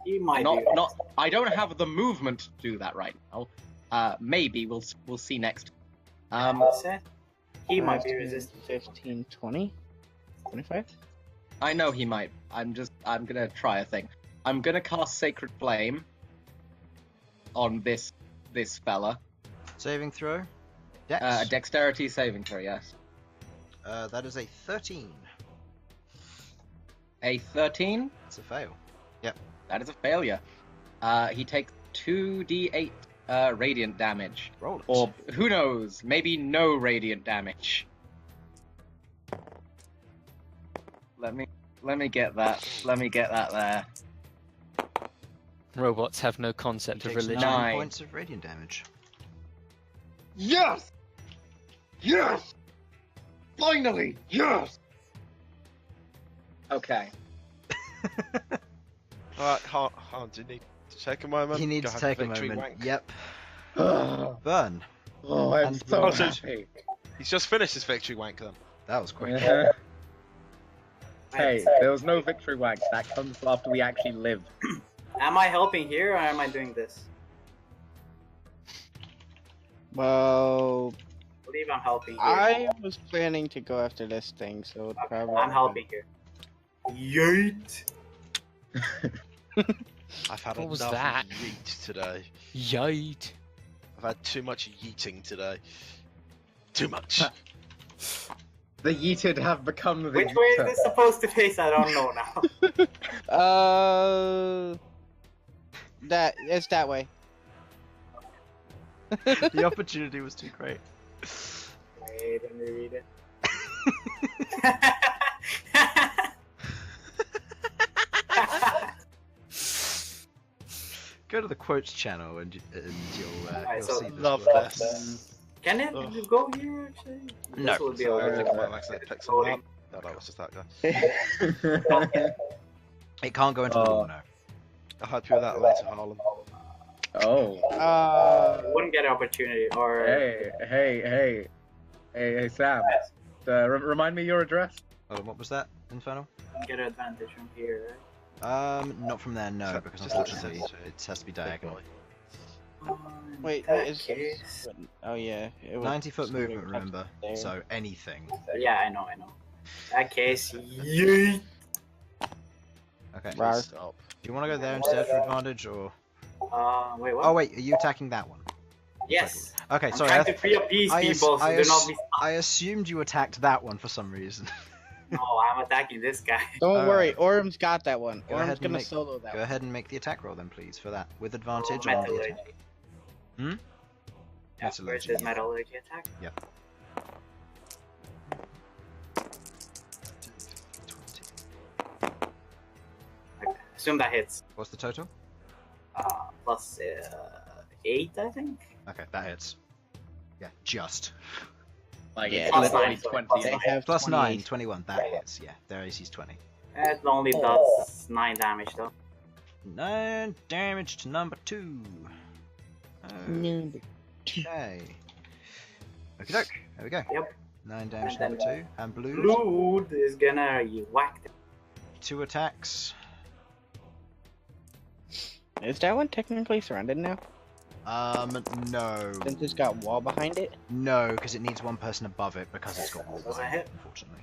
He might Not be. not. I don't have the movement to do that right now. Maybe we'll see next. He might be resistant. 15, 20, 25? I know he might. I'm gonna try a thing. I'm gonna cast Sacred Flame on this fella. Saving throw. Dex. A Dexterity saving throw, yes. That is a 13. A 13. It's a fail. That is a failure. He takes 2d8 radiant damage, Roll it. or who knows, maybe no radiant damage. Let me get that. Let me get that there. Robots have no concept He of takes religion. 9 points of radiant damage. Yes! Yes! Finally! Yes! Okay. Alright, Han, do you need to take a moment? He needs Go to have take a victory moment. wank. Yep. Bern. Oh, I'm And so Oh, so- happy. He's just finished his victory wank then. That was quick. Hey, there was no victory wank. That comes after we actually live. Am I helping here or am I doing this? Well, I believe I'm helping here. I was planning to go after this thing, so it probably. I'm helping here. Yeet! I've had What was enough that? of yeet today. Yite. I've had too much yeeting today. Too much. The yeeted have become the Which way is yeeter. this supposed to face? I don't know now. It's that way. The opportunity was too great. Wait, let me read it. Go to the quotes channel and you'll so see this. Love word. this. Can it Ugh. go here actually? No. This would be So I over. think I might accidentally pick someone up. No, that was just that guy. It can't go into the wall now. I'll help you with that later, Harlan. Oh. Wouldn't get an opportunity or. Hey, Sam. Remind me your address. Hold on, what was that? Infernal? Wouldn't get an advantage from here, right? Not from there, no, because Just unfortunately listen. it has to be diagonal. In Wait, that is case- oh yeah, it was 90-foot movement, remember? there. So anything. Yeah, I know. In that case, yeet. Okay. Rar. Stop. Do you want to go there instead for advantage, or? Wait, what? Oh wait, are you attacking that one? Yes. Okay, I'm sorry. trying to free up these people, so do not be. I assumed you attacked that one for some reason. No, I'm attacking this guy. Don't worry, Alright. Orm's got that one. Go Orm's ahead and gonna make- solo that Go one. ahead and make the attack roll then, please, for that with advantage Oh, on the metallurgy. attack. Yeah, Metallurgy, where's his yeah. metallurgy attack? Okay. Assume that hits. What's the total? Plus 8, I think. Okay, that hits. Yeah, just. Like, Yeah, it's plus literally 9, 20. They have Plus 9, 28. 21. That hits. Yeah, their AC's 20. It only does 9 damage though. 9 damage to number 2. Number Okay. Okie doke. There we go. Yep. 9 damage to And number 2. And blue. Blood is gonna whack them. 2 attacks. Is that one technically surrounded now? No. Since it's got wall behind it? No, because it needs one person above it because it's got wall Doesn't behind it, hit. unfortunately.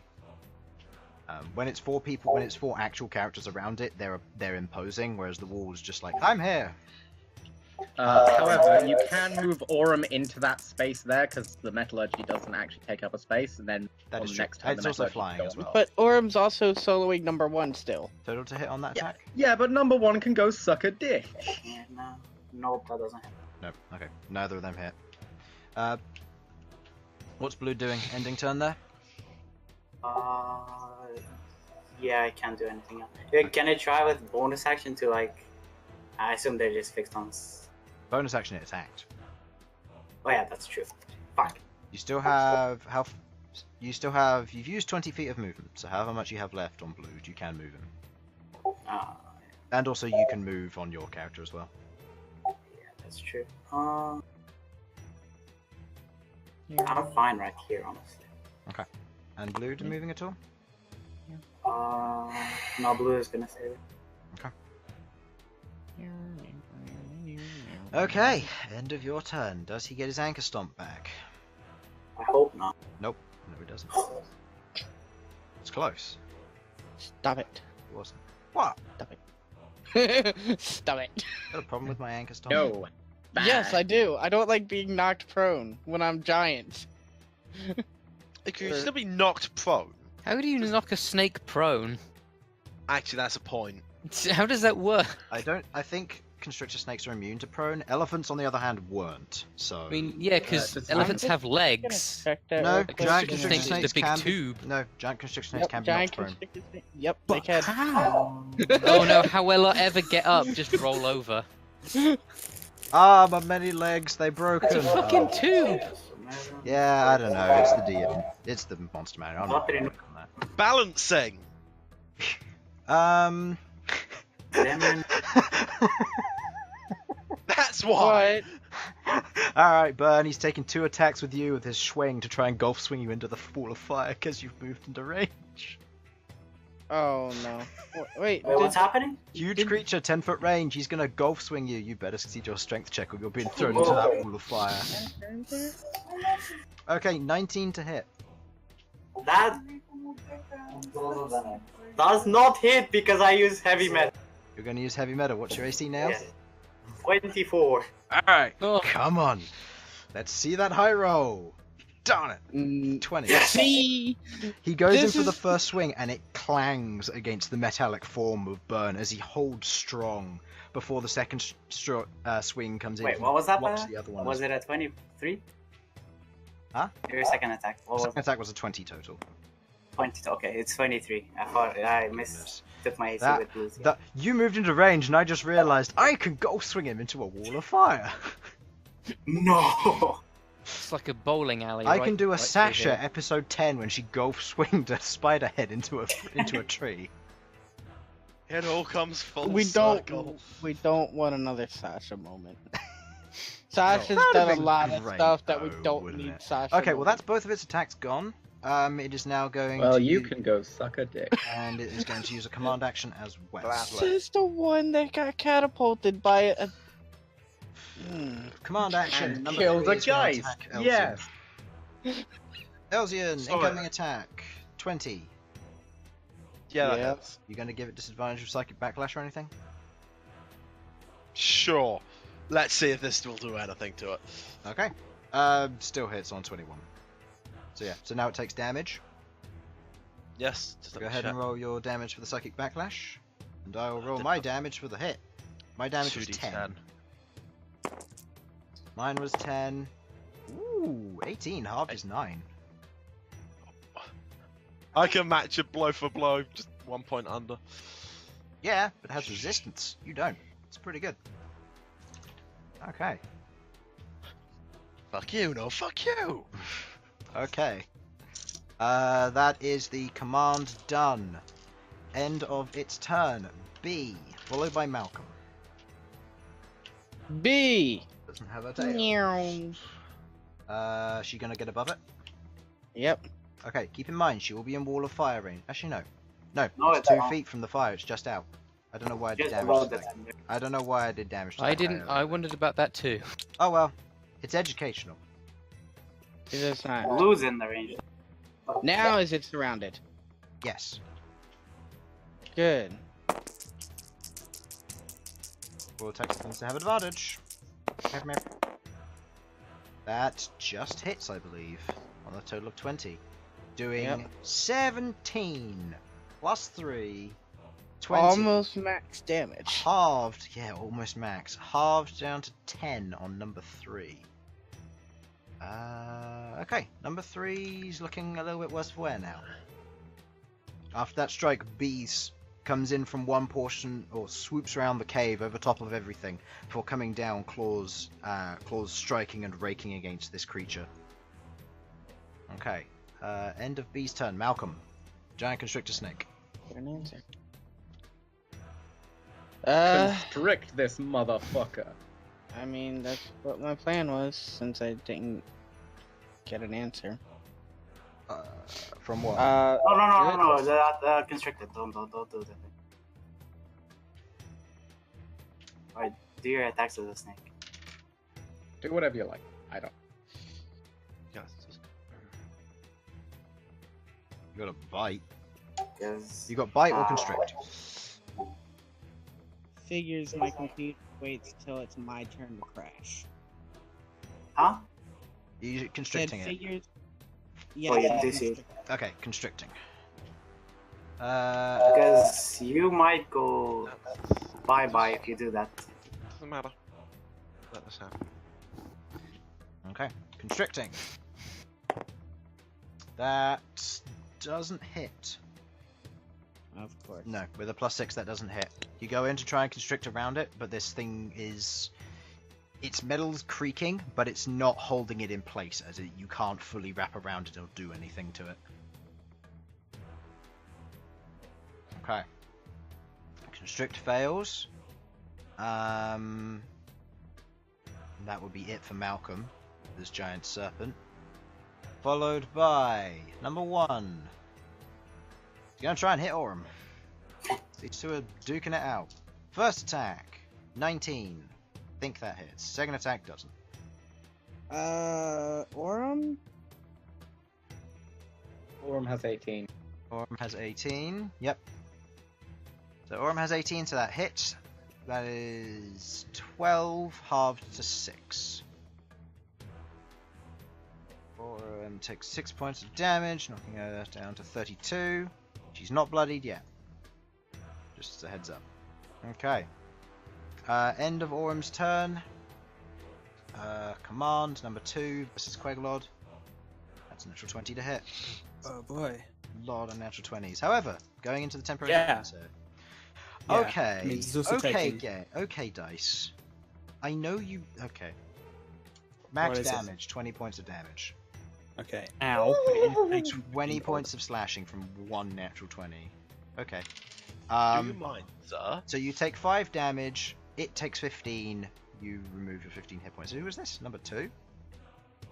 When it's 4 people, when it's 4 actual characters around it, they're imposing, whereas the wall is just like, I'm here. However, you can move Aurum into that space there because the metallurgy doesn't actually take up a space, and then That on is the true. next time It's the also metallurgy flying go as on. well. But Orm's also soloing number 1 still. Total to hit on that attack? Yeah, but number 1 can go suck a dick. Yeah, no. Nope, that doesn't hit. No. Okay. Neither of them hit. What's blue doing? Ending turn there? Yeah, I can't do anything else. Can I try with bonus action to like? I assume they're just fixed on. Bonus action, it attacked. Oh yeah, that's true. Fuck. You still have you've used 20 feet of movement, so however much you have left on blue, you can move him. And also you can move on your character as well. Yeah, that's true. I'm fine right here, honestly. Okay. And blue to moving at all? No, blue is gonna save it. Okay, end of your turn. Does he get his anchor stomp back? I hope not. Nope. No, he doesn't. It's close. Stop it. It wasn't. What? Stop it. Got a problem with my anchor stomp? No. Yes, I do. I don't like being knocked prone when I'm giant. It could still be knocked prone. How do you knock a snake prone? Actually, that's a point. How does that work? I think constrictor snakes are immune to prone. Elephants, on the other hand, weren't. So. I mean, yeah, because just- elephants have Gonna legs. check that No, real quick. giant Constrictor constrictor snake is snakes the big can tube. No, giant constrictor snakes Yep, can be giant knocked prone. constrictor snake. Yep, they can. How? Oh no, how will I ever get up? Just roll over. Ah, my many legs, they broken. It's a fucking tube. Yeah, I don't know. It's the DM. It's the monster manual. I'm not gonna work on Balancing. that. That's why. What? Alright, Bern, he's taking 2 attacks with you with his swing to try and golf swing you into the wall of fire because you've moved into range. Oh no. Wait, Wait, what's happening? Huge creature, 10-foot range, he's gonna golf swing you. You better succeed your strength check or you're being thrown into that wall of fire. Okay, 19 to hit. That does not hit because I use heavy metal. You're gonna use heavy metal. What's your AC now? Yes. 24. Alright, Oh. come on. Let's see that high roll. Darn it. 20. See, He goes in This for the is- first swing and it clangs against the metallic form of Bern as he holds strong before the second swing comes in. Wait, He what was that? blocks the other one. Was it a 23? Huh? Your second attack. What was Second attack was a 20 total. 20? Okay, it's 23. I thought I Goodness. took my AC That- with blues. That you moved into range and I just realised I can golf swing him into a wall of fire. No! It's like a bowling alley. I right- can do a right through Sasha here. episode 10 when she golf swinged a spider head into a tree. It all comes full we circle. don't want another Sasha moment. Sasha's That'd done a be lot of great, stuff that we though, don't wouldn't need it? Sasha. Okay, well that's moments. both of its attacks gone. It is now going Well, to you use- can go suck a dick. and it is going to use a command action as well. This is the one that got catapulted by a. Command action. And Number kill 3 the is gonna guys. attack Elsyan. Yes. Elsyan, Sorry. incoming attack. 20. Yeah, that Yeah. hits. You going to give it disadvantage with psychic backlash or anything? Sure. Let's see if this will do anything to it. Okay. Still hits on 21. So yeah, so now it takes damage. Yes. Just Go ahead and roll your damage for the psychic backlash. And I will roll my damage for the hit. My damage was 10. Mine was 10. Ooh, 18. Halved is 9. I can match it blow for blow, just 1 point under. Yeah, but it has resistance. You don't. It's pretty good. Okay. Fuck you, no, fuck you! Okay. That is the command done. End of its turn. B, followed by Malcom. B. Doesn't have a tail. Meow. She gonna get above it? Yep. Okay, keep in mind she will be in wall of fire range. Actually, no. No, No, it's it's 2 not. feet from the fire. It's just out. I don't know why I did Just damage above to the that. tender. I don't know why I did damage to I that didn't. guy. I wondered about that too. Oh well. It's educational. It is not. Blues in the range. Now is it surrounded? Yes. Good. Will Texans to have advantage. That just hits, I believe, on a total of 20. Doing Yep. 17 plus 3. 20. Almost max damage. Halved. Yeah, almost max. Halved down to 10 on number 3. Okay, number 3's looking a little bit worse for wear now. After that strike, Beast comes in from one portion, or swoops around the cave over top of everything, before coming down, claws striking and raking against this creature. Okay, end of Beast's turn. Malcom, giant constrictor snake. An answer. Constrict this motherfucker. I mean, that's what my plan was, since I didn't get an answer. From what? No, the constricted. Don't do that. Alright, do your attacks with the snake. Do whatever you like. I don't. Yes, just- You got a bite. Because You got bite or constrict. Figures my computer waits till it's my turn to crash. Huh? You Said constricting it. figures. Oh, Yeah, yeah, this is Okay, constricting. because you might go bye-bye if you do that. Doesn't matter. Let this happen. Okay, constricting. That doesn't hit. Of course. No, with a +6 that doesn't hit. You go in to try and constrict around it, but this thing is... Its metal's creaking, but it's not holding it in place, as you can't fully wrap around it or do anything to it. Okay. Constrict fails. And that would be it for Malcom, this giant serpent. Followed by number 1. He's going to try and hit Aurum. These two are duking it out. First attack, 19. Think that hits. Second attack doesn't. Aurum? Aurum has 18. Aurum has 18. Yep. So Aurum has 18, so that hits. That is 12 halved to 6. Aurum takes 6 points of damage, knocking her down to 32. She's not bloodied yet. Just as a heads up. Okay. End of Aurum's turn. Command number 2 versus Queglod. That's a natural 20 to hit. Oh boy. Lot of natural 20s. However, going into the temporary Yeah. defense here. Yeah, Okay. I mean, he's also Okay, taking- yeah. Okay, dice. I know you. Okay. Max What is it? damage, 20 points of damage. Okay. Ow. 20 points of slashing from one natural 20. Okay. Do you mind, sir? So you take 5 damage, it takes 15, you remove your 15 hit points. Who was this? Number 2?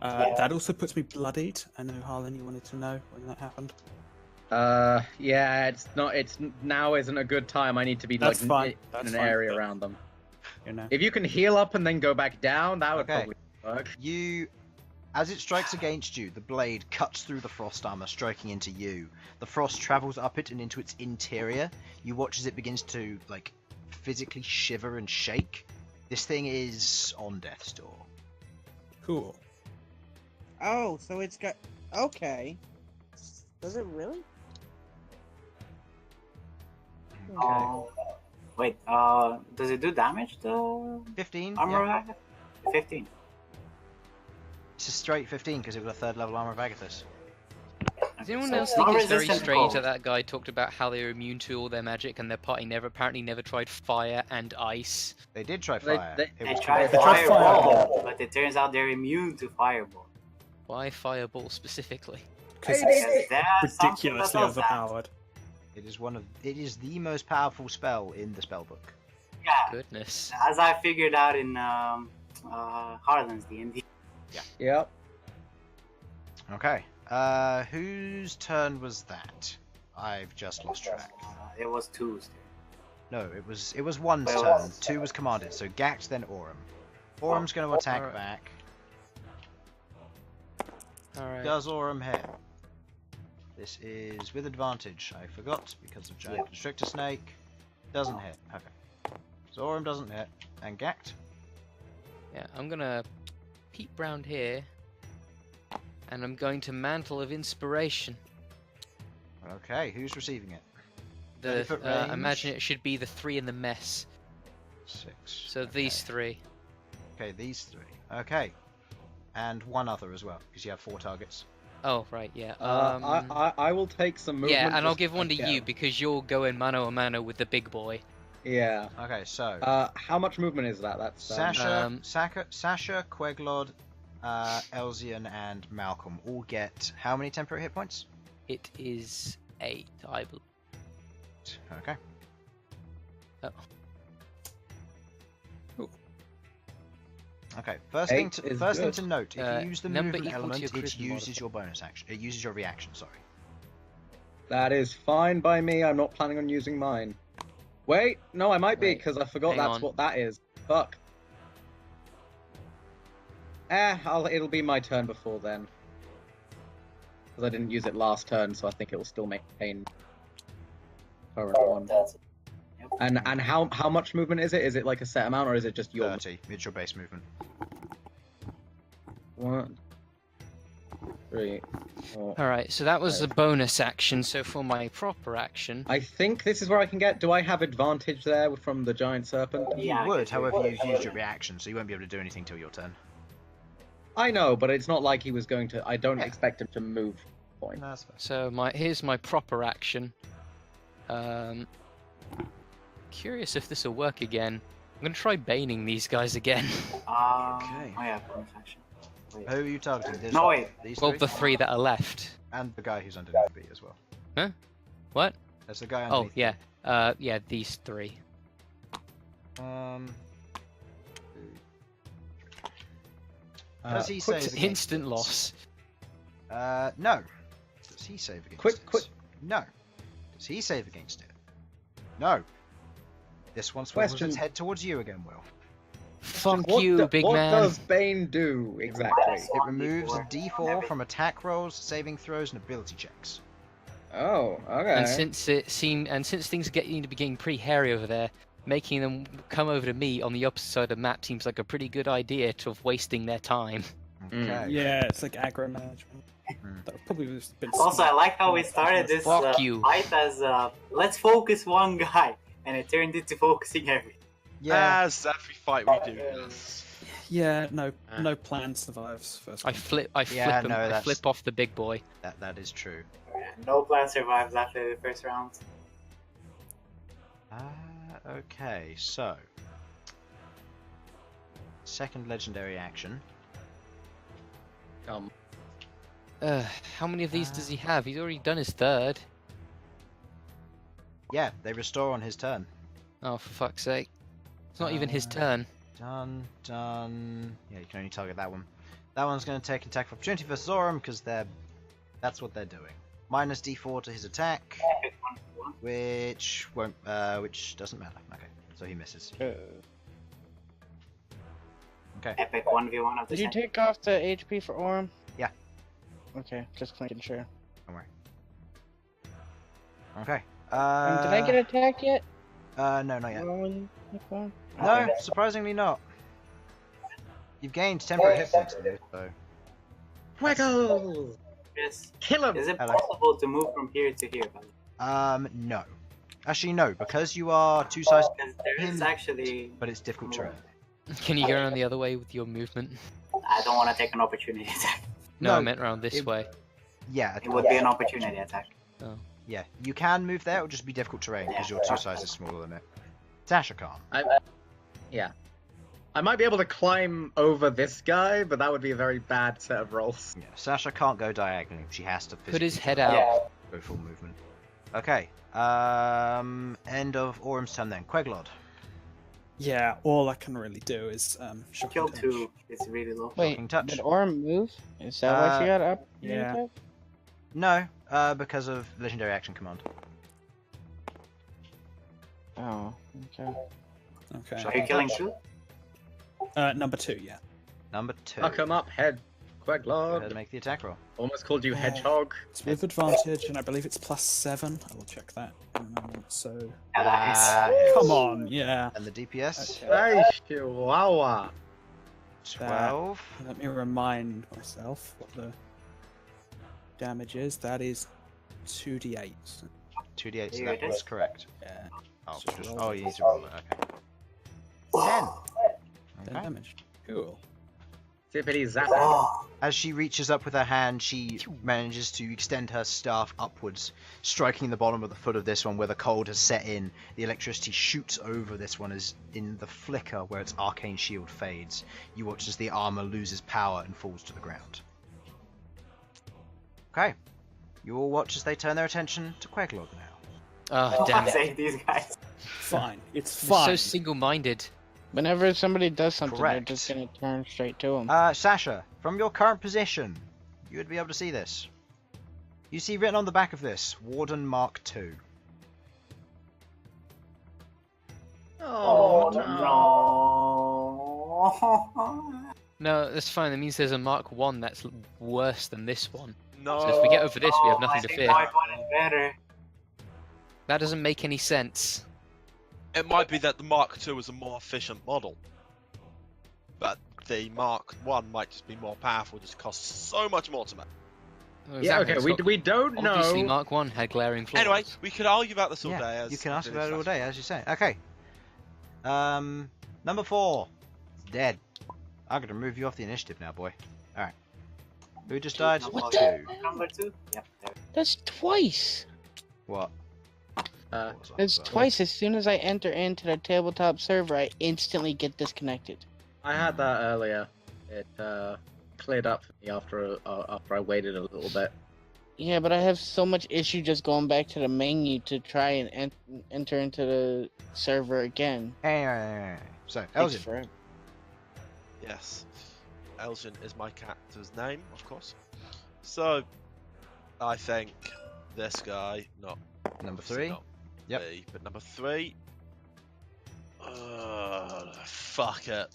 That also puts me bloodied. I know, Harlan, you wanted to know when that happened. Yeah, it's not. It's now isn't a good time. I need to be That's like fine. in That's an fine. area around them. You know. If you can heal up and then go back down, that would Okay. probably work. As it strikes against you, the blade cuts through the frost armor, striking into you. The frost travels up it and into its interior. You watch as it begins to, like, physically shiver and shake. This thing is on death's door. Cool. Oh, so it's got. Okay. Does it really? Oh. Wait, does it do damage to 15? armor Yeah. of Agathis? 15. It's a straight 15 because it was a 3rd level armor of Agathis. Does anyone So else it's think not it's very resistant strange cold. that guy talked about how they were immune to all their magic and their party apparently never tried fire and ice? They did try They- fire. they- It They was tried They tried fireball, but it turns out they're immune to fireball. Why fireball specifically? Because Hey, it's There are something that ridiculously does that. overpowered. It is the most powerful spell in the spellbook. Yeah, Goodness. as I figured out in Harlan's D&D. Yep. Okay. Whose turn was that? I've just lost track. It was Tuesday. No, it was one's Well, turn. was- 2 was commanded. So Ghaakt, then Aurum. Aurum's going to attack Alright. back. Alright. Does Aurum hit? This is with advantage. I forgot because of giant constrictor snake. Doesn't hit. Okay. So Aurum doesn't hit. And Ghaakt? Yeah, I'm gonna peep round here, and I'm going to Mantle of Inspiration. Okay. Who's receiving it? The 30-foot I range. imagine it should be the 3 in the mess. 6. So Okay. these 3. Okay, these 3. Okay. And one other as well, because you have 4 targets. Oh right, yeah. I will take some movement. Yeah, and I'll just give one to again. you because you're going mano a mano with the big boy. Yeah. Okay, so How much movement is that? That's Sasha, Queglod, Elsyan, and Malcom all get how many temporary hit points? It is 8, I believe. Okay. Oh. Cool. Okay. First 8 thing is to good. note: if you use the number movement equal to element, your it charisma uses your bonus action. It uses your reaction. Sorry. That is fine by me. I'm not planning on using mine. Wait, no, I might be Wait, because I forgot hang that's on. what that is. Fuck. It'll be my turn before then. Because I didn't use it last turn, so I think it will still maintain current one. That's it. And how much movement is it? Is it like a set amount, or is it just your 30. It's your base movement. 1, 3, 4? Alright, so that was the bonus action. So for my proper action, I think this is where I can get. Do I have advantage there from the giant serpent? Yeah, You would, because you however, would. you've used your reaction, so you won't be able to do anything till your turn. I know, but it's not like he was going to. I don't Yeah. expect him to move. Point. That's fair. so here's my proper action. Curious if this will work again. I'm gonna try baning these guys again. Okay. Oh yeah, bonus action. Wait. Who are you targeting? This No, one? wait. These Well, three? the 3 that are left. And the guy who's underneath B as well. What? There's the guy Oh underneath yeah. Yeah, these 3. B. Does he quick- save against Instant it? loss. No. Does he save against Quick- it? quick- No. Does he save against it? No. This one swivels Question. its head towards you again, Will. Fuck What you, big what man. does Bane do exactly? It removes a 1d4 D4 from attack rolls, saving throws, and ability checks. Oh, okay. And since things are getting to be getting pretty hairy over there, making them come over to me on the opposite side of the map seems like a pretty good idea to of wasting their time. Okay. Yeah, it's like aggro management. Hmm. That would probably have been. Also, I like how we started this Fuck you. fight as let's focus one guy, and it turned into focusing everything. Yeah. As every fight we do. Yeah, no plan survives first. I flip Yeah, him. no, I that's- flip off the big boy. That is true. No plan survives after the first round. Okay, so. Second legendary action. How many of these does he have? He's already done his third. Yeah, they restore on his turn. Oh, for fuck's sake. It's not even his turn. Done. Yeah, you can only target that one. That one's going to take an attack of opportunity for Zoram because that's what they're doing. Minus D4 to his attack, which doesn't matter. Okay, so he misses. Okay. Epic 1v1 of the Did you Sentinels. take off the HP for Orm? Yeah. Okay, just making sure. Don't worry. Okay. Did I get attacked yet? No, not yet. Okay. No, surprisingly not. You've gained temporary hit points though, so. Queglod! Yes. Kill him! Is it Hello. possible to move from here to here? No. Actually, no, because you are two sizes, Because there is actually. but it's difficult terrain. Can you go around the other way with your movement? I don't want to take an opportunity attack. No, I No, meant around this it- way. Yeah, It would be an opportunity attack. yeah. You can move there, it'll just be difficult terrain because you're two sizes smaller than it. Sasha can't. Yeah. I might be able to climb over this guy, but that would be a very bad set of rolls. Yeah, Sasha can't go diagonally. She has to Put his physically head out. go full movement. Okay. End of Orm's turn then. Queglod. Yeah, all I can really do is shocking Kill touch. 2 is really low. Wait, Shocking touch. did Orm move? Is that why she got up? yeah. No, because of legendary action command. Oh, okay. Okay. Are Shocking you killing touch. 2? Number 2, yeah. Number 2. Fuck him up, head. Go ahead Queglod. and make the attack roll. Almost called you hedgehog. It's with advantage, and I believe it's +7. I will check that in a moment. So, Hits. come on, yeah. And the DPS? Okay. Hey, chihuahua. 12. Let me remind myself what the damage is. That is 2d8. 2d8, so You that did? was correct. Yeah. Oh, Just just, roll oh, it. you need to roll it, okay. 10. 10 Okay. damage. Cool. Zippity zap. Oh, As she reaches up with her hand, she manages to extend her staff upwards, striking the bottom of the foot of this one where the cold has set in. The electricity shoots over this one as in the flicker where its arcane shield fades. You watch as the armor loses power and falls to the ground. Okay. You all watch as they turn their attention to Queglod now. Oh, damn it. save these guys. Fine. It's You're fine. so single-minded. Whenever somebody does something, Correct. they're just gonna turn straight to them. Sasha, from your current position, you would be able to see this. You see written on the back of this, Warden Mark II. Oh, no. No, that's fine. That means there's a Mark 1 that's worse than this one. No. So if we get over this, we have nothing I to think fear. Mark 1 is better. That doesn't make any sense. It might be that the Mark II is a more efficient model, but the Mark I might just be more powerful, just cost so much more to make. Oh, Yeah, exactly. okay, It's got- we don't Obviously, know. Mark 1 had glaring flaws. Anyway, we could argue about this all Yeah, day. As you can ask as about it all Sasha. day, as you say. Okay. Number 4. It's dead. I'm gonna move you off the initiative now, boy. Alright. Who just died? What? 2. Number 2? Yep, there. That's twice. What? Uh, What was that? That's twice. As soon as I enter into the tabletop server, I instantly get disconnected. I had that earlier. It cleared up for me after I waited a little bit. Yeah, but I have so much issue just going back to the menu to try and enter into the server again. Anyway. So, Takes Elsyan. forever. Yes. Elsyan is my character's name, of course. So, I think this guy, not Number obviously 3. not Yep. me, but number 3. Fuck it.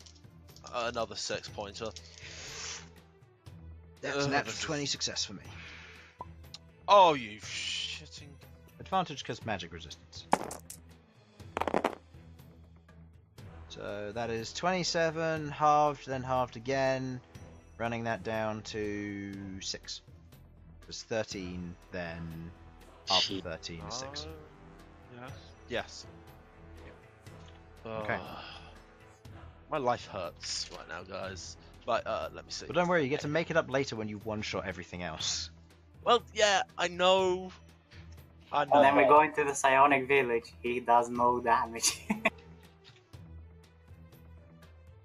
Another 6-pointer. That's a natural this is- 20 success for me. Oh, you shitting. Advantage because magic resistance. So that is 27, halved, then halved again, running that down to 6. It was 13, then after 13 is 6. Yes. Yes. Okay. My life hurts right now, guys. Right, let me see. But don't worry, you get to make it up later when you one-shot everything else. Well, yeah, I know. I know. And then we go into the psionic village. He does no damage.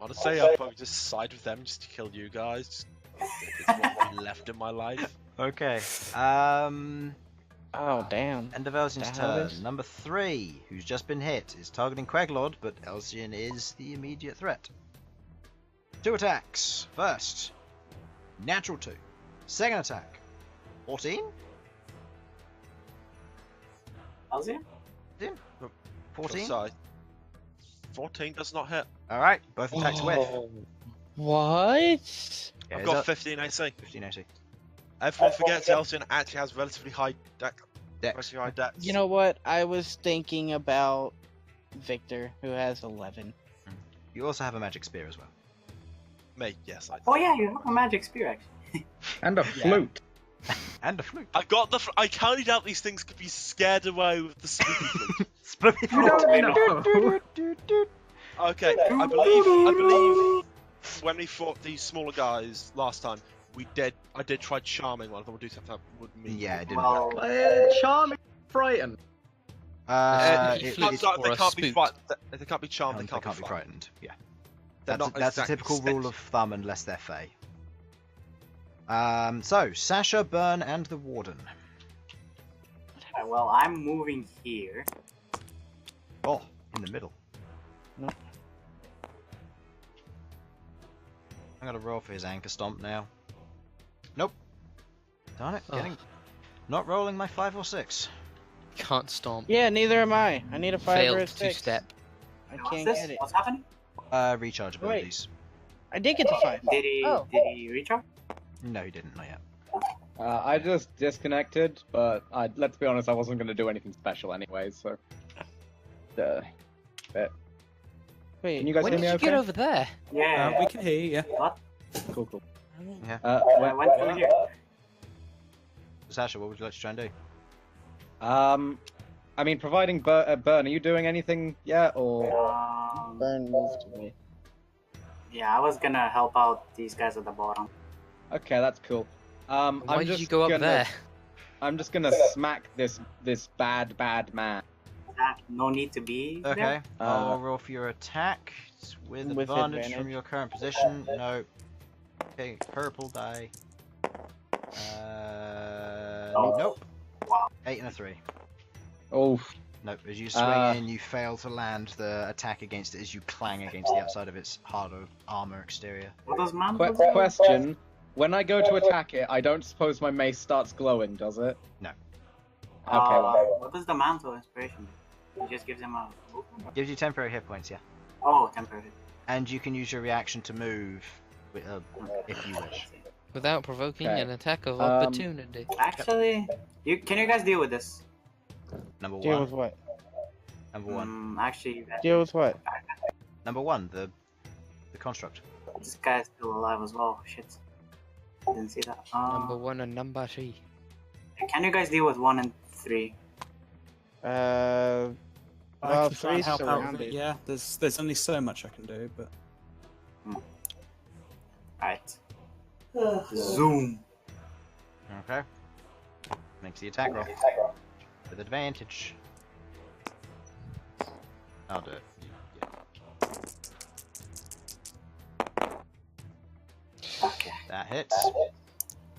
Honestly, I'll probably just side with them just to kill you guys. It's what left in my life. Okay. Oh, damn. End of Elsyan's That how it turn. is? Number 3, who's just been hit, is targeting Queglod, but Elsyan is the immediate threat. 2 attacks. First, natural 2. Second attack, 14. Elsyan? 14. Sorry. 14 does not hit. All right, both attacks whiff. What? Yeah, I've is got that 15 AC. 15 AC. Everyone forgets Elsyan actually has relatively high dex. Dex. Relatively high dex. You know what? I was thinking about Victor, who has 11. You also have a magic spear as well. Me, yes, I do. Oh yeah, you have a magic spear actually. And a flute. And a flute. I got the. I counted out these things could be scared away with the spooky flute. Spooky You don't know. Okay, I believe when we fought these smaller guys last time, I did try charming one of them. Would do something that would mean. Yeah, it didn't Well, work. Charming, frightened. He It- flutes it's- or They a can't be spook. frightened. They can't be charmed. they They can't be frightened. frightened. Yeah, They're that's not a exactly typical rule of scared. thumb unless they're fey. So Sasha, Bern, and the Warden. well, I'm moving here. Oh, in the middle. Nope. I'm gonna roll for his anchor stomp now. Nope. Darn it, Oh. not rolling my 5 or 6. Can't stomp. Yeah, neither am I. I need a 5 or Failed a to 6. step. I What's can't this? get it. What's happening? Recharge abilities. I did get the 5. Did he? Oh. Did he recharge? No, he didn't. Not yet. I just disconnected, but let's be honest, I wasn't going to do anything special anyway, so. Wait, Can you guys When hear did me you okay? get over there? Yeah. We can hear you, yeah. What? Cool. Yeah. I went through here. Sasha, what would you like to try and do? I mean, providing Bern, are you doing anything yet, or? Bern moved away. Yeah, I was gonna help out these guys at the bottom. Okay, that's cool. Why I'm did just you go up gonna, there? I'm just gonna smack this bad man. No need to be Okay, there. I'll roll for your attack. It's with With advantage from advantage. your current position. No. Okay, purple die. Nope. Wow. 8 and a 3. Oh, Nope. As you swing in, you fail to land the attack against it as you clang against the outside of its harder armor exterior. What does Mantle do? question. When I go to attack it, I don't suppose my mace starts glowing, does it? No. Okay, well. What does the Mantle inspiration do? It just gives him a movement? Gives you temporary hit points, yeah. Oh, temporary. And you can use your reaction to move if you wish. Without provoking Okay. an attack of Um, opportunity. Actually, can you guys deal with this? Number Deal 1. with what? Number 1. Actually, Deal with what? Number 1. The construct. this guy's still alive as well. Shit. Didn't see that. Number 1 and number 3. Can you guys deal with 1 and 3? Well, I can try and three's help out with surrounded. it, yeah. There's only so much I can do, but Right. Zoom. Okay. Makes the attack roll. With advantage. I'll do it. Okay. That hits.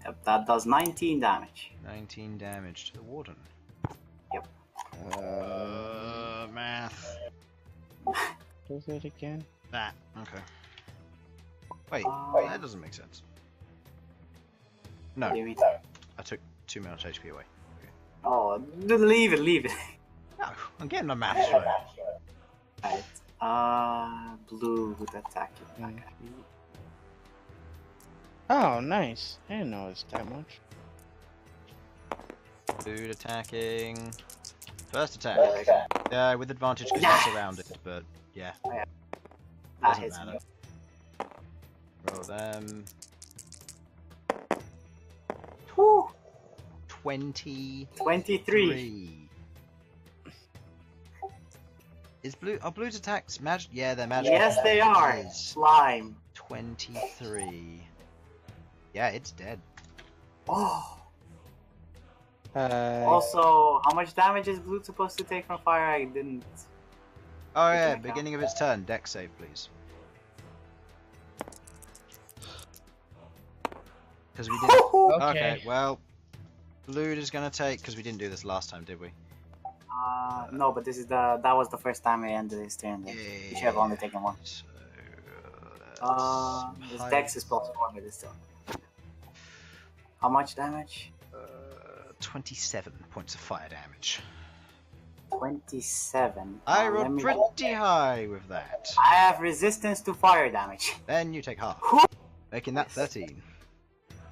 Yep, that does 19 damage. 19 damage to the Warden. Yep. Math. Do it again. That. Okay. Wait, that doesn't make sense. No, What do you mean? I took 2 minutes HP away. Oh, leave it. No, I'm getting my maths right. Alright. Blue would attack you. Mm. Oh, nice. I didn't know it was that much. Food attacking. First attack. Yeah, with advantage because Yes! it's surrounded, but yeah. That Doesn't hits matter. me. Roll them. Whew. 23. 23. Are blue's attacks magic? Yeah, they're magic. Yes, they are. It is. Slime. 23. Yeah, it's dead. Oh. Also, How much damage is blue supposed to take from fire? I didn't. Oh yeah, Take that beginning of its turn. Dex save, please. Because we did. Okay, well, blue is gonna take because we didn't do this last time, did we? No, but that was the first time I ended his turn. Then. You should have only taken one. So, His dex is +4, but it's still. How much damage? 27 points of fire damage. 27. I Let rolled me- pretty high with that. I have resistance to fire damage. Then you take half, making that 13.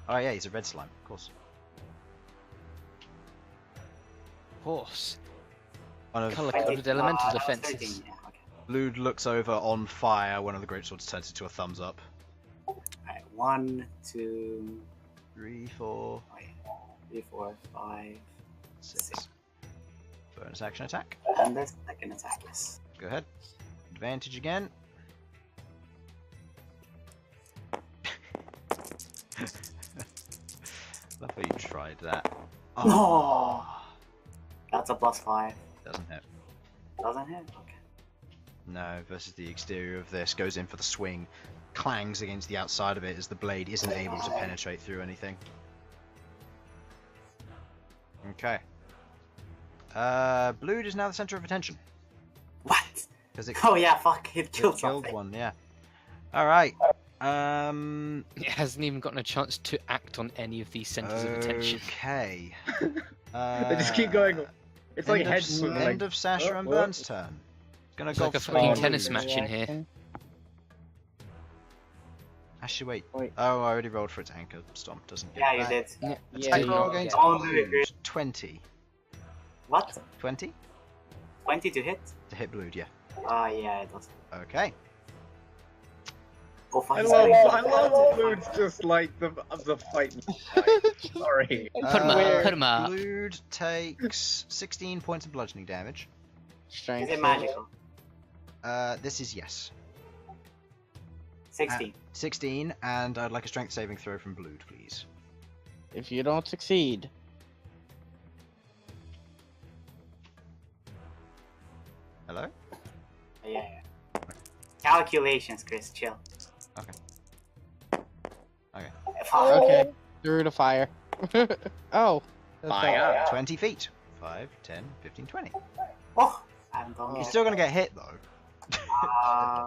Oh yeah, he's a red slime, of course. Horse. One of Color-coded elemental that was defenses. 13, yeah, okay. Blue looks over on fire. One of the greatswords turns into a thumbs up. Alright, 1, 2, 3, 4, 3, 4, 5, 6. Bonus action attack. and this second attack, yes. Go ahead. Advantage again. Love how you tried that. No! That's a +5. Doesn't hit. Doesn't hit? Okay. No, versus the exterior of this. Goes in for the swing. Clangs against the outside of it as the blade isn't able to penetrate through anything. Okay. Blue is now the center of attention. What? Because it, Oh yeah, fuck, it it killed killed something. one, yeah. Alright. It hasn't even gotten a chance to act on any of these centers of attention. Okay. They just keep going. It's like head moving. End of Sasha and Bern's turn. Gonna It's go like a for fucking blue. tennis match in here. Actually, wait. Wait. Oh, I already rolled for its anchor stomp, doesn't it? Yeah, you did. Attack do roll not against get- Don't do it, Blue. Chris. 20. What? 20? 20 to hit? To hit Blue, yeah. Yeah, it does. Okay. Oh, fuck, I he's love, getting I love Blue's just like the fighting. Sorry. Put him up, put him up. Blue takes 16 points of bludgeoning damage. Strength. Is it magical? This is yes. 16. 16, and I'd like a strength saving throw from Blue, please. If you don't succeed, Hello? Yeah. Calculations, Chris, chill. Okay. Fuck. okay, through the fire. Oh, that's Fire. 20 feet. 5, 10, 15, 20. Oh, I haven't done He's yet. still gonna get hit, though.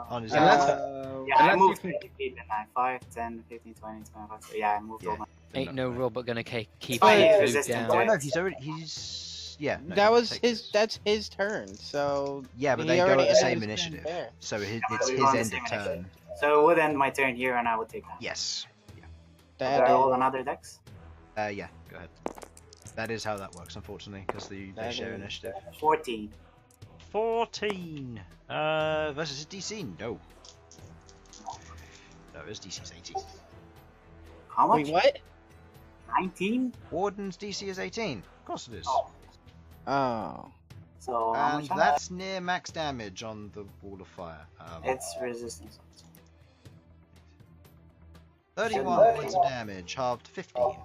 On his Unless- own. Yeah, I Unless moved you 50 feet, didn't I? 5, 10, 15, 20, 25. So yeah, I moved Yeah. over. Ain't no robot gonna keep Fine, it he's Blue resistant down. Oh, to no, it. he's... Yeah. No, that he was takes his. this. That's his turn. So Yeah, but he they go already at the ended same his turn initiative. there. So it's but his we were on the end same of turn. initiative. So it would end my turn here and I would take that. Yes. Do That I roll is- another dex? Yeah, go ahead. That is how that works, unfortunately, because they That share is- initiative. 14. 14! Versus his DC? No. No, his DC is 18. How much? Wait, what? 19? Warden's DC is 18. Of course it is. Oh. Oh, So how And much? that's near max damage on the Wall of Fire. It's resistance. 31 points of damage, halved to 15.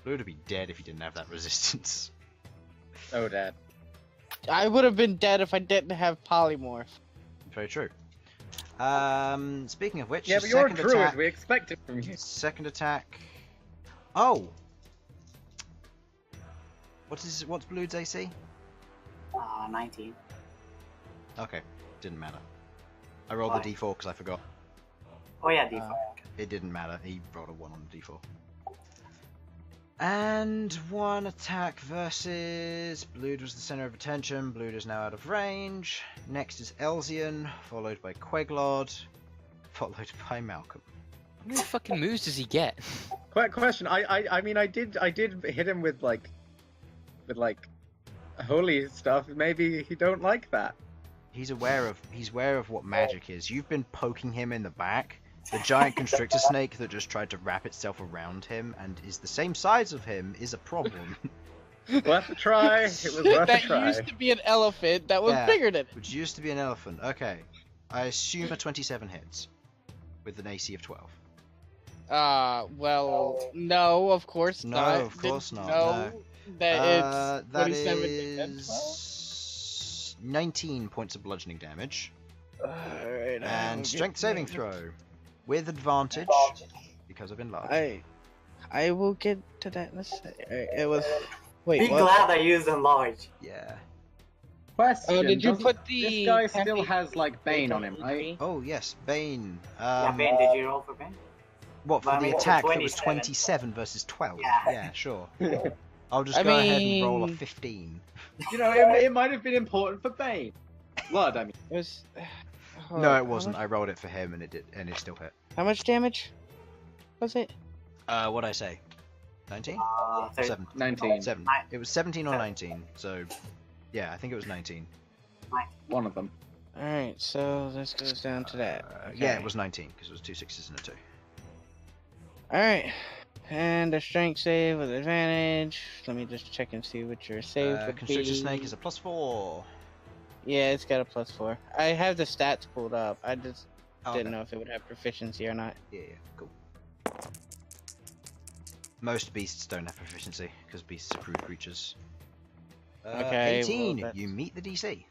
Blue would be dead if he didn't have that resistance. Oh, Dad. I would have been dead if I didn't have polymorph. Very true. Speaking of which, Yeah, his but you're a second druid. attack. We expect it from you. Second attack. Oh. What's Blue's AC? 19. Okay, didn't matter. I rolled Why? the D4 because I forgot. Oh yeah, D4. It didn't matter. He rolled a 1 on the d4. And 1 attack versus... Blood was the center of attention. Blood is now out of range. Next is Elsyan, followed by Queglod, followed by Malcom. How many fucking moves does he get? Quick question. I mean, I did hit him with like holy stuff. Maybe he don't like that. He's aware of what magic is. You've been poking him in the back. The giant constrictor snake that just tried to wrap itself around him and is the same size of him is a problem. Worth a try. It was worth a That try. used to be an elephant that was Yeah. bigger than it. Which used to be an elephant. Okay. I assume a 27 hits. With an AC of 12. Well, no, of course No, not. of course not, No, that it's That 27 is 19 points of bludgeoning damage. Alright, And strength saving throw. With advantage. Because I've enlarged. I will get to that in a sec. It was... Wait, Be what? glad I used enlarge. Yeah. Question. Oh, did you doesn't- put the... This guy still happy- has like Bane on him, right? Oh yes, Bane. Yeah, Bane, did you roll for Bane? What, for Well, I the mean, attack that was 27. 27 versus 12? Yeah. Yeah, sure. I'll just I go ahead and roll a mean- 15. You know, it might have been important for Bane. Blood, I mean. It was... No, how it wasn't. much- I rolled it for him and it still hit. How much damage was it? What'd I say? 19? 7. 19. 7. It was 17 or 19, so... Yeah, I think it was 19. One of them. Alright, so this goes down to that. Yeah, it was 19, because it was 2 6s and a 2. Alright. And a strength save with advantage. Let me just check and see what your save would Constrictor be. Snake is a +4. Yeah, it's got a +4. I have the stats pulled up. I just Oh, didn't okay. know if it would have proficiency or not. Yeah, cool. Most beasts don't have proficiency, because beasts are crude creatures. Okay, 18! well, that's- You meet the DC.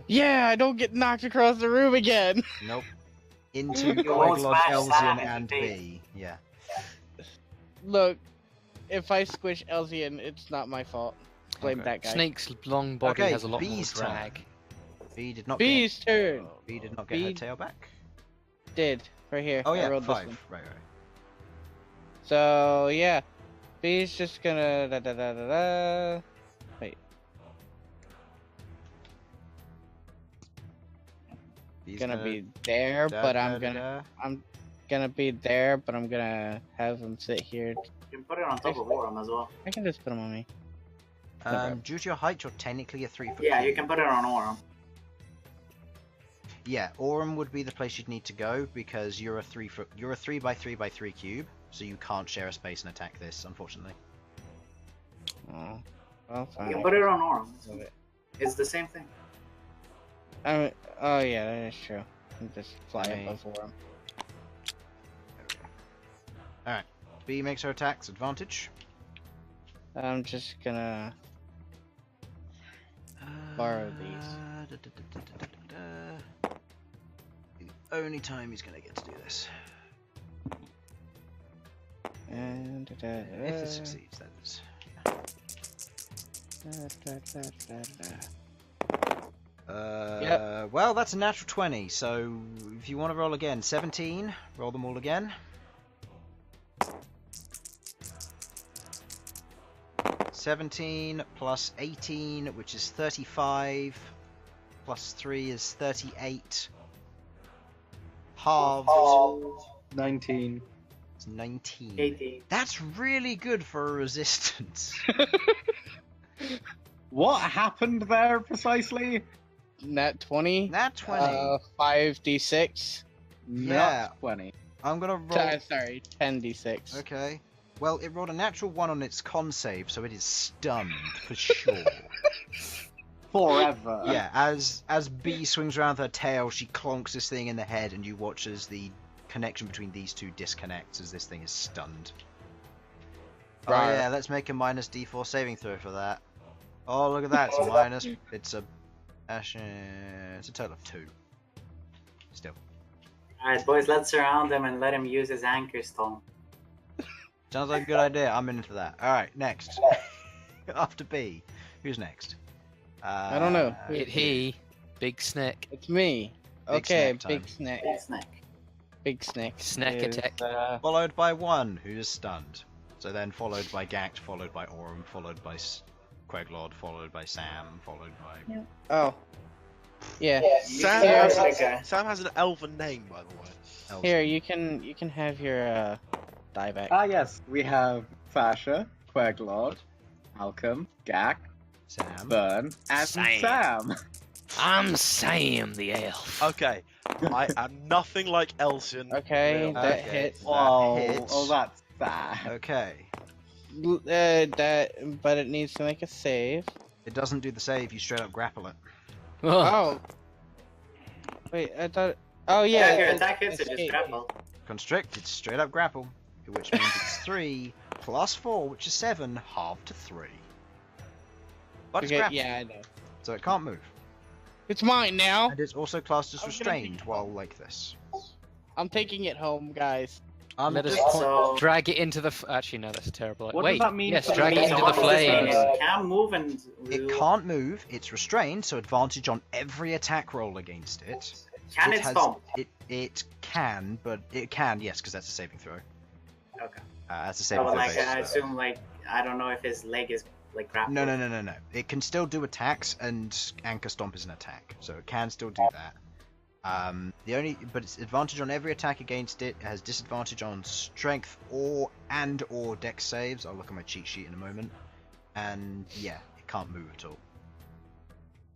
Yeah, I don't get knocked across the room again. Nope. Into You won't Queglod, smash Elsyan, Sam if and you B. Yeah. Look, if I squish Elsyan, it's not my fault. Blame Okay. that guy. Snake's long body Okay, has a lot B's more turn. drag. B did not B's turn. get... B did not get her B- tail back. Did right here. Oh I yeah, rolled this 5. one. Right. So yeah, B's just gonna da da da da da. Wait, B's gonna be there, but I'm gonna be there, but I'm gonna have him sit here. You can put it on top of Orem as well. I can just put him on me. Due to your height, you're technically a 3 foot. Yeah, you cube. can put it on Orem. Yeah, Orem would be the place you'd need to go because you're a 3 by 3 by 3 cube, so you can't share a space and attack this, unfortunately. Oh, well, fine. You can put it on Orem. Love it. It's the same thing. I mean, oh yeah, that is true. I'm just fly Okay. above him. Alright. B makes her attacks advantage. I'm just gonna borrow these. The only time he's gonna get to do this. And If it succeeds, that is. Well, that's a natural 20, so if you want to roll again, 17, roll them all again. (17) plus 18, which is 35, plus 3 is 38, halved, 19. it's 19. 18. That's really good for a resistance. What happened there precisely? Nat 20. Nat 20. 5d6. Yeah. Not 20. I'm gonna roll. Sorry, 10d6. Okay. Well, it rolled a natural 1 on its con save, so it is stunned for sure. Forever. Yeah, as B swings around her tail, she clonks this thing in the head, and you watch as the connection between these two disconnects as this thing is stunned. Oh Right. yeah, let's make a minus D4 saving throw for that. Oh look at that, it's a minus. It's a total of 2. Still. Alright, boys, let's surround him and let him use his anchor stone. Sounds like a good idea. I'm into that. All right, next. After B, who's next? I don't know. He, Big Snake. It's me. Big Okay, snack time. big snack. Big snake. Big snake. Snack is, attack. Followed by one who is stunned. So then followed by Ghaakt, followed by Aurum, followed by Queglod, followed by Sam, followed by... Oh. Yeah. Sam has an elven name, by the way. Elsyan. Here, you can have your die back. Ah, yes. We have Sasha, Queglod, Malcom, Ghaakt, Sam. Bern, and Sam. I'm Sam the elf. Okay, I am nothing like Elsyan. Okay, Real. that Okay. hits. Oh, hits. oh, that's sad. Okay. But it needs to make a save. It doesn't do the save, you straight up grapple it. Oh, Oh. Wait, I thought. Oh yeah. If your it's attack hits, it just escape. grapple. Constrict, it's straight up grapple. Which means it's 3 plus 4, which is 7, halved to 3. But it's Okay, grappled, yeah, I know. so it can't move. It's mine now. And it's also classed as I was gonna restrained while like this. I'm taking it home, guys. let us So- drag it into the. Actually, no, that's a terrible. What Wait, does that mean yes, for drag it the- into So the what does this mean? flames. It can move and It can't move, it's restrained, so advantage on every attack roll against it. Can it has- stomp? It can, but it can, yes, because that's a saving throw. Okay. That's a So, saving throw. like, base. I assume, like, I don't know if his leg is like grappled. No. It can still do attacks, and Anchor Stomp is an attack, so it can still do that. But it's advantage on every attack against it. It has disadvantage on strength or dex saves. I'll look at my cheat sheet in a moment. And yeah, it can't move at all.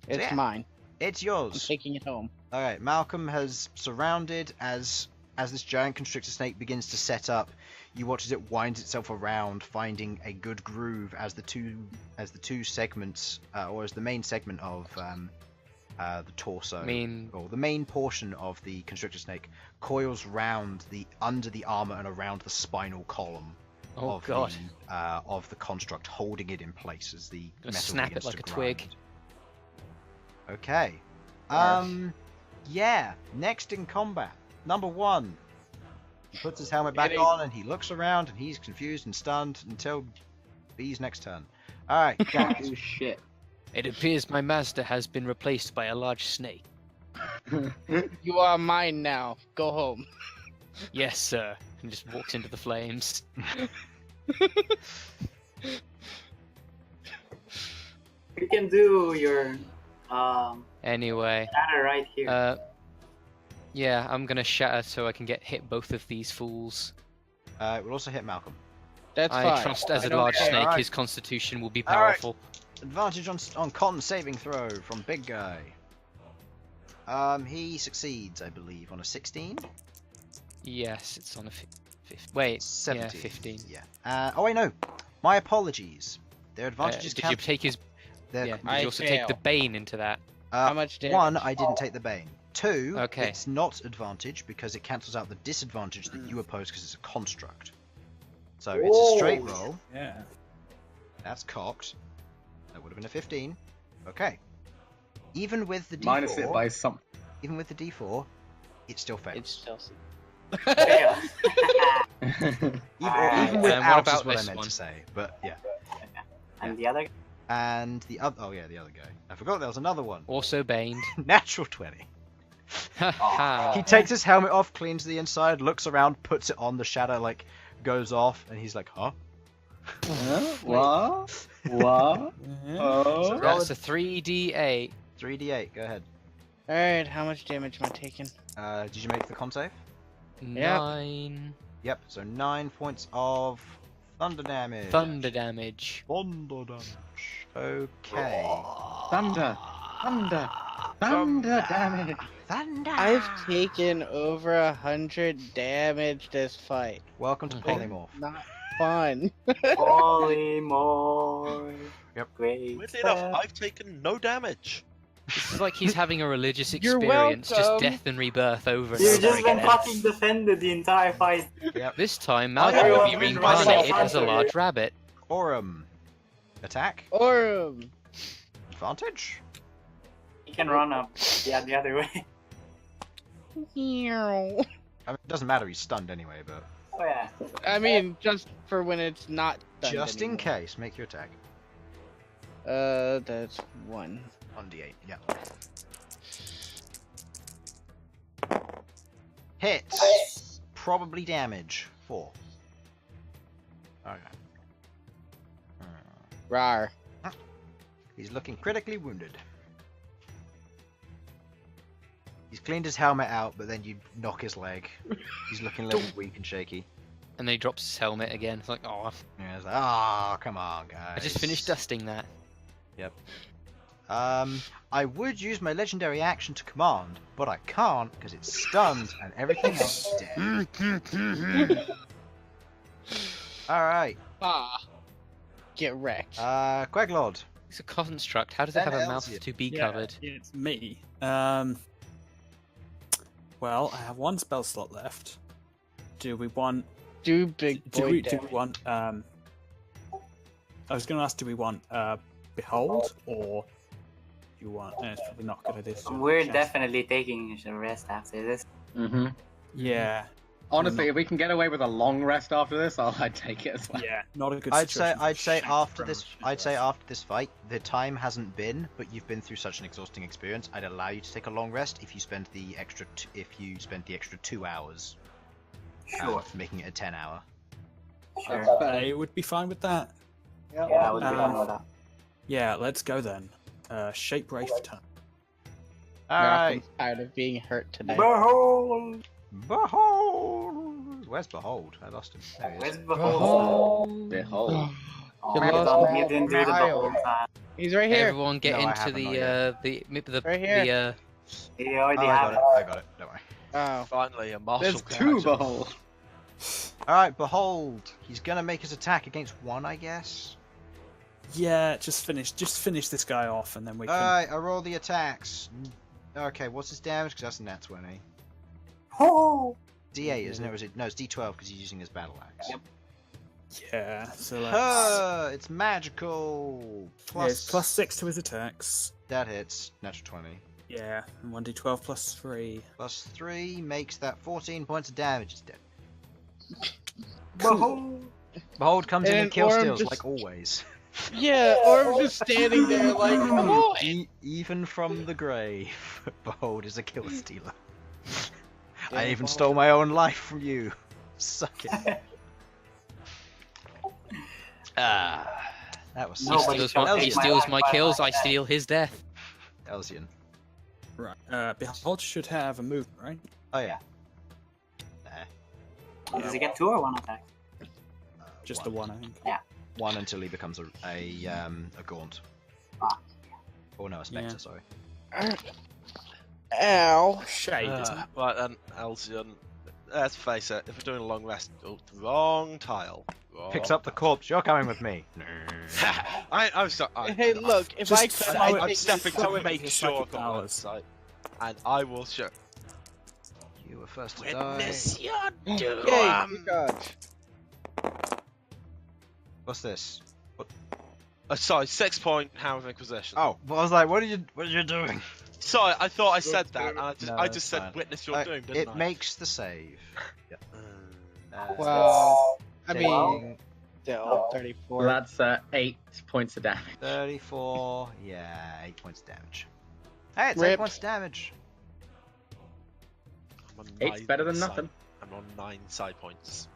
It's yeah. mine. It's I'm yours. taking it home. All right, Malcom has surrounded as this giant constrictor snake begins to set up. You watch as it winds itself around, finding a good groove as the two segments, or as the main segment of the torso, or the main portion of the constrictor snake coils round under the armor and around the spinal column of the construct, holding it in place as the metal snap begins it like to a twig. grind. Okay. Yeah. Next in combat, number 1. He puts his helmet back on and he looks around and he's confused and stunned until B's next turn. Alright, Oh shit. It appears my master has been replaced by a large snake. You are mine now. Go home. Yes, sir. And just walks into the flames. You can do your Anyway, shatter right here. yeah, I'm gonna shatter so I can get hit both of these fools. it will also hit Malcom. That's I fine. trust as I a don't large care. snake, Alright. his constitution will be Alright. powerful. Advantage on con saving throw from big guy. He succeeds, I believe, on a 16. Yes, it's on a 15. Wait, 17. yeah, 15. Yeah. Oh wait, no. My apologies. Their advantages Did you count. take his? Their, Yeah. Did I you also take the fail. bane into that? How much damage? 1, I didn't take the bane. 2, Okay. it's not advantage because it cancels out the disadvantage that you oppose because it's a construct. So it's a straight roll. Yeah. That's cocked. That would have been a 15. Okay. Even with the D4, Minus it by some. even with the D4, it still fails. It's still. Fail. Even And with what out about is what I this meant one? to say, but yeah. And the other. And the other, oh yeah, the other guy. I forgot there was another one. Also baned. Natural 20. Ha ha. He takes his helmet off, cleans the inside, looks around, puts it on. The shadow like goes off, and he's like, "Huh?" What? What? Oh. That's a 3d8. 3d8. Go ahead. Alright, how much damage am I taking? Did you make the con save? 9 Yep. So 9 points of thunder damage. thunder damage. Thunder damage. Okay. Thunder. Thunder. Thunder damage. Thunder. I've taken over 100 damage this fight. Welcome to Okay. Polymorph. Not fun. Polymorph. Yep. Great. Weirdly enough, I've taken no damage. This is like he's having a religious You're experience, just welcome. death and rebirth over and You've over just been again. fucking defended the entire fight. This time, Oh, Malcolm will be everyone's been reincarnated running as a after large you. rabbit. Aurum. Attack. Or Advantage. You can run up. Yeah, the other way. I mean, it doesn't matter. He's stunned anyway, but Oh yeah. I mean, just for when it's not done. just in case, make your attack. That's 1. 1d8. Yeah. Hits. probably damage. 4. Okay. Rar. He's looking critically wounded. He's cleaned his helmet out, but then you knock his leg. He's looking a little weak and shaky. And then he drops his helmet again. It's like, oh, Yeah, it's like, oh, come on, guys. I just finished dusting that. Yep. I would use my legendary action to command, but I can't because it's stunned and everything else is dead. Alright. Ah. Get wrecked. Queglod. It's a construct. How does it Then have a mouth Elsyan. to be Yeah, covered? it's me. Well, I have 1 spell slot left. Do we want? Do big Do boy we damage. want? I was going to ask, do we want behold or do you want? It's probably not good idea. to We're cast. definitely taking a rest after this. Mm-hmm. Yeah. Honestly, if we can get away with a long rest after this, I'd take it as well. Yeah, not a good. I'd say situation for after very this much rest. after this fight, the time hasn't been, but you've been through such an exhausting experience. I'd allow you to take a long rest if you spend the extra 2 hours. Sure. Making it a 10-hour. Sure. I would be fine with that. Yeah, I would be fine with that. Yeah, let's go then. Shape Wraith turn. Alright. I'm tired of being hurt tonight. Behold! Behold! Where's Behold? I lost him. There he is. Where's Behold? Behold. Oh, You man, lost you didn't do the Behold time. He's right here. Everyone get No, I into haven't, not the Right here. You Oh, already I have got it. it. I got it. Don't worry. Oh. Finally, a martial There's 2 character. Behold. Alright, Behold. He's gonna make his attack against 1, I guess. Yeah, just finish this guy off, and then we can. Alright, I roll the attacks. Okay, what's his damage? Because that's a nat 20. Oh! D8, isn't it? Or is it? No, it's D12 because he's using his battle axe. Yep. Yeah, so It's magical. yeah, it's plus 6 to his attacks. That hits. Natural 20. Yeah, and 1d12 plus 3. Plus 3 makes that 14 points of damage. It's dead. Behold! Behold comes in and And kill Orm steals just- like always. Yeah, or I'm just standing there like, come on. Even from the grave, Behold is a kill stealer. Yeah, I even Behold. stole my own life from you. Suck it. That was No, so but Steals you my, don't he take my steals life my by kills. my I death. steal his death. Elsyan. Right. Behold should have a movement, right? Oh yeah. There. Does he get 2 or 1 attack? Just the one, I think. 1 until he becomes a gaunt. Ah. Oh no, a spectre. Yeah. Sorry. Ow. Shade, isn't it? Right then, Elsyan. Let's face it, if we're doing a long rest, oh, the wrong tile. Picks up the corpse. You're coming with me. I'm sorry. Hey, look, if I Just could, slow I'd it- I'm take stepping slow to it make with sure psychic I've got powers. line of sight, and I will show. You were first to die. Witness your Yay, doom. God. What's this? Sorry, 6-point Hammer of Inquisition. Oh, well, I was like, what are you doing? Sorry, I thought I said that, and No, I it's just said fine. witness your doom, didn't It I? makes the save. Well, I mean, taking still 34. Well, that's 8 points of damage. 34. Yeah, 8 points of damage. Hey, it's 8 Rip. points of damage. I'm on 8's better than side- nothing. I'm on 9 side points.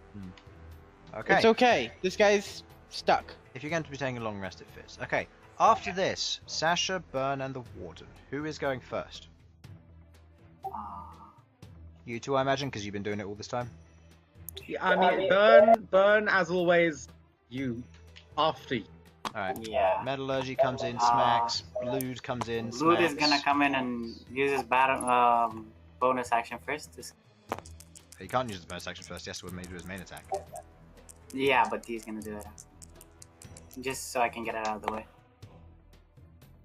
Okay. It's okay. This guy's stuck. If you're going to be taking a long rest, it fits. Okay. After this, Sasha, Bern, and the Warden. Who is going first? You two, I imagine, because you've been doing it all this time. Yeah, I mean, Bern, as always, you after you. Alright. Yeah. Metallurgy comes in, smacks. Blood comes in, Blood smacks. is gonna come in and use his battle, bonus action first. He can't use the bonus action first, he has to do his main attack. Yeah, but he's gonna do it. Just so I can get it out of the way.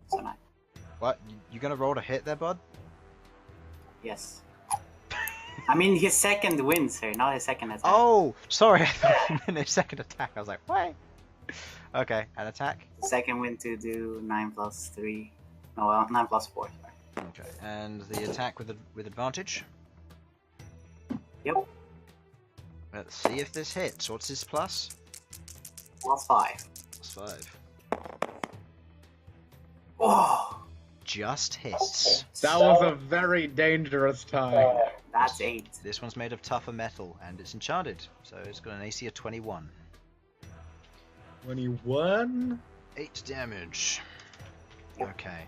So nice. What? You gonna roll to hit there, bud? Yes. I mean, his second win, sir, not his second attack. Oh! Sorry, I thought you meant his second attack. I was like, what? Okay, an attack. Second win to do 9 plus 3. No, well, 9 plus 4. Sorry. Okay, and the attack with advantage. Yep. Let's see if this hits. What's his plus? Plus 5. Plus 5. Oh! Just hits. That was a very dangerous time. That's 8. This one's made of tougher metal, and it's enchanted, so it's got an AC of 21. 21? 8 damage. Okay.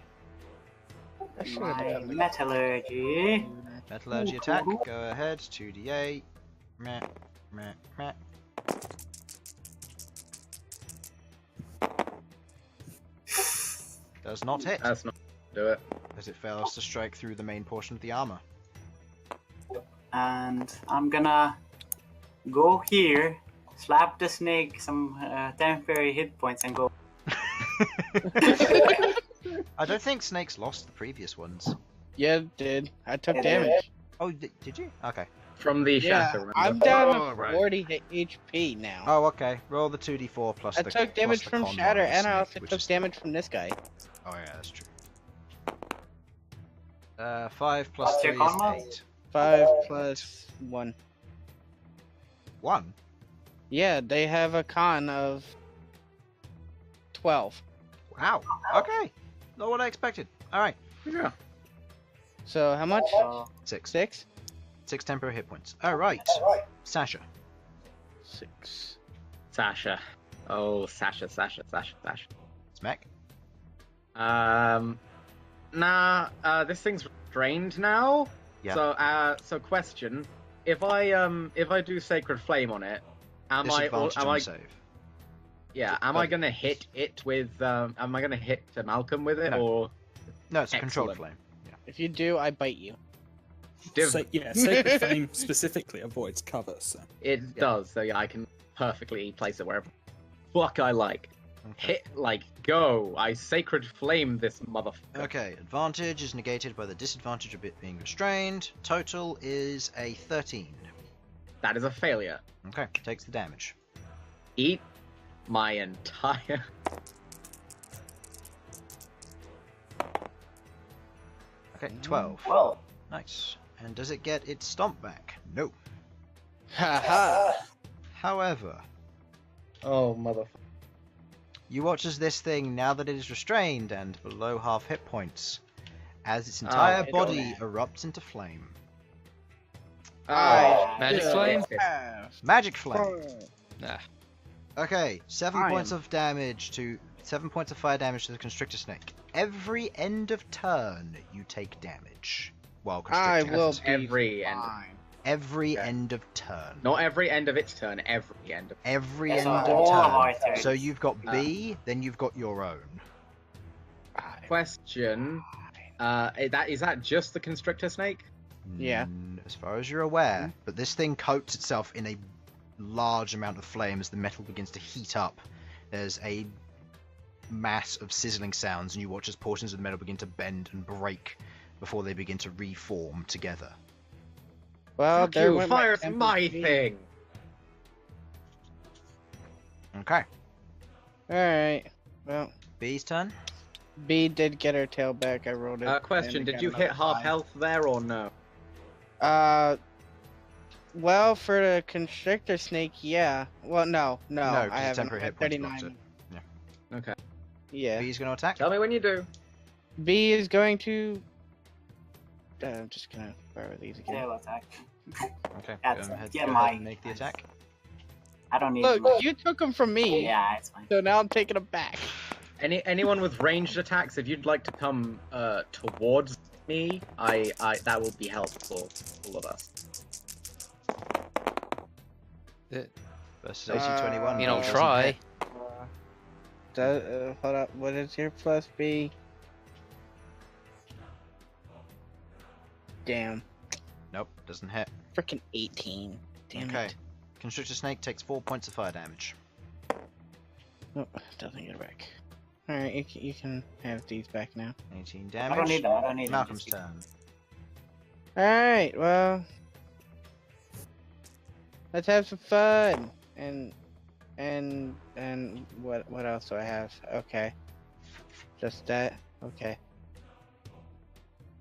My metallurgy. Metallurgy attack, go ahead, 2d8. Meh, meh, meh. Does not hit, That's not do it. as it fails to strike through the main portion of the armor. And I'm gonna go here, slap the snake some temporary hit points, and go. I don't think snakes lost the previous ones. Yeah, it did. I took It damage. Oh, did you? Okay. From the Yeah, shatter, remember? I'm down Oh, to right. 40 HP now. Oh, okay. Roll the 2d4 plus I the took damage plus the from con Shatter, roll of and I snake, also which took is- damage from this guy. Oh yeah, that's true. 5 plus What's 3 your con is roll? 8. 5 plus 1. 1? Yeah, they have a con of 12. Wow. Okay. Not what I expected. Alright. Yeah. So how much? 6. 6? 6 temporary hit points. Alright. Sasha. 6. Sasha. Oh, Sasha. Smack. Nah, this thing's drained now. Yeah. So question: if I do Sacred Flame on it, am I save. gonna hit it with am I gonna hit Malcom with it No. or No, it's a controlled Excellent. flame. If you do, I bite you. Div- Sacred Flame specifically avoids cover, so. it does? So yeah, I can perfectly place it wherever fuck I like. Okay. Hit like go! I Sacred Flame this motherfucker. Okay, advantage is negated by the disadvantage of it being restrained. Total is a 13. That is a failure. Okay, takes the damage. Eat my entire. Okay, 12. Well, Nice. And does it get its stomp back? No. Haha. However, Oh motherfucker. you watch as this thing, now that it is restrained and below half hit points, as its entire it body don't. erupts into flame. Magic yeah. flame? Magic flame. Nah. Okay, 7 I points am- of damage to 7 points of fire damage to the constrictor snake. Every end of turn, you take damage while I constricting. will it. be Every end. fine. Every Okay. end of turn. Not every end of its turn. Every end of. Every That's end of all of our turn. turns. So you've got B, then you've got your own. Question. Is that just the constrictor snake? Yeah. As far as you're aware, but this thing coats itself in a large amount of flame as the metal begins to heat up. There's a mass of sizzling sounds, and you watch as portions of the metal begin to bend and break before they begin to reform together. Well, Fuck there you! went Fire temper my speed. thing. Okay, Alright. Well, B's turn. B did get her tail back. I rolled it. Question: and Did got you another hit half 5. health there or no? Well, for the constrictor snake, yeah. Well, no, No, I 'cause the haven't. temporary hit points blocked 39. Okay. Yeah. B's going to attack. Tell me when you do. B is going to. I'm just gonna borrow these again. tail attack. Okay, That's- go ahead, yeah, go my- ahead and make the attack. I don't need Look, my... you took them from me. Yeah, it's fine. So now I'm taking them back. Anyone with ranged attacks, if you'd like to come towards me, I that will be helpful for all of us. Versus AC 21. You don't doesn't try. hit. Hold up. What is your plus B? Damn. Nope, doesn't hit. Freaking 18. Damn Okay. it. Constrictor snake takes 4 points of fire damage. Oh, doesn't get it back. Alright, you can have these back now. 18 I damage. don't need them. I don't need them. Malcolm's Just- turn. Alright, well. Let's have some fun. And what else do I have? Okay. Just that. Okay.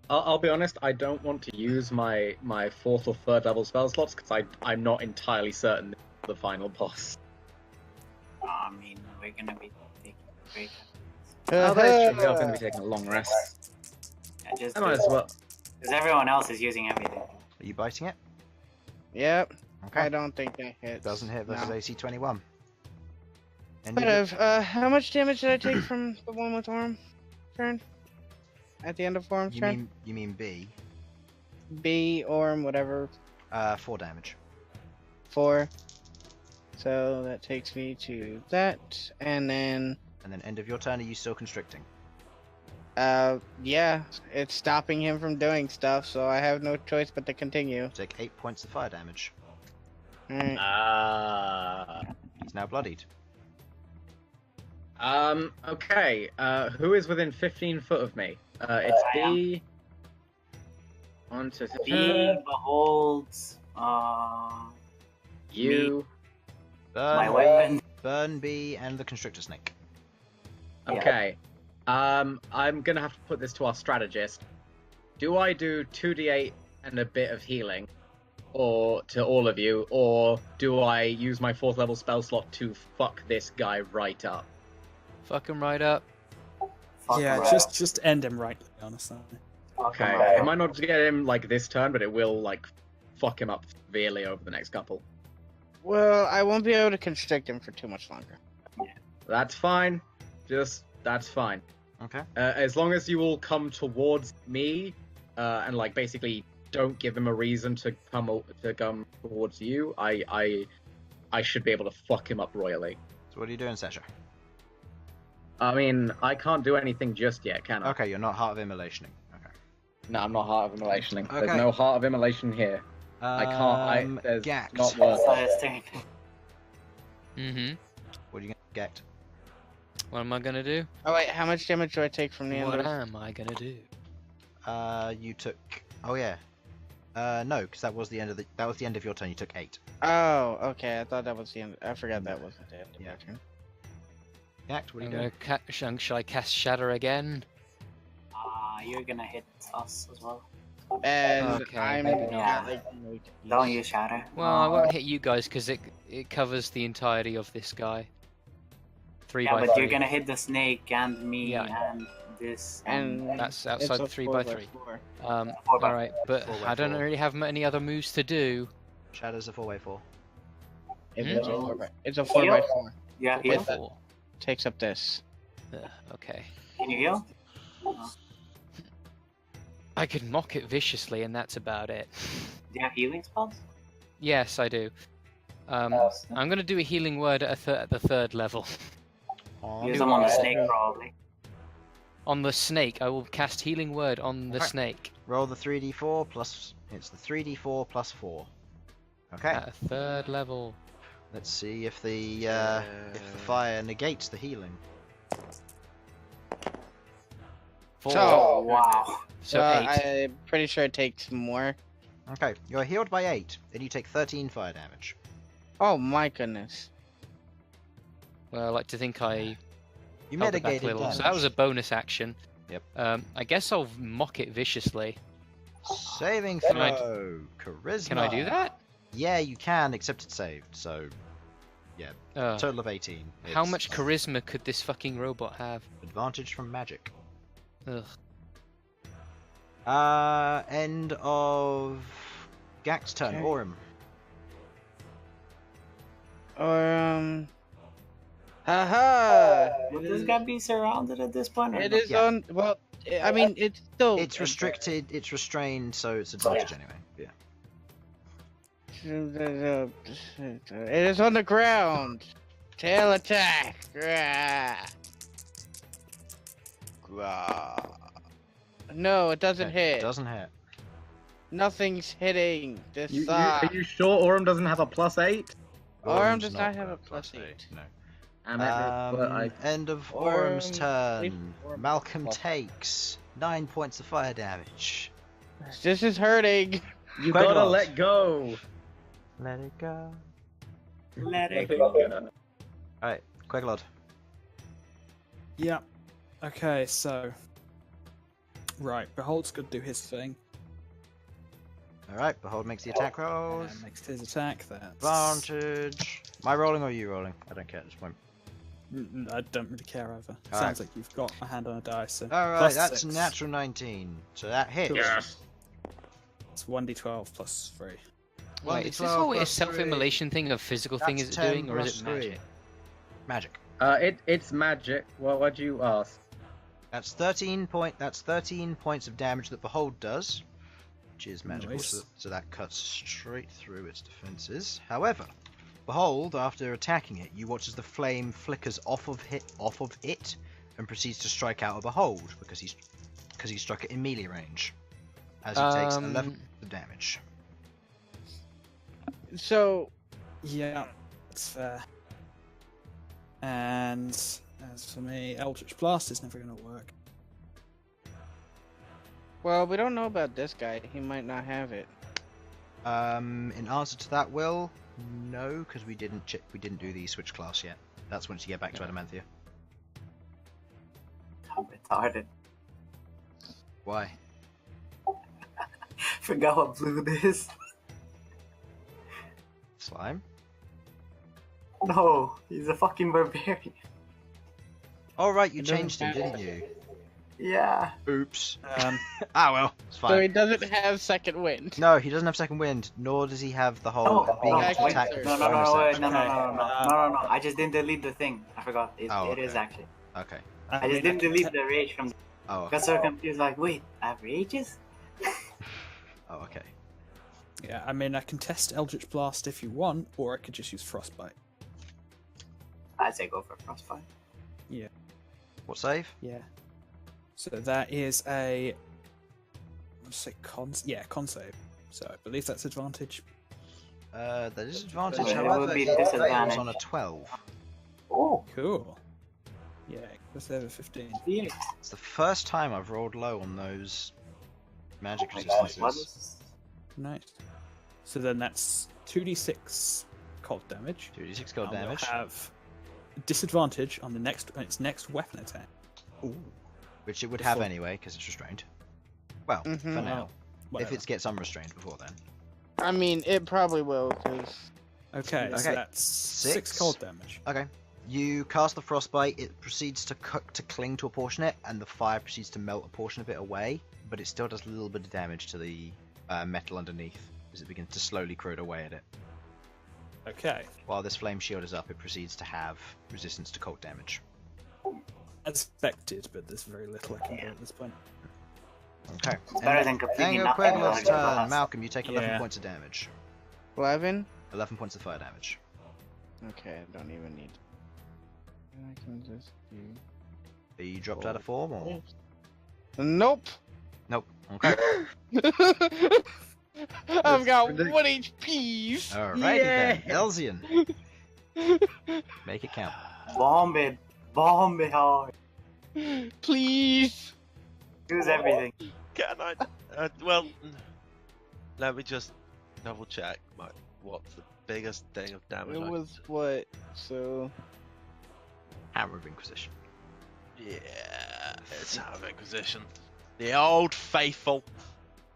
I'll be honest. I don't want to use my 4th or 3rd level spell slots because I'm not entirely certain the final boss. I mean, we're gonna be taking a break. Oh, that's true. We are going to be taking a long rest. Yeah, just I might as well. because everyone else is using everything. Are you biting it? Yep. Okay. I don't think that hits. Doesn't hit versus No. AC 21. But how much damage did I take from the one with Orm turn? At the end of Orm's turn? You mean B? B, Orm, whatever. 4 damage. 4. So that takes me to that, and then... And then end of your turn, are you still constricting? Yeah. It's stopping him from doing stuff, so I have no choice but to continue. Take 8 points of fire damage. Alright. He's now bloodied. Okay. Who is within 15 foot of me? It's B. 1 to 3. B beholds. You. My Burn, weapon. Burn B, and the constrictor snake. Okay. I'm gonna have to put this to our strategist. Do I do 2d8 and a bit of healing, or to all of you, or do I use my 4th level spell slot to fuck this guy right up? Fuck him right up. Fuck Yeah, right. just end him rightly, honestly. Fuck Okay. right. It might not get him like this turn, but it will like fuck him up severely over the next couple. Well, I won't be able to constrict him for too much longer. That's fine. That's fine. Okay. As long as you all come towards me, and like basically don't give him a reason to come towards you, I should be able to fuck him up royally. So what are you doing, Sasha? I mean, I can't do anything just yet, can I? Okay, you're not Heart of Immolationing. Okay. No, I'm not Heart of Immolation. Okay. There's no Heart of Immolation here. I can't. There's Ghaakt. not worth So it. it's turn. Mm-hmm. What are you going to What am I gonna do? Oh wait, how much damage do I take from the end What of... am I gonna do? You took... Oh, yeah. No, because that was the end of your turn. You took 8. Oh, okay, I thought that was the end. I forgot that wasn't the end of Yeah. my turn. Ghaakt, what are I'm you doing? gonna shall I cast Shatter again? You're gonna hit us as well. And Okay, I'm maybe not not. like... Don't use shatter. Well, I won't hit you guys because it covers the entirety of this guy. 3 Yeah, by but 3. you're gonna hit the snake and me Yeah. and this. And That's it's outside a the 3 4 by by 3. 4. 4 by Alright, but 4 by I don't 4. really have any other moves to do. Shadow's a 4x4. It's Hmm? a 4 by... It's a 4 by 4. Yeah, 4 by heal. 4. Takes up this. Okay. Can you heal? I could mock it viciously, and that's about it. Do you have healing spells? Yes, I do. I'm gonna do a healing word at the 3rd level. Use them on the snake probably. On the snake, I will cast healing word on the Okay. snake Roll the 3d4 plus... It's the 3d4 plus 4. Okay. at a 3rd level. Let's see if the fire negates the healing. 4. So, Wow. So 8. I'm pretty sure it takes more. Okay, you're healed by 8, and you take 13 fire damage. Oh my goodness. Well, I like to think I You held it back a mitigated little. damage. So that was a bonus action. Yep. I guess I'll mock it viciously. Saving Can I throw. Charisma. Can I do that? Yeah, you can, except it's saved, so... Yeah, total of 18. How It's much charisma could this fucking robot have? Advantage from magic. Ugh. End of... Ghakt's turn. Okay. Aurum. Haha! Would this guy be surrounded at this point? Or It no? is Yeah. on. Well, I mean, it's still. It's restricted, it's restrained, so it's advantage anyway. Yeah. It is on the ground. Tail attack. No, it doesn't Okay, hit. Doesn't hit. Nothing's hitting. This Are you sure Aurum doesn't have a +8? Aurum Aurum's does not have a +8. No. Damn it, but I... End of Aurum, Aurum's turn. leave Aurum Malcom plus- takes 9 points of fire damage. This is hurting. You Queglod. gotta let go. Let it go. Let it go. Alright, Queglod. Yeah. Okay, so. Right, Behold's gonna do his thing. Alright, Behold makes the attack rolls. And makes his attack. That's. Advantage. Am I rolling or are you rolling? I don't care at this point. I don't really care either. Alright. Sounds like you've got a hand on a dice. So Alright, plus that's 6. natural 19. So that hits. Cool. Yes. It's 1d12 plus 3. Wait, is this 1d12 all a plus self-immolation thing of physical thing That's is it 10 doing, or is plus it 3. magic? Magic. It's magic. What'd you ask? That's 13 points of damage that Behold does, which is magical, Nice. so that cuts straight through its defenses. However, Behold, after attacking it, you watch as the flame flickers off of it and proceeds to strike out a Behold because he struck it in melee range, as it takes 11 points of damage. So, Yeah, that's fair. And as for me, Eldritch Blast is never going to work. well, we don't know about this guy. He might not have it. In answer to that, Will, no, because we didn't do the switch class yet. That's once you get back to Adamantia. I'm retarded. Why? Forgot what blue this. Slime? No, he's a fucking barbarian. Oh right, you It doesn't changed him, matter. didn't you? Yeah. Oops. Um, Ah well, it's So he fine. doesn't have second wind. No, he doesn't have second wind, nor does he have the whole Oh, being able to actually, attack sir. with No, bonus action. no. I just didn't delete the thing. I forgot. It Oh, is okay. actually. Okay. I just didn't delete the rage from. Oh, okay. Got so confused. Like, wait, I have rages? Oh, okay. yeah, I mean, I can test Eldritch Blast if you want, or I could just use Frostbite. I'd say go for frostbite. What save? Yeah. So that is a... Let's say con save. So I believe that's advantage. That is advantage, It however, would be it fails disadvantage. on a 12. Oh, Cool. Yeah, plus over 15. yeah. It's the first time I've rolled low on those magic Oh my God, resistances. what is... Nice. So then that's 2d6 cold damage. 2d6 gold And we'll damage. have disadvantage on its next weapon attack. Ooh. Which it would have Before- anyway, because it's restrained. Well, for Mhm. now. If Whatever. it gets unrestrained before then. I mean, it probably will, because... Okay, so Okay. that's 6 6. cold damage. Okay. You cast the frostbite, it proceeds to cling to a portion of it, and the fire proceeds to melt a portion of it away, but it still does a little bit of damage to the metal underneath, as it begins to slowly corrode away at it. Okay. While this flame shield is up, it proceeds to have resistance to cold damage. As expected, but there's very little I can do at this point. Okay. It's better than completely Then nothing. Queglod's like turn. glass. Malcolm, you take 11 Yeah. points of damage. 11? 11 points of fire damage. Okay, I don't even need... I can just do... Are you dropped out of form, or? Nope! Nope. Okay. I've got ridiculous. 1 HP! Alrighty then. Elsyan. Make it count. Bomb it hard. Please! Use everything. Can I? Well, let me just double check. What's the biggest thing of damage? It I can was do? what? So... Hammer of Inquisition. Yeah, it's Hammer of Inquisition. The old faithful.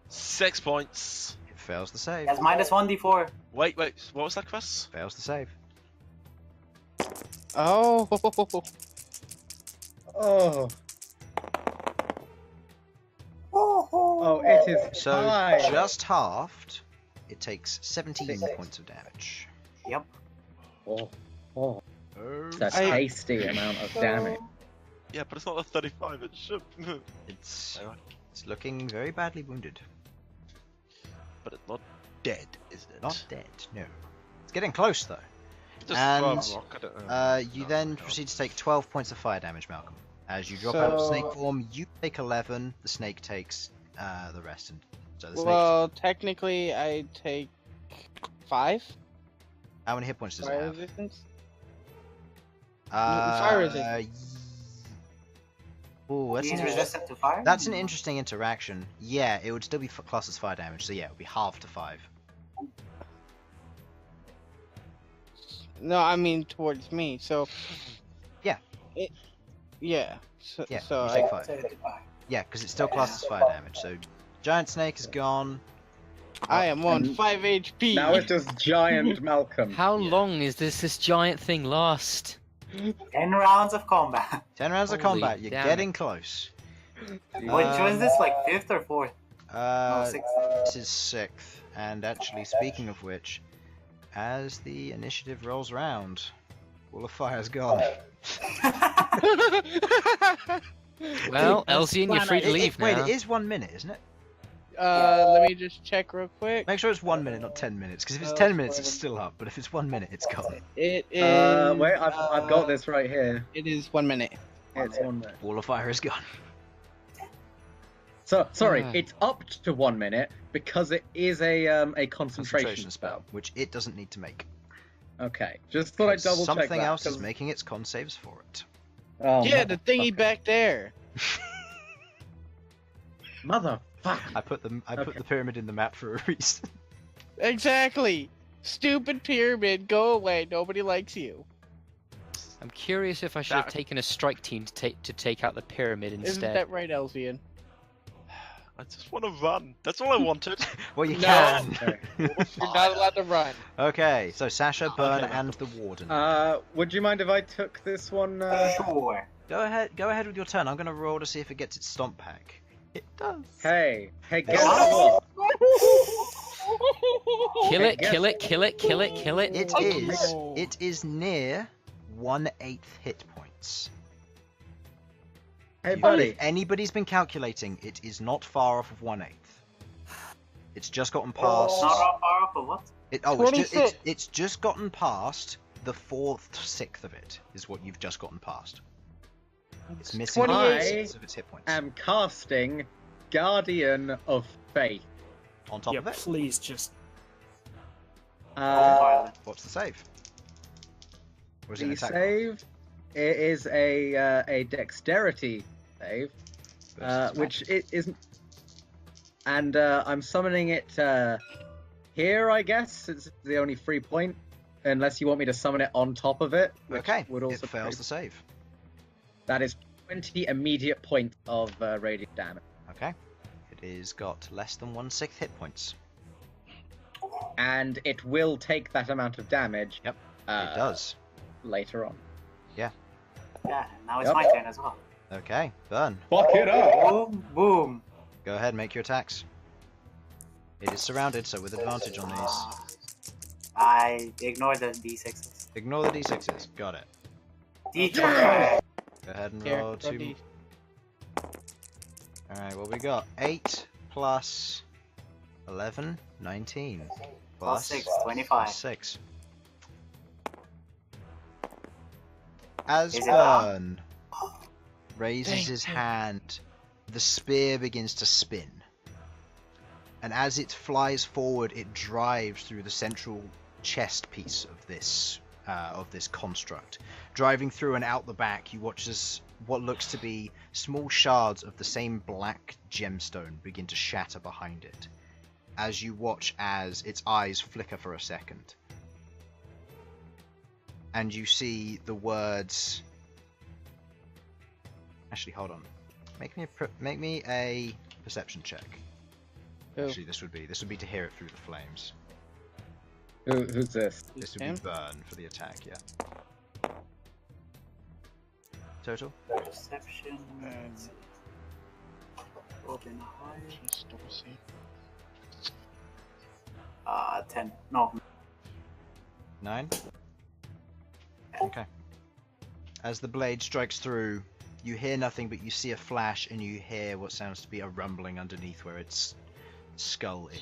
6 points. It fails the save. That's minus 1d4. Wait, what was that, Chris? Fails the save. Oh! Oh. Oh, it is So, high. just halved, it takes 17 Six. points of damage. Yep. Oh, oh. Oh. That's a tasty amount of damage. Yeah, but it's not a 35. It should. It's Alright. it's looking very badly wounded. But it's not dead, is it? Not dead, no. It's getting close though. Just and, rock, I don't know. You No, then no. proceed to take 12 points of fire damage, Malcolm. As you drop out of So- snake form, you take 11, the snake takes the rest. And so the snake's- Well, technically, I take 5 how many hit points does it fire have? resistance. Uh, fire resistance. Oh, that's He's an, resistant to fire? that's an interesting interaction. Yeah, it would still be classed as fire damage, so yeah, it would be half to 5. No, I mean towards me. So. Yeah. Yeah. So, Yeah, so you I, take 5. Yeah, because it's still classed as fire damage. So, giant snake is gone. I am on And 5 HP. Now it's just giant Malcolm. How long is this giant thing last? 10 rounds of combat. 10 rounds of Holy combat. You're damn getting close. Which was this, like 5th or 4th? No, Uh, 6th. This is 6th, and actually, speaking of which, as the initiative rolls round, Wall of Fire's gone. Well, Elsyan, you're free to leave now. Wait, it is 1 minute, isn't it? Let me just check real quick. Make sure it's 1 minute, not 10 minutes, because if it's 10 minutes, it's still up, but if it's 1 minute, it's gone. It is. Wait, I've got this right here. It is 1 minute. It's 1 minute. Wall of Fire is gone. So sorry, it's up to 1 minute because it is a concentration spell. Which it doesn't need to make. Okay, just thought I'd double check Something that, else is 'cause- making its con saves for it. Oh, Yeah, the thingy motherfucker. back there. Motherfucker. I put the pyramid in the map for a reason. Exactly. Stupid pyramid, go away. Nobody likes you. I'm curious if I should have taken a strike team to take out the pyramid Isn't instead. that right, Elsyan? I just want to run. That's all I wanted. Well, you No. can. You're not allowed to run. Okay, so Sasha, Bern, and the Warden. Would you mind if I took this one? Sure. Go ahead with your turn. I'm gonna roll to see if it gets its stomp pack. It does. Hey, guess Oh. what? Kill it, guess- kill it, kill it, kill it, kill it. It is near 1/8 hit points. Hey, If buddy. anybody's been calculating, it is not far off of 1/8. It's just gotten past. Not far off of what? It's just gotten past the 4/6 of it. Is what you've just gotten past. It's missing 28 of its hit points. am casting Guardian of Faith. On top Yeah, of it, please just. what's the save? Or is it an The attack? save it is a dexterity save, Versus which it isn't. And I'm summoning it here, I guess. It's the only free point, unless you want me to summon it on top of it. which Okay, would also it fails the save. That is 20 immediate points of radiant damage. Okay, it is got less than 1/6 hit points. And it will take that amount of damage. Yep, it does. Later on. Yeah, now it's Yep. my turn as well. Okay, Bern, Fuck it up! Boom, boom. go ahead, make your attacks. It is surrounded, so with advantage on these. I ignore the d6s. Ignore the d6s. Got it. D20. Go ahead and Here, roll two. Roddy. Alright, what we got? 8 plus 11, 19. Plus 6, 25. 6. As Is it on? Bern raises his hand, the spear begins to spin. And as it flies forward, it drives through the central chest piece of this construct. Driving through and out the back, you watch as what looks to be small shards of the same black gemstone begin to shatter behind it. As you watch as its eyes flicker for a second. And you see the words. Actually, hold on. Make me a perception check. Who? Actually, this would be to hear it through the flames. Who's this? This would Him? be Bern for the attack, yeah. Total? Perception. Let's see. Open high. 10. No. 9? Okay. As the blade strikes through, you hear nothing, but you see a flash, and you hear what sounds to be a rumbling underneath where its skull is.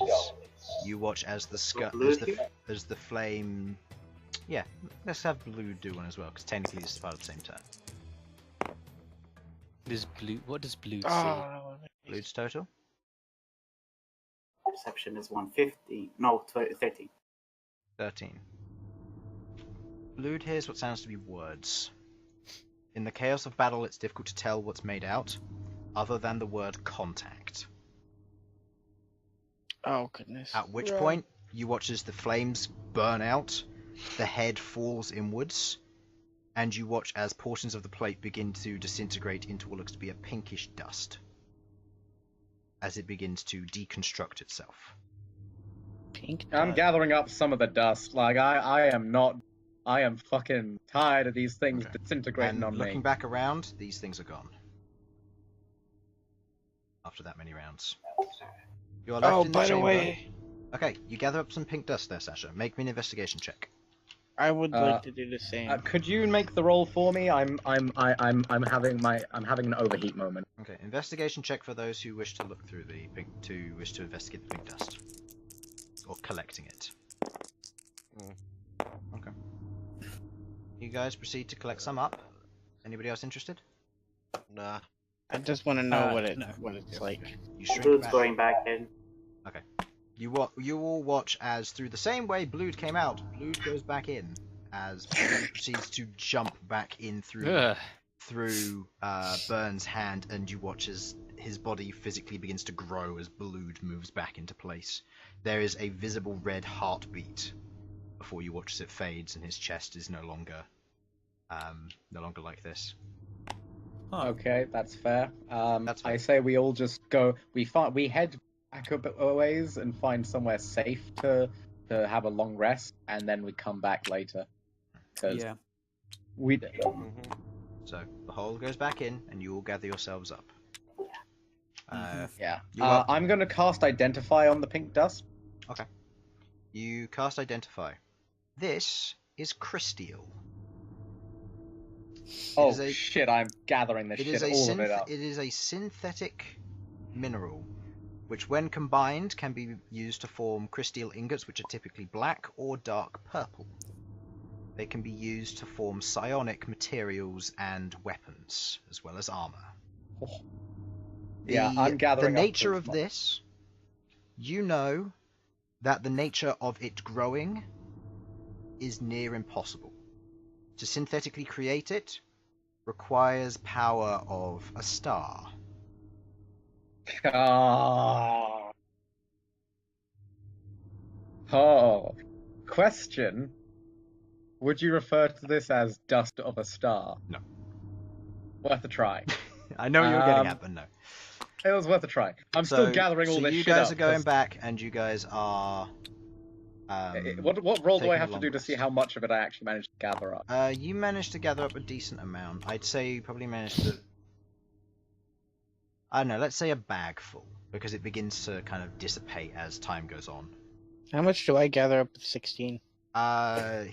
You watch as the as the flame. Yeah, let's have Blue do one as well, because technically this is part of the same turn. What does blue see? Oh, Blue's total? Perception is 150. No, 13. 13. Blue hears what sounds to be words. In the chaos of battle, it's difficult to tell what's made out, other than the word contact. oh goodness. At which point, you watch as the flames burn out, the head falls inwards, and you watch as portions of the plate begin to disintegrate into what looks to be a pinkish dust, as it begins to deconstruct itself. Pink. I'm dot. gathering up some of the dust. Like I am fucking tired of these things Okay. disintegrating And on looking me. back around, these things are gone. After that many rounds. You are left Oh, in the by the chamber. way, Okay, you gather up some pink dust there, Sasha. Make me an investigation check. I would like to do the same. Could you make the roll for me? I'm having an overheat moment. Okay, investigation check for those who wish to look through the pink, wish to investigate the pink dust, or collecting it. Okay. You guys proceed to collect some up. Anybody else interested? Nah. I just want to know no. what it's like. You shrink Dude's back. going back in. Okay. You all watch as, through the same way Blood came out, Blood goes back in as Blood proceeds to jump back in through Bern's hand, and you watch as his body physically begins to grow as Blood moves back into place. There is a visible red heartbeat before you watch as it fades, and his chest is no longer like this. Oh, Okay, that's fair. That's fair. I say we all just go. We head back a bit a ways and find somewhere safe to have a long rest, and then we come back later. Because yeah. we. So the hole goes back in, and you all gather yourselves up. Yeah. You are- I'm gonna cast Identify on the pink dust. Okay. You cast Identify. This is Crysteel. Oh is a- shit! I'm gathering this It shit is a all of it up. it is a synthetic mineral, which when combined can be used to form crysteel ingots, which are typically black or dark purple. They can be used to form psionic materials and weapons, as well as armor. Yeah, I'm gathering the up nature the- of this. You know that the nature of it growing is near impossible. To synthetically create it requires power of a star. Ah. Oh. Question. Would you refer to this as dust of a star? No. Worth a try. I know what you're getting Um, at, but no. It was worth a try. I'm still gathering all so this you shit guys up, are going 'cause- back, and you guys are. What roll do taking I a have to long do to see rest. how much of it I actually managed to gather up? You managed to gather up a decent amount. I'd say you probably managed to. I don't know. Let's say a bag full, because it begins to kind of dissipate as time goes on. How much do I gather up with 16? Sasha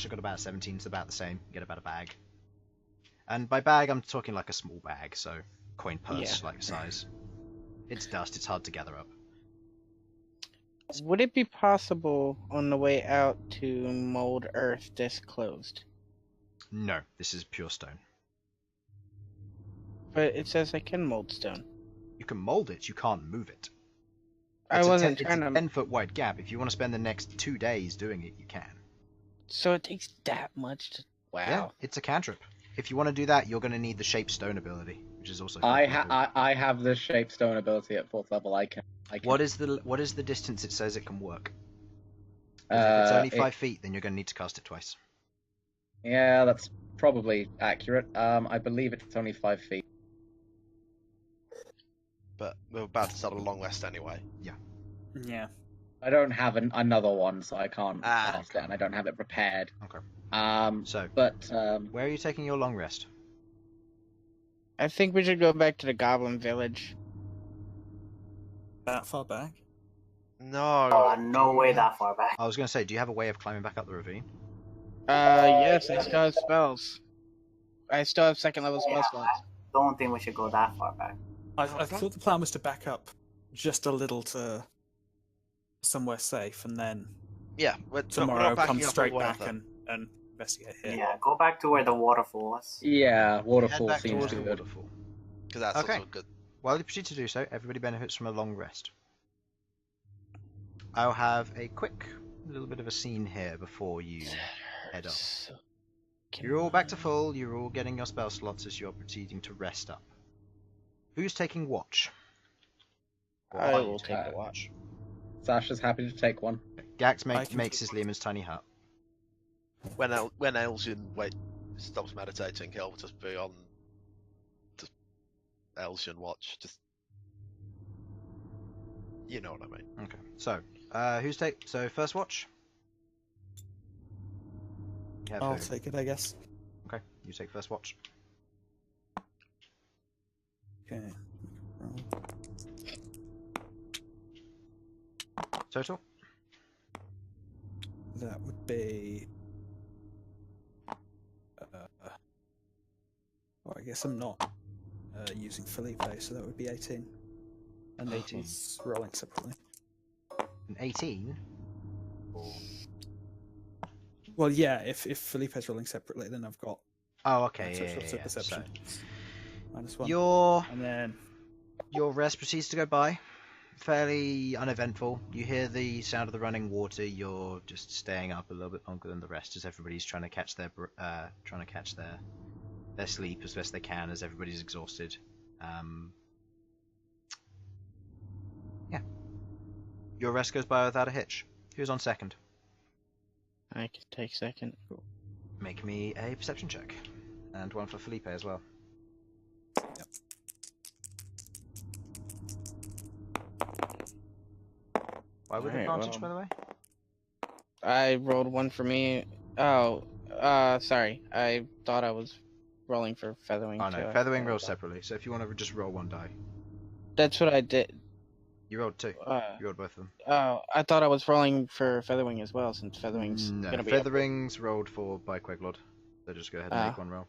got about 17, so about the same. You get about a bag. And by bag, I'm talking like a small bag, so coin purse like size. It's dust, it's hard to gather up. Would it be possible on the way out to mold earth disclosed? No, this is pure stone. But it says I can mold stone. You can mold it, you can't move it. I It's wasn't it's trying a to. 10-foot wide gap. If you want to spend the next 2 days doing it, you can. So it takes that much to. Wow. Yeah, it's a cantrip. If you want to do that, you're going to need the shape stone ability, which is also. I 4th level. have the shape stone ability at 4th level. I can. What is the distance it says it can work? 'Cause if it's only 5 feet, then you're going to need to cast it twice. Yeah, that's probably accurate. I believe it's only 5 feet. But we're about to start a long rest anyway. Yeah. I don't have another one, so I can't Ah, cast it, and I don't have it prepared. Okay. So, So, where are you taking your long rest? I think we should go back to the Goblin Village. That far back? No. Oh, no way that far back. I was going to say, do you have a way of climbing back up the ravine? Yes, I still have spells. I still have second level spell Yeah. slots. Don't think we should go that far back. I thought the plan was to back up just a little to somewhere safe, and then Yeah, we're tomorrow not backing come up straight all back water. and investigate here. Yeah, go back to where the waterfall was. yeah, Head waterfall back seems towards the good. waterfall. Because that's Okay. also good. While you proceed to do so, everybody benefits from a long rest. I'll have a quick little bit of a scene here before you head off. You're all back to full, you're all getting your spell slots as you're proceeding to rest up. Who's taking watch? Or I are you will take taking a watch. Sasha's happy to take one. Ghaakt I can makes take- his Leomund's tiny hut. When Elsyan stops meditating, he'll just be on just Elsyan watch. Just you know what I mean. Okay, so so first watch? You have I'll who? take it, I guess. Okay, you take first watch. Okay. Roll. Total? That would be. Well, I guess I'm not using Felipe, so that would be 18. And 18. it's rolling separately. An 18? Or... Well, yeah, if Felipe's rolling separately, then I've got. Oh, okay. So perception. So, -1. And then. Your rest proceeds to go by. Fairly uneventful. You hear the sound of the running water. You're just staying up a little bit longer than the rest, as everybody's trying to catch their sleep as best they can, as everybody's exhausted. Yeah. Your rest goes by without a hitch. Who's on second? I can take second. Make me a perception check, and one for Felipe as well. Yep. Why with Alright, advantage, well, by the way? I rolled one for me. Oh, sorry. I thought I was rolling for feathering. Oh no, too. feathering rolls separately. So if you want to just roll one die, That's what I did. you rolled two. You rolled both of them. Oh, I thought I was rolling for feathering as well, since feathering's No, gonna be. feathering's rolled for by Queglod. So just go ahead and make one roll.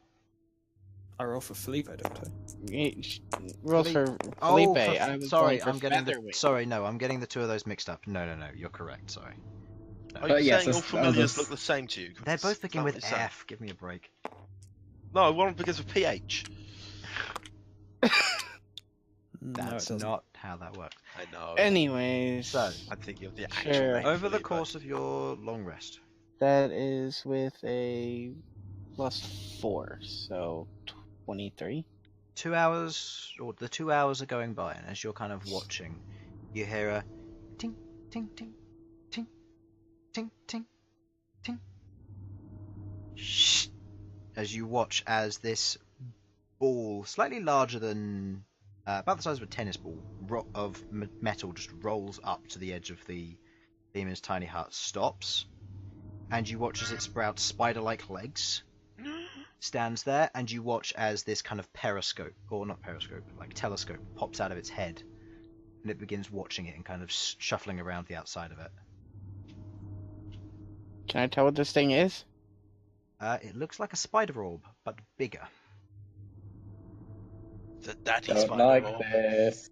I roll for Felipe, don't I? Rolls for Felipe. I was sorry, rolling for I'm getting feathering. sorry, no, I'm getting the two of those mixed up. No, you're correct. Sorry. Are you yes, saying all that's- familiars look the same to you? They're both Is begin that what with you're saying? F. Give me a break. No, one begins with PH. No, it That's doesn't. not how that works. I know. Oh, Anyways, So, I'm thinking of the actual Sure. name. over the Felipe. course of your long rest, that is with a +4, so 23. 2 hours, or the 2 hours are going by, and as you're kind of watching, you hear a ting, ting, ting, ting, ting, ting, ting. Shh. As you watch as this ball, slightly larger than, about the size of a tennis ball, of metal just rolls up to the edge of the demon's tiny hut, stops, and you watch as it sprouts spider-like legs, stands there, and you watch as this kind of periscope, or not periscope, like telescope, pops out of its head, and it begins watching it and kind of shuffling around the outside of it. Can I tell what this thing is? It looks like a spider orb, but bigger. The daddy Don't spider like orb. this.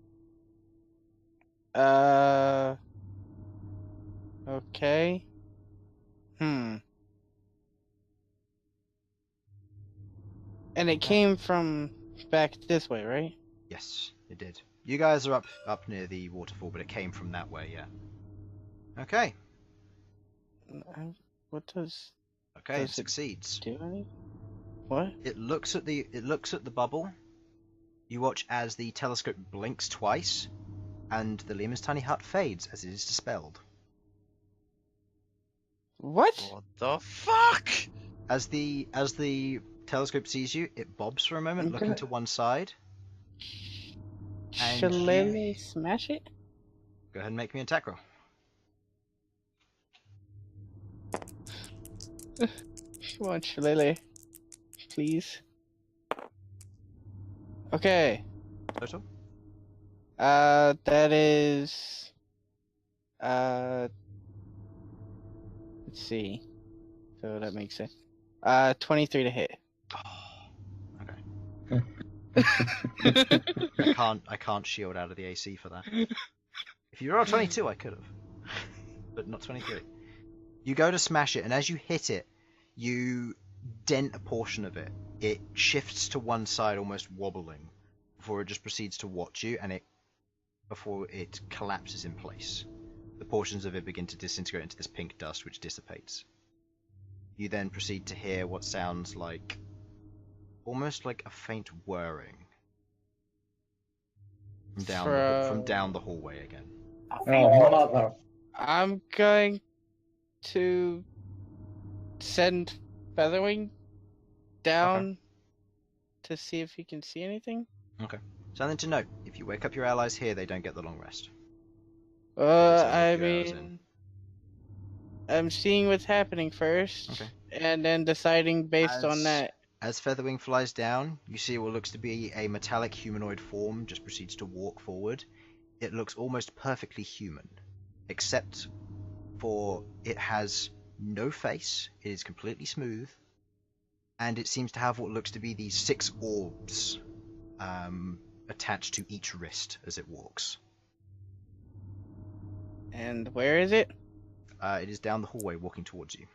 Okay. And it came from back this way, right? Yes, it did. You guys are up near the waterfall, but it came from that way, yeah. Okay. What does Okay, Does it it succeeds. do anything? What? It looks at the bubble. You watch as the telescope blinks twice, and the lemur's tiny hut fades as it is dispelled. What? What the fuck? As the telescope sees you, it bobs for a moment, Okay. looking to one side. And Shillelagh smash it? Go ahead and make me an attack roll. Come on, Shillelagh. Please. Okay. Total? That is... let's see. So that makes sense. 23 to hit. Okay. I can't shield out of the AC for that. If you roll 22, I could have, but not 23. You go to smash it, and as you hit it, you dent a portion of it. It shifts to one side, almost wobbling, before it just proceeds to watch you, and before it collapses in place. The portions of it begin to disintegrate into this pink dust, which dissipates. You then proceed to hear what sounds like almost like a faint whirring from down the hallway again. Oh, mother. I'm going to send Featherwing down to see if he can see anything. Okay. Something to note: if you wake up your allies here, they don't get the long rest. I a few hours mean, I'm seeing what's happening first, Okay. and then deciding based on that. As Featherwing flies down, you see what looks to be a metallic humanoid form just proceeds to walk forward. It looks almost perfectly human. except for it has no face. It is completely smooth, and it seems to have what looks to be these 6 orbs attached to each wrist as it walks. And where is it? It is down the hallway walking towards you.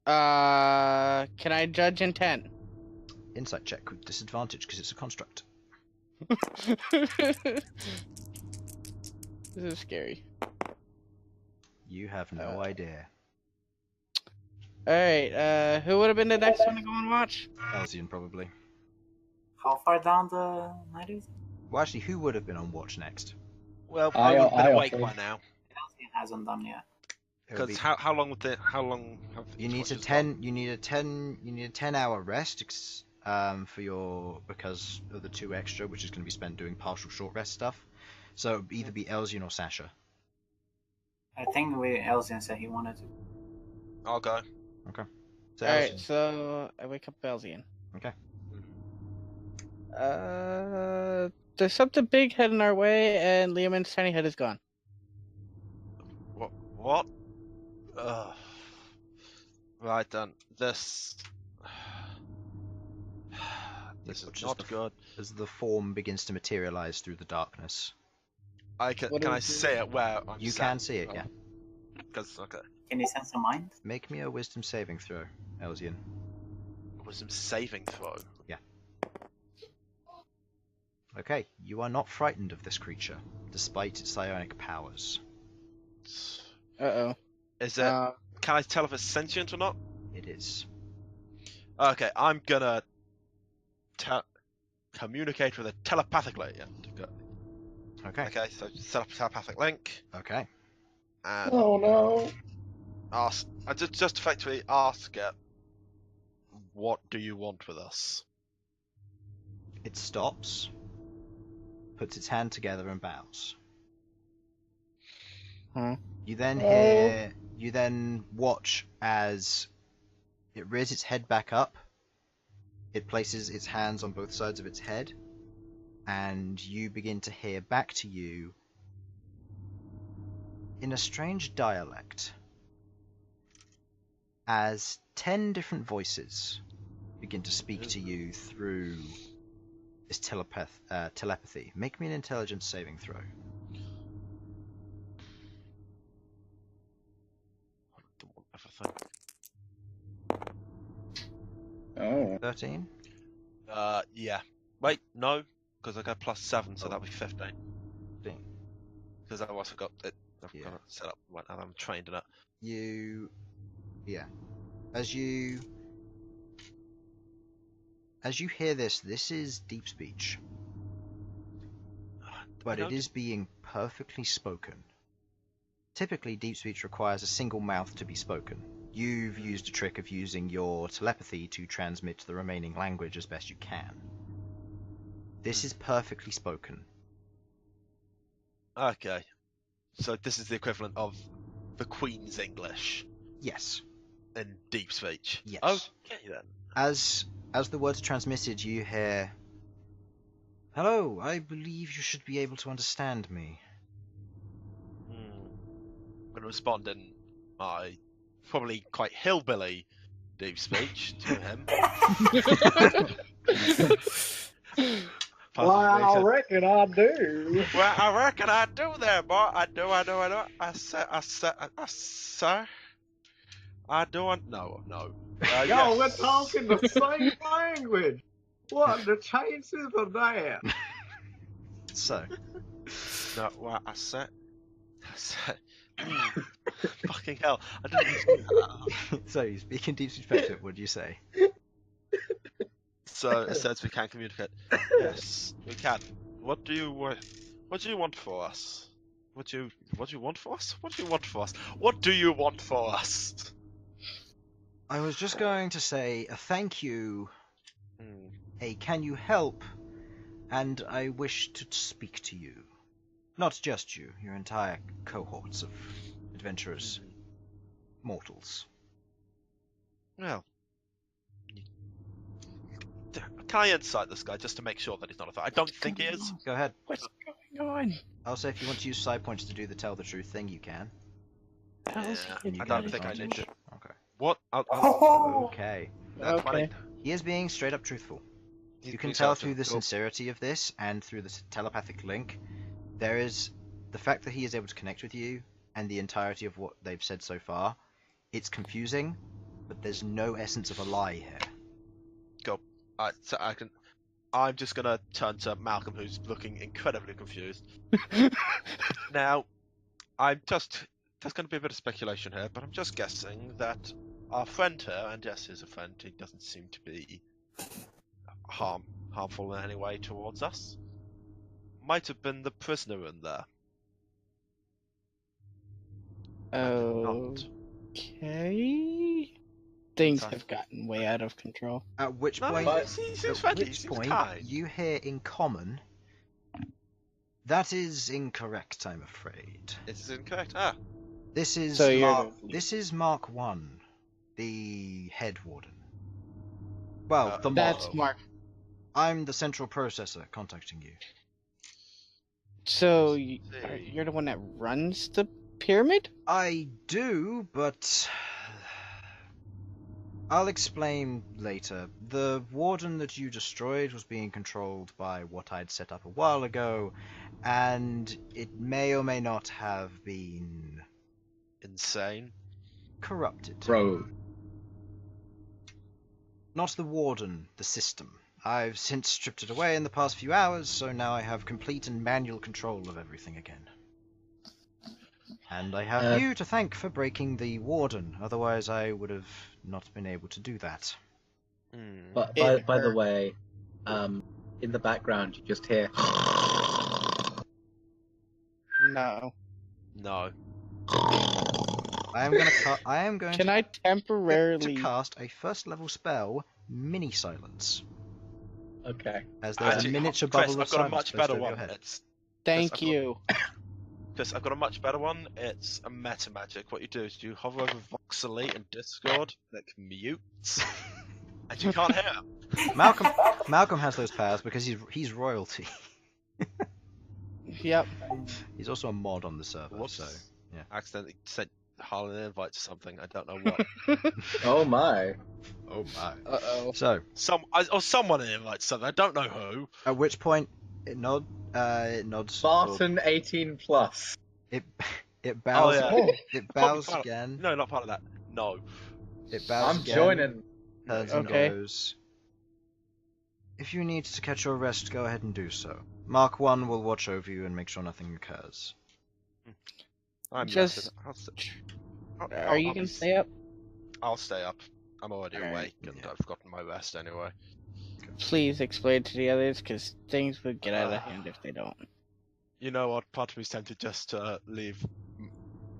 Can I judge intent? Insight check with disadvantage because it's a construct. This is scary. You have no idea. Alright, who would have been the next one to go and watch? Elsyan, probably. How far down the night is it? Well, actually, who would have been on watch next? Well, I would have been I awake offer. by now. Elsyan hasn't done yet. It would Because be- how long would how long have you each need watch a has 10. You need a 10-hour rest for your because of the 2 extra, which is going to be spent doing partial short rest stuff. So it would either be Elsyan or Sasha. I think Elsyan said he wanted to. gone? I'll go. So Alright, Elsyan. so I wake up Elsyan. Okay. There's something big heading our way, and Leomund's tiny head is gone. What? Right then. This is Which is not the- good. As the form begins to materialize through the darkness, Can What I is it? see it where I'm you sat? can see it. Yeah. Because okay, Can you sense a mind? Make me a wisdom saving throw, Elsyan. wisdom saving throw. Okay, you are not frightened of this creature, despite its psionic powers. Uh-oh. Is it? Can I tell if it's sentient or not? It is. Okay, I'm gonna communicate with it telepathically. Yeah. Okay. Okay, so set up a telepathic link Okay. and Oh no. ask. I just effectively ask it, "What do you want with us?" It stops, puts its hand together, and bows. Huh? You then Oh. hear. You then watch as it rears its head back up. It places its hands on both sides of its head, and you begin to hear back to you in a strange dialect as 10 different voices begin to speak to you through this telepathy. Make me an intelligence saving throw. Don't want everything. Oh. 13? Yeah. Wait, no, because I got +7, so that'll be 15. 15. Because I've also got it. I've Yeah. got it set up right now. I'm trained in it. As you hear this is deep speech, but it is being perfectly spoken. Typically, deep speech requires a single mouth to be spoken. You've used a trick of using your telepathy to transmit the remaining language as best you can. This is perfectly spoken. Okay. So this is the equivalent of the Queen's English Yes. in deep speech. Yes. Okay then. As the words are transmitted, you hear, "Hello, I believe you should be able to understand me." I'm going to respond in my probably quite hillbilly deep speech to him. Well, I reckon I do. Well, I reckon I do there, boy. I do. I don't. No. Yo, Yes. we're talking the same language. What the chances of that? So, No, what I said. Fucking hell! I didn't even do that. so you speak in deep speech pectorate, what do you say? So it says we can communicate. Yes, we can. What do you want? What do you want for us? What do you want for us? What do you want for us? What do you want for us? I was just going to say a thank you, Hmm. a can you help, and I wish to speak to you. Not just you, your entire cohorts of adventurous mortals. Well, can I insight this guy just to make sure that he's not a threat? I don't think he is. Go ahead. What's going going? Also, if you want to use side points to do the tell the truth thing, you can. Yeah, You I got don't think I need advantage. to. Okay. What? Okay. That's Okay. He is being straight up truthful. You can tell through the sincerity of this and through the telepathic link. There is the fact that he is able to connect with you and the entirety of what they've said so far. It's confusing, but there's no essence of a lie here. Go. So I can. I'm just gonna turn to Malcom, who's looking incredibly confused. Now, I'm just. There's going to be a bit of speculation here, but I'm just guessing that our friend here, and yes, he's a friend, he doesn't seem to be harmful in any way towards us, might have been the prisoner in there. Might have not. Okay. Things have gotten way out of control. At which No, point, he seems at friendly, he which seems point kind. you hear in common, "That is incorrect, I'm afraid. It is incorrect. Ah, This is So you're this is Mark 1, the head warden. Well, the That's model. Mark. I'm the central processor contacting you. So see. you're the one that runs the pyramid? I do, but I'll explain later. The warden that you destroyed was being controlled by what I'd set up a while ago, and it may or may not have been insane. corrupted. Bro. Not the warden, the system. I've since stripped it away in the past few hours, so now I have complete and manual control of everything again. And I have you to thank for breaking the warden, otherwise I would have not been able to do that. But by the way, in the background you just hear. No. No. I am going Can I temporarily to cast a first level spell, Mini Silence. Okay. As there's Actually, a miniature Chris, bubble of I've got a silence much placed better over your one. head. Thank I've got- you. Chris, I've got a much better one. It's a meta magic. What you do is you hover over Vox Elite and Discord, and it mutes, and you can't hear him. Malcom has those powers because he's royalty. Yep. He's also a mod on the server, Whoops. so yeah. Accidentally sent Harlan an invite to something. I don't know what. Oh my. Oh my. Uh-oh. So, Someone an invite to something. I don't know who. at which point it nods. Spartan 18 plus. It bows. Oh, yeah. It bows Part of- again. No, not part of that. No. It bows I'm again. joining. Turns Okay. and goes. If you need to catch your rest, go ahead and do so. Mark 1 will watch over you and make sure nothing occurs. I'm Just- Are you gonna stay up? I'll stay up. I'm already Alright, awake, and yeah. I've gotten my rest anyway. Please explain to the others, because things would get out of hand if they don't. You know what? Part of me's tempted just to leave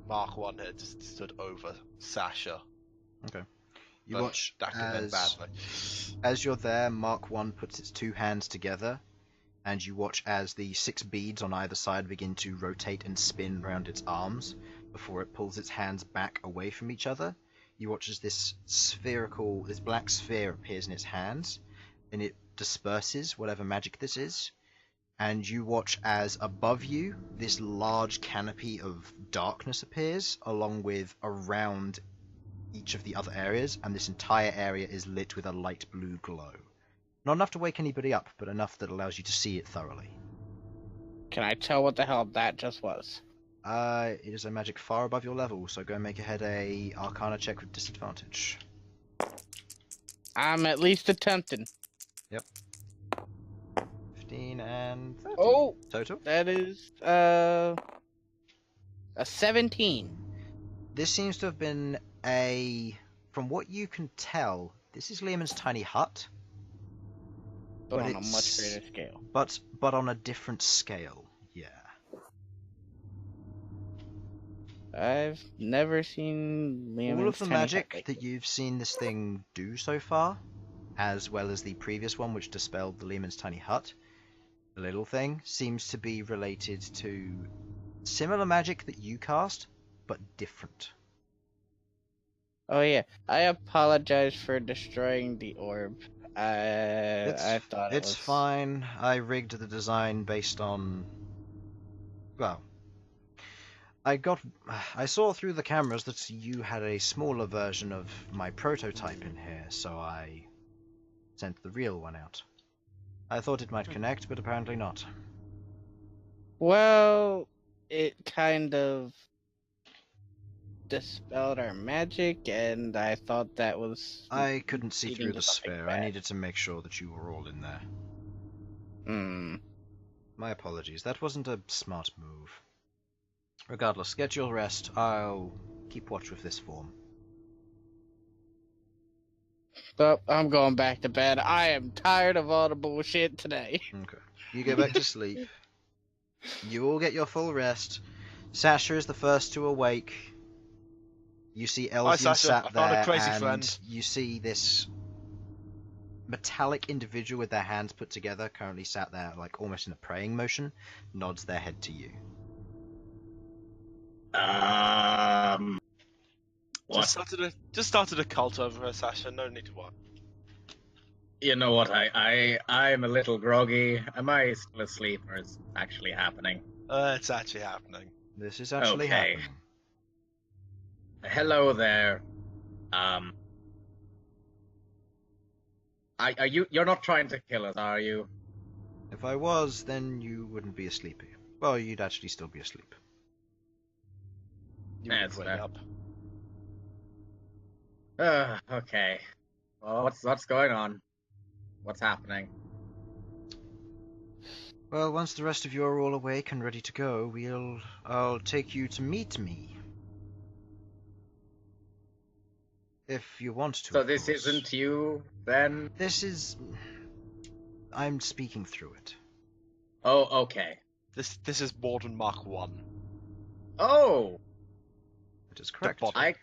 Mark 1 here, just stood over Sasha. You but watch that could end badly. as you're there, Mark 1 puts its two hands together, and you watch as the 6 beads on either side begin to rotate and spin round its arms before it pulls its hands back away from each other. You watch as this black sphere appears in its hands, and it disperses whatever magic this is. And you watch as above you, this large canopy of darkness appears, along with around each of the other areas, and this entire area is lit with a light blue glow. Not enough to wake anybody up, but enough that allows you to see it thoroughly. Can I tell what the hell that just was? It is a magic far above your level, so go make ahead a Arcana check with disadvantage. I'm at least attempting. 15 and 13 Oh, total. that is a 17. This seems to have been from what you can tell, this is Lehman's tiny hut, But on a it's- much greater scale. but on a different scale. Yeah. I've never seen All of the magic like that you've seen this thing do so far, as well as the previous one which dispelled the Lehman's tiny hut, the little thing, seems to be related to similar magic that you cast, but different. Oh yeah, I apologize for destroying the orb. I thought It's it was... fine. I rigged the design based on Well, I saw through the cameras that you had a smaller version of my prototype in here, so I sent the real one out. I thought it might connect, but apparently not. Well, it kind of dispelled our magic, and I thought that was. I couldn't see leading through to the something sphere. I bad. needed to make sure that you were all in there. Hmm. My apologies. That wasn't a smart move. Regardless, get your rest. I'll keep watch with this form. But I'm going back to bed. I am tired of all the bullshit today. Okay. You go back to sleep. You all get your full rest. Sasha is the first to awake. You see Elsyan Sasha. sat I found a there, crazy and friend. you see this metallic individual with their hands put together, currently sat there, like almost in a praying motion, nods their head to you. What? Just started a cult over her, Sasha. No need to worry. You know what? I'm a little groggy. Am I still asleep, or is it actually happening? It's actually happening. This is actually Okay. happening. Hello there. You're not trying to kill us, are you? If I was, then you wouldn't be asleep. Well, you'd actually still be asleep. You That's would wake fair. up. Okay. Well, what's going on? What's happening? Well, once the rest of you are all awake and ready to go, I'll take you to meet me. If you want to. So of this course. isn't you, then? This is. I'm speaking through it. Oh, okay. This is Morden Mark 1. Oh! It is correct. body.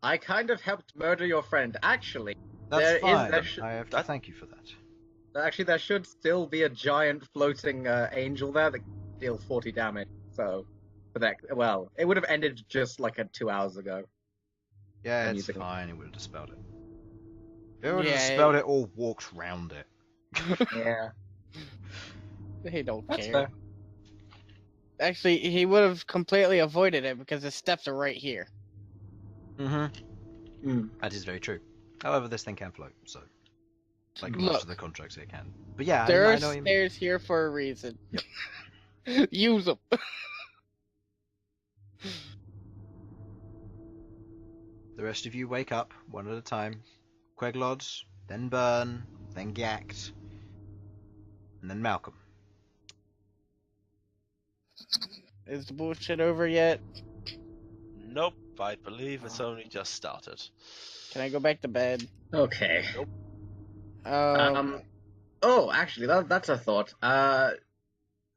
I kind of helped murder your friend. Actually, That's fine. there should, I have to thank you for that. actually there should still be a giant floating angel there that deals 40 damage. So, for that, well, it would have ended just like 2 hours ago. Yeah, I'm it's using- fine. It would have dispelled it. It would have Yeah, dispelled it or walked round it. Yeah. They don't That's care. fair. Actually, he would have completely avoided it because the steps are right here. Mm-hmm. Mm. That is very true. However, this thing can float, so like Look. most of the contracts it can. But yeah, There I are know you mean. stairs here for a reason. Use them. The rest of you wake up one at a time. Queglod, then Bern, then Ghaakt, and then Malcom. Is the bullshit over yet? Nope, I believe it's only just started. Can I go back to bed? Okay. Um, Oh, actually, that's a thought.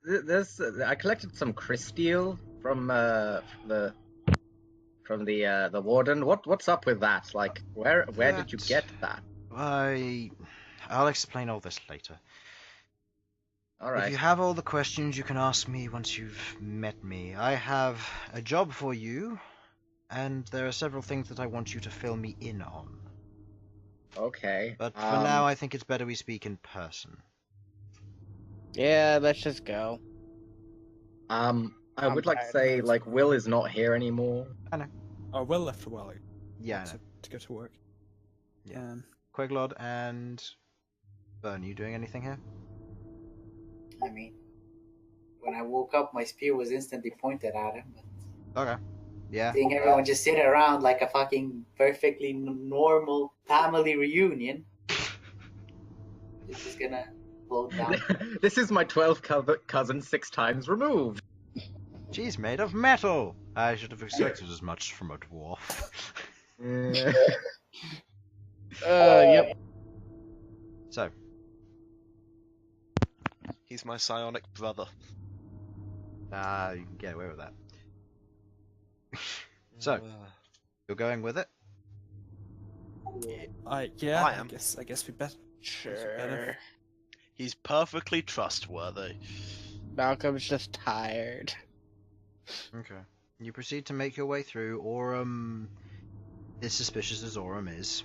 This I collected some crysteel from the warden. What's up with that? Like, where did you That- get that? I'll explain all this later. All If right. you have all the questions, you can ask me once you've met me. I have a job for you, and there are several things that I want you to fill me in on. Okay. But for now, I think it's better we speak in person. yeah, let's just go. I I'm would like to tired. say, like, Will is not here anymore. Oh, Will left a while ago Yeah, I know. to go to work. Yeah. Queglod and Bern, you doing anything here? I mean, when I woke up, my spear was instantly pointed at him. But Okay. Yeah. seeing everyone just sit around like a fucking perfectly normal family reunion, it's just gonna float down. This is my 12th cousin 6 times removed. She's made of metal! I should have expected as much from a dwarf. Yep. So, He's my psionic brother. you can get away with that. So, you're going with it? Yeah, I am. I guess we better. Sure. He's perfectly trustworthy. Malcolm's just tired. Okay. You proceed to make your way through. Aurum is suspicious as Aurum is.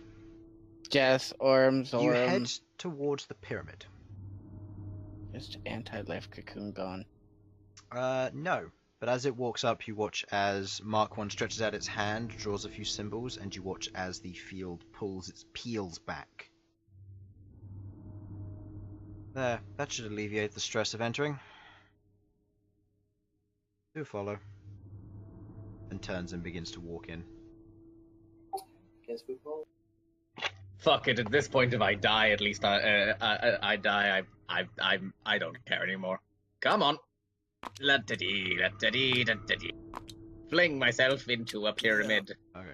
Yes, Orms, You Orm. head towards the pyramid. Just anti-life cocoon gone. No. But as it walks up, you watch as Mark 1 stretches out its hand, draws a few symbols, and you watch as the field peels back. There, that should alleviate the stress of entering. Do follow. And turns and begins to walk in. Guess we roll. Fuck it. At this point, if I die, at least I die. I don't care anymore. Come on. La-da-dee, la-da-dee, la-da-dee. Fling myself into a pyramid. Okay.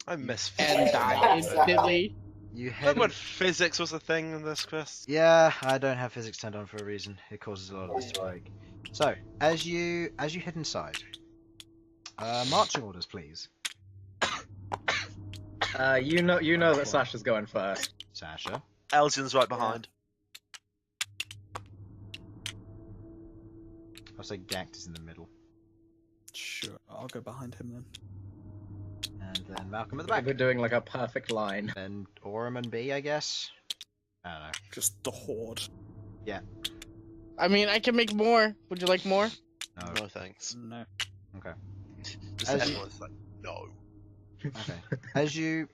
I miss And physics. die instantly. You head. Remember when physics was a thing in this, Chris? Yeah, I don't have physics turned on for a reason. It causes a lot of this to break. So, as you head inside, marching orders, please. You know that Sasha's going first. Sasha. Elsyan's right behind. I'll say Ghaakt is in the middle, Sure, I'll go behind him then. and then Malcolm at the back. We're doing like a perfect line. Then Orem and B, I guess. I don't know. Just the horde. I mean, I can make more. Would you like more? No. No thanks. No. Okay. Just As- everyone's like, no. Okay.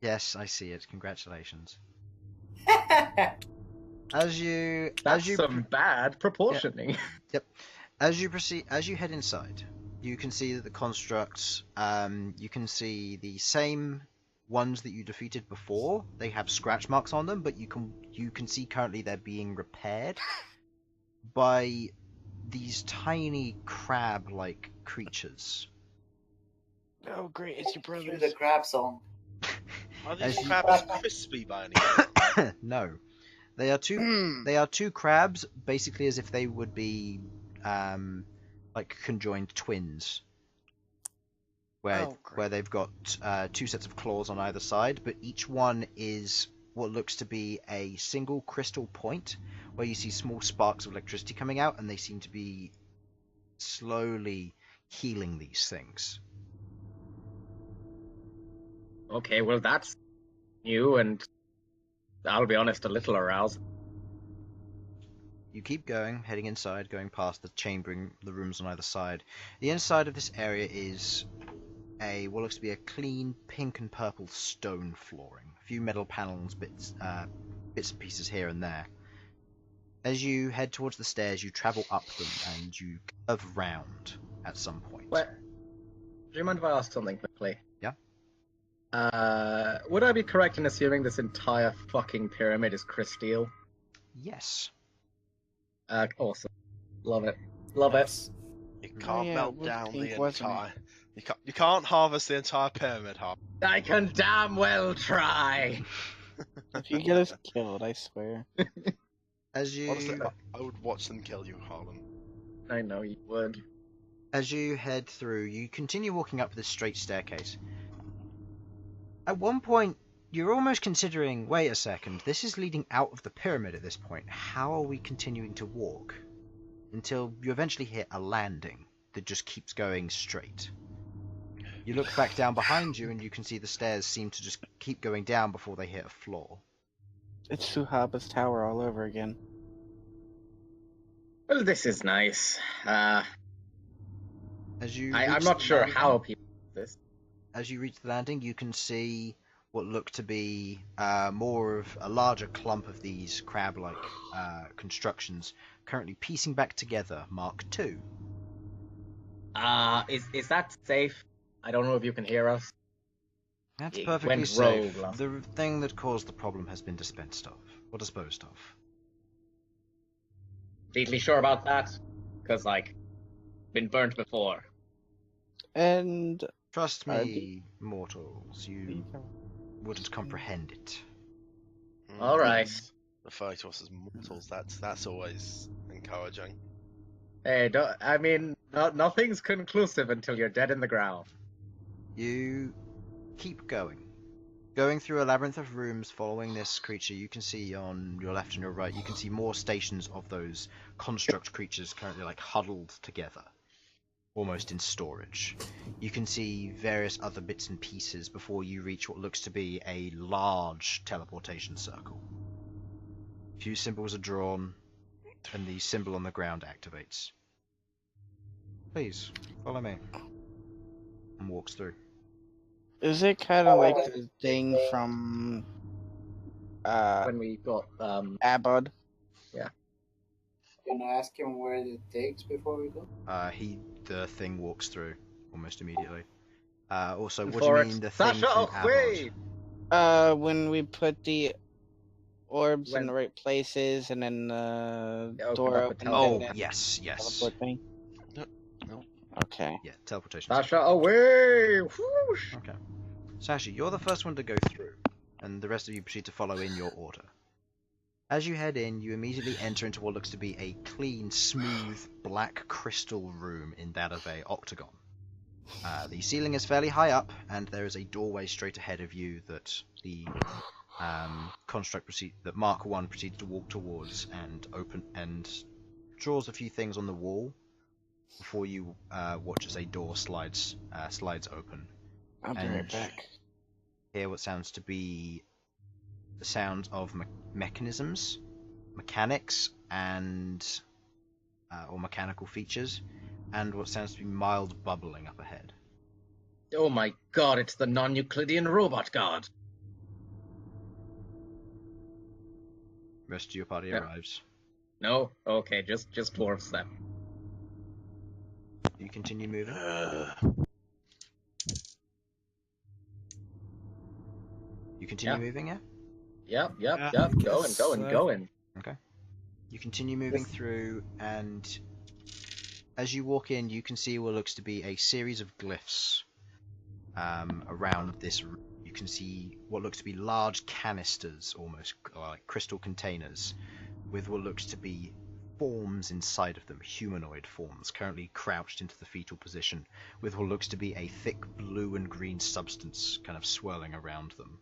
Yes, I see it. Congratulations. As you Some bad proportioning. As you head inside, you can see that the constructs, you can see the same ones that you defeated before. They have scratch marks on them, but you can see currently they're being repaired by these tiny crab-like creatures. Oh, great! It's your Do brothers. the crab song. Are As these you- crabs crispy by any chance? No, they are two crabs, basically as if they would be like conjoined twins, where Oh, great. where they've got two sets of claws on either side, but each one is what looks to be a single crystal point, where you see small sparks of electricity coming out, and they seem to be slowly healing these things. Okay, well that's new and I'll be honest, a little aroused. You keep going, heading inside, going past the rooms on either side. The inside of this area is what looks to be a clean pink and purple stone flooring. A few metal panels, bits and pieces here and there. As you head towards the stairs, you travel up them and you curve round at some point. Wait, do you mind if I ask something quickly? Yeah. Would I be correct in assuming this entire fucking pyramid is crystal? Yes. Awesome. Love it. Love it. You can't yeah, melt it was down pink, the wasn't it? entire. You can't harvest the entire pyramid, Harlan. I can damn well try. If you get us killed, I swear. As you Honestly, I would watch them kill you, Harlan. I know you would. As you head through, you continue walking up this straight staircase. At one point, you're almost considering, wait a second, this is leading out of the pyramid at this point. How are we continuing to walk? Until you eventually hit a landing that just keeps going straight. You look back down behind you and you can see the stairs seem to just keep going down before they hit a floor. It's Suhaba's tower all over again. Well, this is nice. As you I'm reach not the sure landing- how people do this. As you reach the landing, you can see what look to be more of a larger clump of these crab-like constructions currently piecing back together Mark II. Is that safe? I don't know if you can hear us. That's It perfectly went safe. rogue last- The thing that caused the problem has been dispensed of, or disposed of. Completely sure about that? Because, like, been burnt before. And Trust Are me, mortals, you wouldn't comprehend it. All right. Referring to us as mortals, that's always encouraging. Hey, nothing's conclusive until you're dead in the ground. You keep going. Going through a labyrinth of rooms following this creature, you can see on your left and your right, you can see more stations of those construct creatures currently like huddled together, almost in storage. You can see various other bits and pieces before you reach what looks to be a large teleportation circle. A few symbols are drawn, and the symbol on the ground activates. Please, follow me. And walks through. Is it kind of like the thing from When we got Abod? Can I ask him where it takes before we go? The thing walks through almost immediately. Also, what do For you it. mean the thing Sasha, from away! Abod? When we put the orbs in When- the right places and then the Open door up a opened Oh, and then yes, yes. teleport thing? No. Okay. Yeah, teleportation. Sasha, away! Whoosh! Okay. Sasha, you're the first one to go through, and the rest of you proceed to follow in your order. As you head in, you immediately enter into what looks to be a clean, smooth, black crystal room in that of a octagon. The ceiling is fairly high up, and there is a doorway straight ahead of you that the that Mark 1 proceeds to walk towards and open and draws a few things on the wall before you watch as a door slides open. I'll be And right back. hear what sounds to be the sound of mechanisms, mechanics, and or mechanical features, and what sounds to be mild bubbling up ahead. Oh my god, it's the non-Euclidean robot god. Rest of your party Yeah. arrives. No? Okay, just dwarves then. You continue moving. You continue Yeah. moving, yeah? Yep, Yeah, going. so- You continue moving Yes. through, and as you walk in, you can see what looks to be a series of glyphs around this room. You can see what looks to be large canisters, almost like crystal containers, with what looks to be forms inside of them, humanoid forms, currently crouched into the fetal position, with what looks to be a thick blue and green substance kind of swirling around them.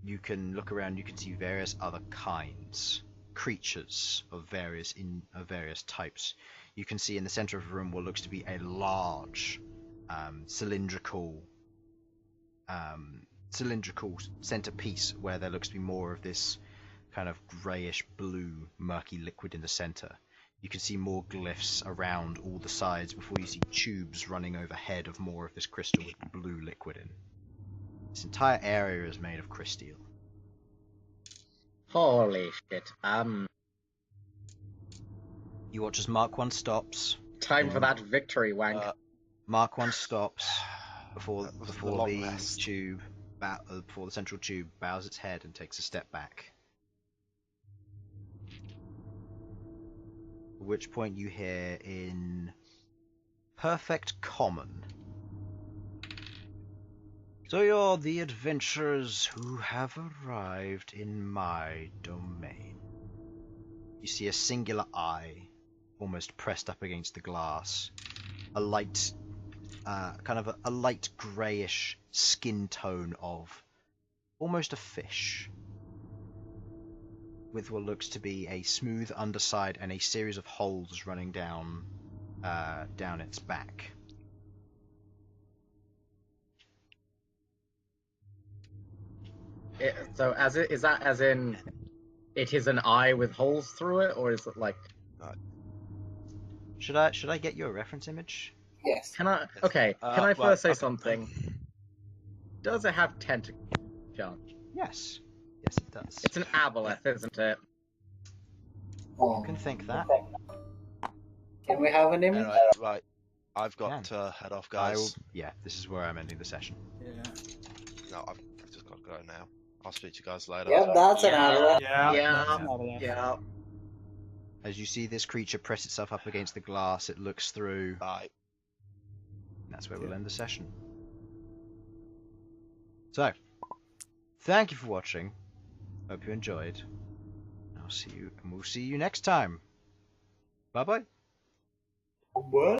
You can look around, you can see various other kinds, creatures of various types. You can see in the center of the room what looks to be a large cylindrical centerpiece, where there looks to be more of this kind of greyish blue murky liquid in the center. You can see more glyphs around all the sides before you see tubes running overhead of more of this crystal with blue liquid in. This entire area is made of crysteel. Holy shit. You watch as Mark 1 stops. Time for that victory wank. Mark 1 stops before That was the before long the rest. tube before the central tube bows its head and takes a step back. At which point you hear in perfect common, "So you're the adventurers who have arrived in my domain." You see a singular eye, almost pressed up against the glass. A light, a light greyish skin tone of almost a fish, with what looks to be a smooth underside and a series of holes running down its back. So is that as in it is an eye with holes through it, or is it like Should I get you a reference image? Yes. can I Well, first say okay. something? Does it have tentacles, John? Yes. Yes, it does. It's an aboleth, isn't it? You can think that. Can we have an image? Anyway, right. I've got Can. to head off, I will, guys. yeah, this is where I'm ending the session. Yeah. No, I've just got to go now. I'll speak to you guys later. Yep, that's an Yeah. aboleth. Yeah. Yeah. As you see this creature press itself up against the glass, it looks through. Bye. And that's where we'll end the session. So, thank you for watching. Hope you enjoyed. We'll see you next time. Bye bye. What?